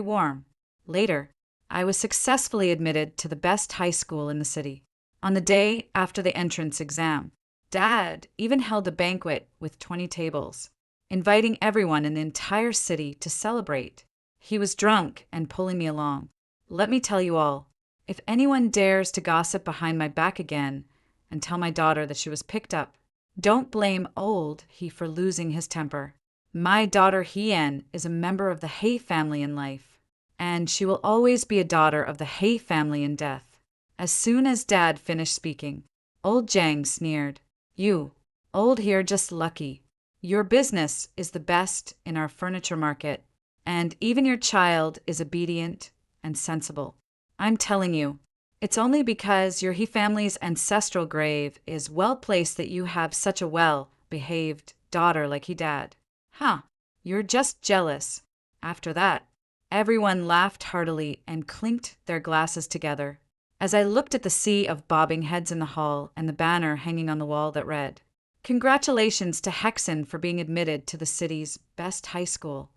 warm. Later, I was successfully admitted to the best high school in the city. On the day after the entrance exam, Dad even held a banquet with 20 tables, inviting everyone in the entire city to celebrate. He was drunk and pulling me along. Let me tell you all, if anyone dares to gossip behind my back again and tell my daughter that she was picked up, don't blame old for losing his temper. My daughter Hien is a member of the Hay family in life, and she will always be a daughter of the Hay family in death. As soon as Dad finished speaking, old Jang sneered. You, Old here, just lucky. Your business is the best in our furniture market, and even your child is obedient and sensible. I'm telling you, it's only because your he family's ancestral grave is well placed that you have such a well-behaved daughter like he dad. Huh, you're just jealous. After that, everyone laughed heartily and clinked their glasses together. As I looked at the sea of bobbing heads in the hall and the banner hanging on the wall that read, "Congratulations to Hexen for being admitted to the city's best high school,"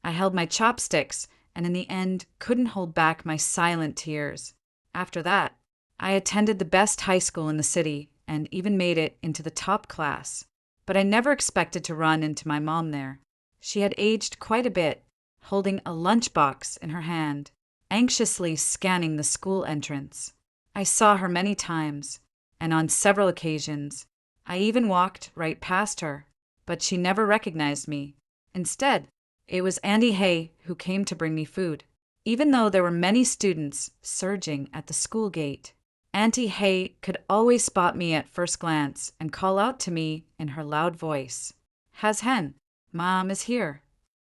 I held my chopsticks and in the end couldn't hold back my silent tears. After that, I attended the best high school in the city and even made it into the top class. But I never expected to run into my mom there. She had aged quite a bit, holding a lunchbox in her hand, anxiously scanning the school entrance. I saw her many times, and on several occasions, I even walked right past her, but she never recognized me. Instead, it was Andy Hay who came to bring me food. Even though there were many students surging at the school gate, Auntie Hay could always spot me at first glance and call out to me in her loud voice, "Has hen, Mom is here."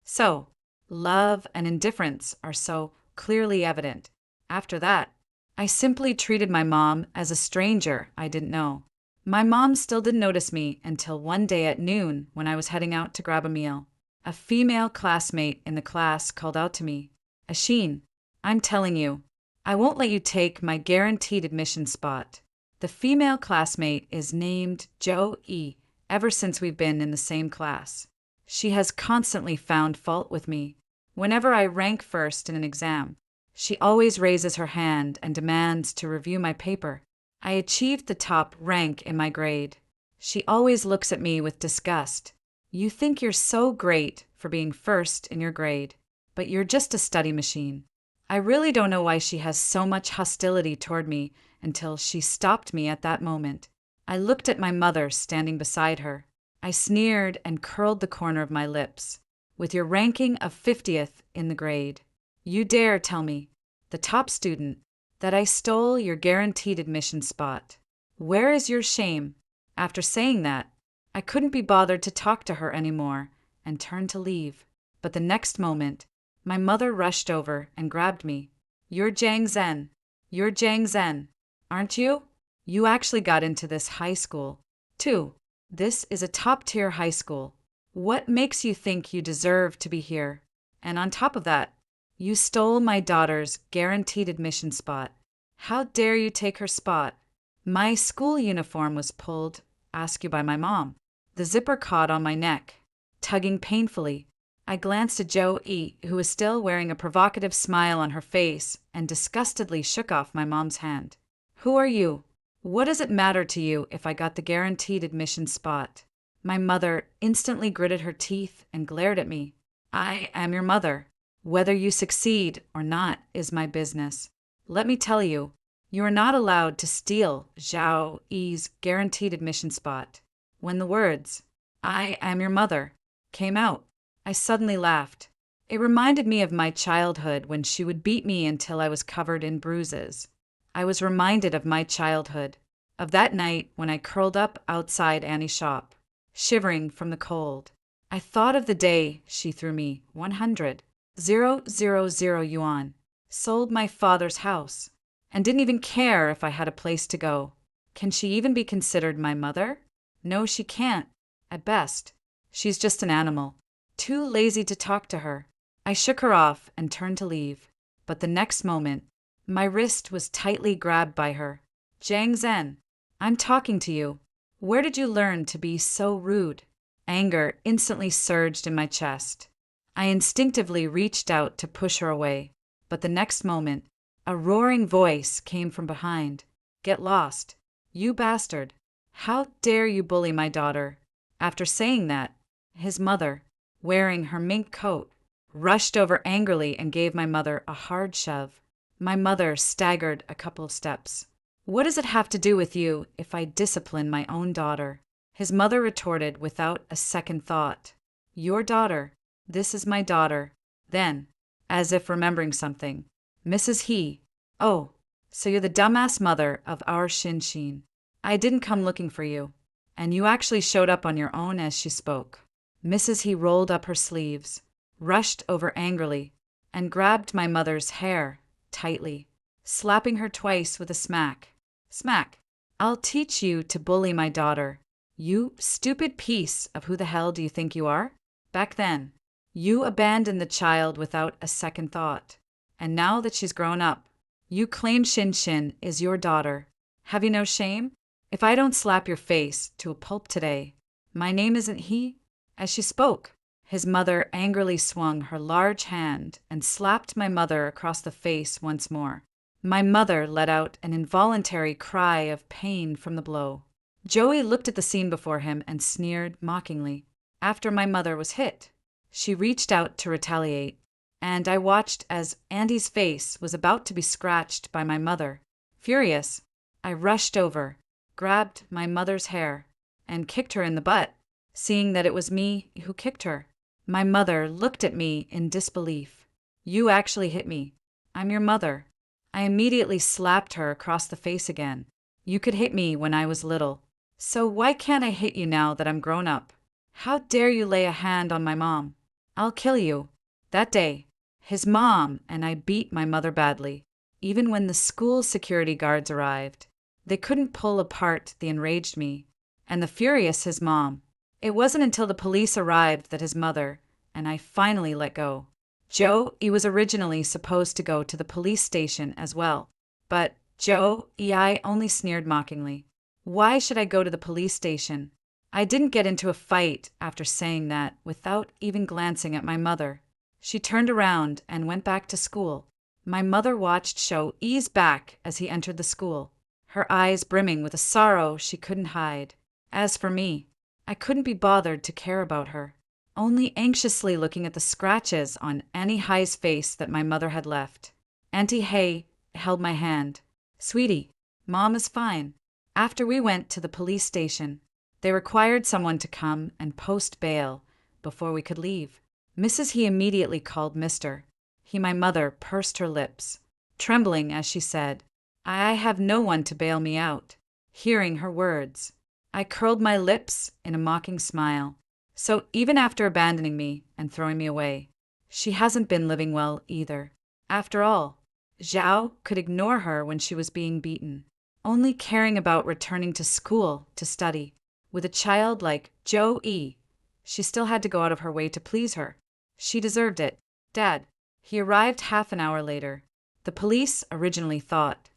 So, love and indifference are so clearly evident. After that, I simply treated my mom as a stranger I didn't know. My mom still didn't notice me until one day at noon when I was heading out to grab a meal. A female classmate in the class called out to me, "Asheen, I'm telling you, I won't let you take my guaranteed admission spot." The female classmate is named Jo E. Ever since we've been in the same class, she has constantly found fault with me. Whenever I rank first in an exam, she always raises her hand and demands to review my paper. I achieved the top rank in my grade. She always looks at me with disgust. "You think you're so great for being first in your grade, but you're just a study machine." I really don't know why she has so much hostility toward me until she stopped me at that moment. I looked at my mother standing beside her. I sneered and curled the corner of my lips. "With your ranking of 50th in the grade, you dare tell me, the top student, that I stole your guaranteed admission spot. Where is your shame?" After saying that, I couldn't be bothered to talk to her anymore and turned to leave. But the next moment, my mother rushed over and grabbed me. "You're Jiang Zhen. You're Jiang Zhen, aren't you? You actually got into this high school, too. This is a top-tier high school. What makes you think you deserve to be here? And on top of that, you stole my daughter's guaranteed admission spot. How dare you take her spot?" My school uniform was pulled askew by my mom. The zipper caught on my neck, tugging painfully. I glanced at Jo E., who was still wearing a provocative smile on her face, and disgustedly shook off my mom's hand. "Who are you? What does it matter to you if I got the guaranteed admission spot?" My mother instantly gritted her teeth and glared at me. "I am your mother. Whether you succeed or not is my business. Let me tell you, you are not allowed to steal Zhao Yi's guaranteed admission spot." When the words, "I am your mother," came out, I suddenly laughed. It reminded me of my childhood when she would beat me until I was covered in bruises. I was reminded of my childhood, of that night when I curled up outside Annie's shop, shivering from the cold. I thought of the day she threw me 100,000 yuan, sold my father's house, and didn't even care if I had a place to go. Can she even be considered my mother? No, she can't. At best, she's just an animal. Too lazy to talk to her. I shook her off and turned to leave, but the next moment, my wrist was tightly grabbed by her. "Jiang Zhen, I'm talking to you. Where did you learn to be so rude?" Anger instantly surged in my chest. I instinctively reached out to push her away, but the next moment, a roaring voice came from behind. "Get lost, you bastard. How dare you bully my daughter?" After saying that, his mother, wearing her mink coat, rushed over angrily and gave my mother a hard shove. My mother staggered a couple of steps. "What does it have to do with you if I discipline my own daughter?" His mother retorted without a second thought. "Your daughter. This is my daughter." Then, as if remembering something, "Mrs. He. Oh, so you're the dumbass mother of our Shin Shin. I didn't come looking for you." And you actually showed up on your own as she spoke. Mrs. He rolled up her sleeves, rushed over angrily, and grabbed my mother's hair tightly, slapping her twice with a smack. Smack. I'll teach you to bully my daughter. You stupid piece of who the hell do you think you are? Back then, you abandoned the child without a second thought. And now that she's grown up, you claim Shin Shin is your daughter. Have you no shame? If I don't slap your face to a pulp today, my name isn't he? As she spoke, his mother angrily swung her large hand and slapped my mother across the face once more. My mother let out an involuntary cry of pain from the blow. Joey looked at the scene before him and sneered mockingly. After my mother was hit, she reached out to retaliate, and I watched as Andy's face was about to be scratched by my mother. Furious, I rushed over, grabbed my mother's hair, and kicked her in the butt, seeing that it was me who kicked her. My mother looked at me in disbelief. You actually hit me. I'm your mother. I immediately slapped her across the face again. You could hit me when I was little. So why can't I hit you now that I'm grown up? How dare you lay a hand on my mom? I'll kill you. That day, his mom and I beat my mother badly. Even when the school security guards arrived, they couldn't pull apart the enraged me and the furious his mom. It wasn't until the police arrived that his mother and I finally let go. Joe, he was originally supposed to go to the police station as well, but I only sneered mockingly. Why should I go to the police station? I didn't get into a fight after saying that without even glancing at my mother. She turned around and went back to school. My mother watched Show ease back as he entered the school, her eyes brimming with a sorrow she couldn't hide. As for me, I couldn't be bothered to care about her, only anxiously looking at the scratches on Annie High's face that my mother had left. Auntie Hay held my hand. Sweetie, Mom is fine. After we went to the police station, they required someone to come and post bail before we could leave. Mrs. He immediately called Mr. He. My mother pursed her lips, trembling as she said, I have no one to bail me out. Hearing her words, I curled my lips in a mocking smile. So even after abandoning me and throwing me away, she hasn't been living well either. After all, Zhao could ignore her when she was being beaten, only caring about returning to school to study. With a child like Joey, she still had to go out of her way to please her. She deserved it. Dad. He arrived half an hour later. The police originally thought.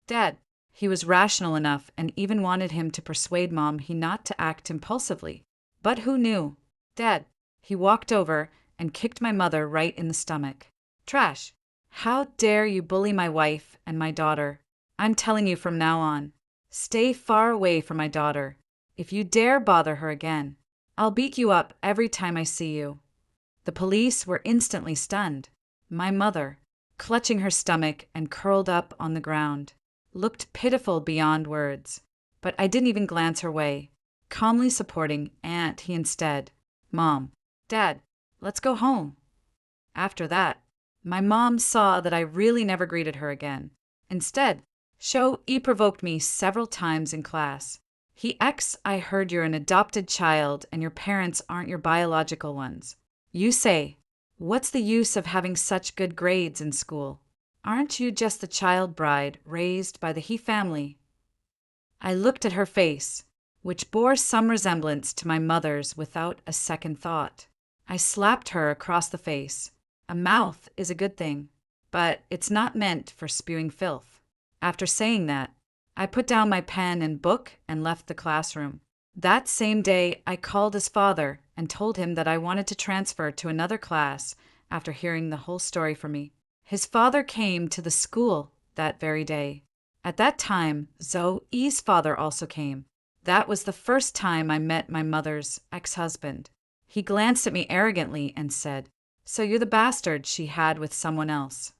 Dad. He was rational enough and even wanted him to persuade Mom he not to act impulsively. But who knew? Dad. He walked over and kicked my mother right in the stomach. Trash. How dare you bully my wife and my daughter? I'm telling you from now on, stay far away from my daughter. If you dare bother her again, I'll beat you up every time I see you. The police were instantly stunned. My mother, clutching her stomach and curled up on the ground, looked pitiful beyond words. But I didn't even glance her way, calmly supporting Aunt He instead. Mom, Dad, let's go home. After that, my mom saw that I really never greeted her again. Instead, He provoked me several times in class. I heard you're an adopted child and your parents aren't your biological ones. You say, what's the use of having such good grades in school? Aren't you just the child bride raised by the He family? I looked at her face, which bore some resemblance to my mother's without a second thought. I slapped her across the face. A mouth is a good thing, but it's not meant for spewing filth. After saying that, I put down my pen and book and left the classroom. That same day, I called his father and told him that I wanted to transfer to another class after hearing the whole story from me. His father came to the school that very day. At that time, Zoe's father also came. That was the first time I met my mother's ex-husband. He glanced at me arrogantly and said, So you're the bastard she had with someone else.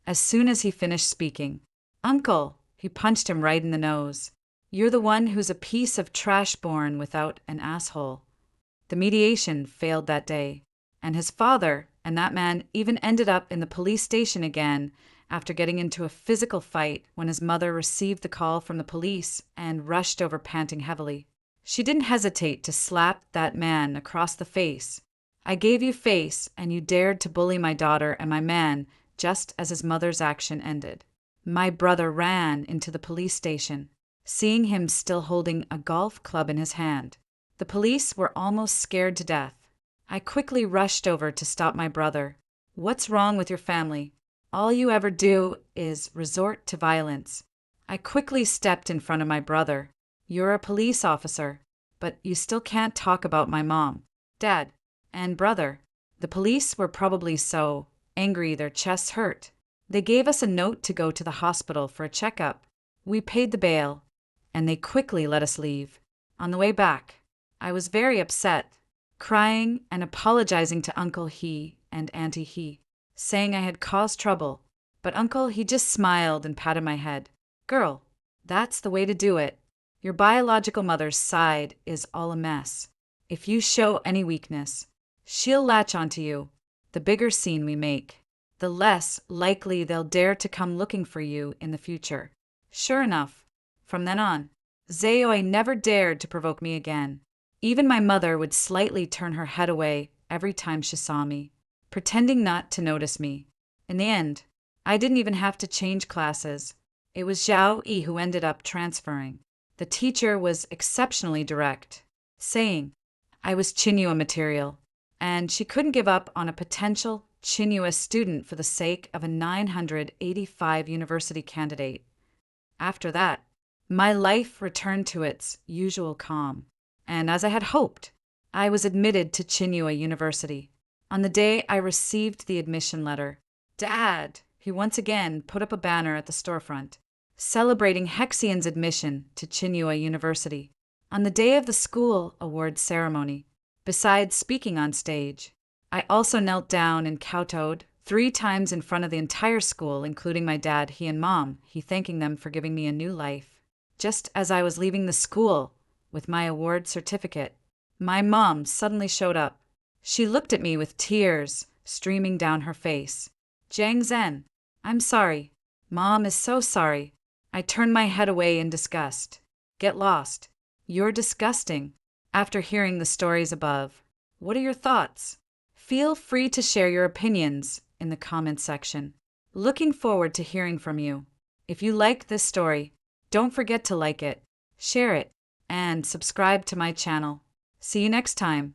As soon as he finished speaking, Uncle, he punched him right in the nose. You're the one who's a piece of trash born without an asshole. The mediation failed that day, and his father and that man even ended up in the police station again after getting into a physical fight when his mother received the call from the police and rushed over panting heavily. She didn't hesitate to slap that man across the face. I gave you face, and you dared to bully my daughter and my man just as his mother's action ended. My brother ran into the police station, seeing him still holding a golf club in his hand. The police were almost scared to death. I quickly rushed over to stop my brother. What's wrong with your family? All you ever do is resort to violence. I quickly stepped in front of my brother. You're a police officer, but you still can't talk about my mom, dad, and brother. The police were probably so angry their chests hurt. They gave us a note to go to the hospital for a checkup. We paid the bail, and they quickly let us leave. On the way back, I was very upset, crying and apologizing to Uncle He and Auntie He, saying I had caused trouble. But Uncle He just smiled and patted my head. Girl, that's the way to do it. Your biological mother's side is all a mess. If you show any weakness, she'll latch onto you. The bigger scene we make, the less likely they'll dare to come looking for you in the future. Sure enough, from then on, Zayoi never dared to provoke me again. Even my mother would slightly turn her head away every time she saw me, pretending not to notice me. In the end, I didn't even have to change classes. It was Zhao Yi who ended up transferring. The teacher was exceptionally direct, saying I was Chinua material, and she couldn't give up on a potential Chinua student for the sake of a 985 university candidate. After that, my life returned to its usual calm, and as I had hoped, I was admitted to Chinua University. On the day I received the admission letter, Dad, he once again put up a banner at the storefront, celebrating Hexion's admission to Chinua University. On the day of the school awards ceremony, besides speaking on stage, I also knelt down and kowtowed 3 times in front of the entire school, including my dad, he and mom, he thanking them for giving me a new life. Just as I was leaving the school with my award certificate, my mom suddenly showed up. She looked at me with tears streaming down her face. Jiang Zhen, I'm sorry. Mom is so sorry. I turned my head away in disgust. Get lost. You're disgusting. After hearing the stories above, what are your thoughts? Feel free to share your opinions in the comments section. Looking forward to hearing from you. If you like this story, don't forget to like it, share it, and subscribe to my channel. See you next time.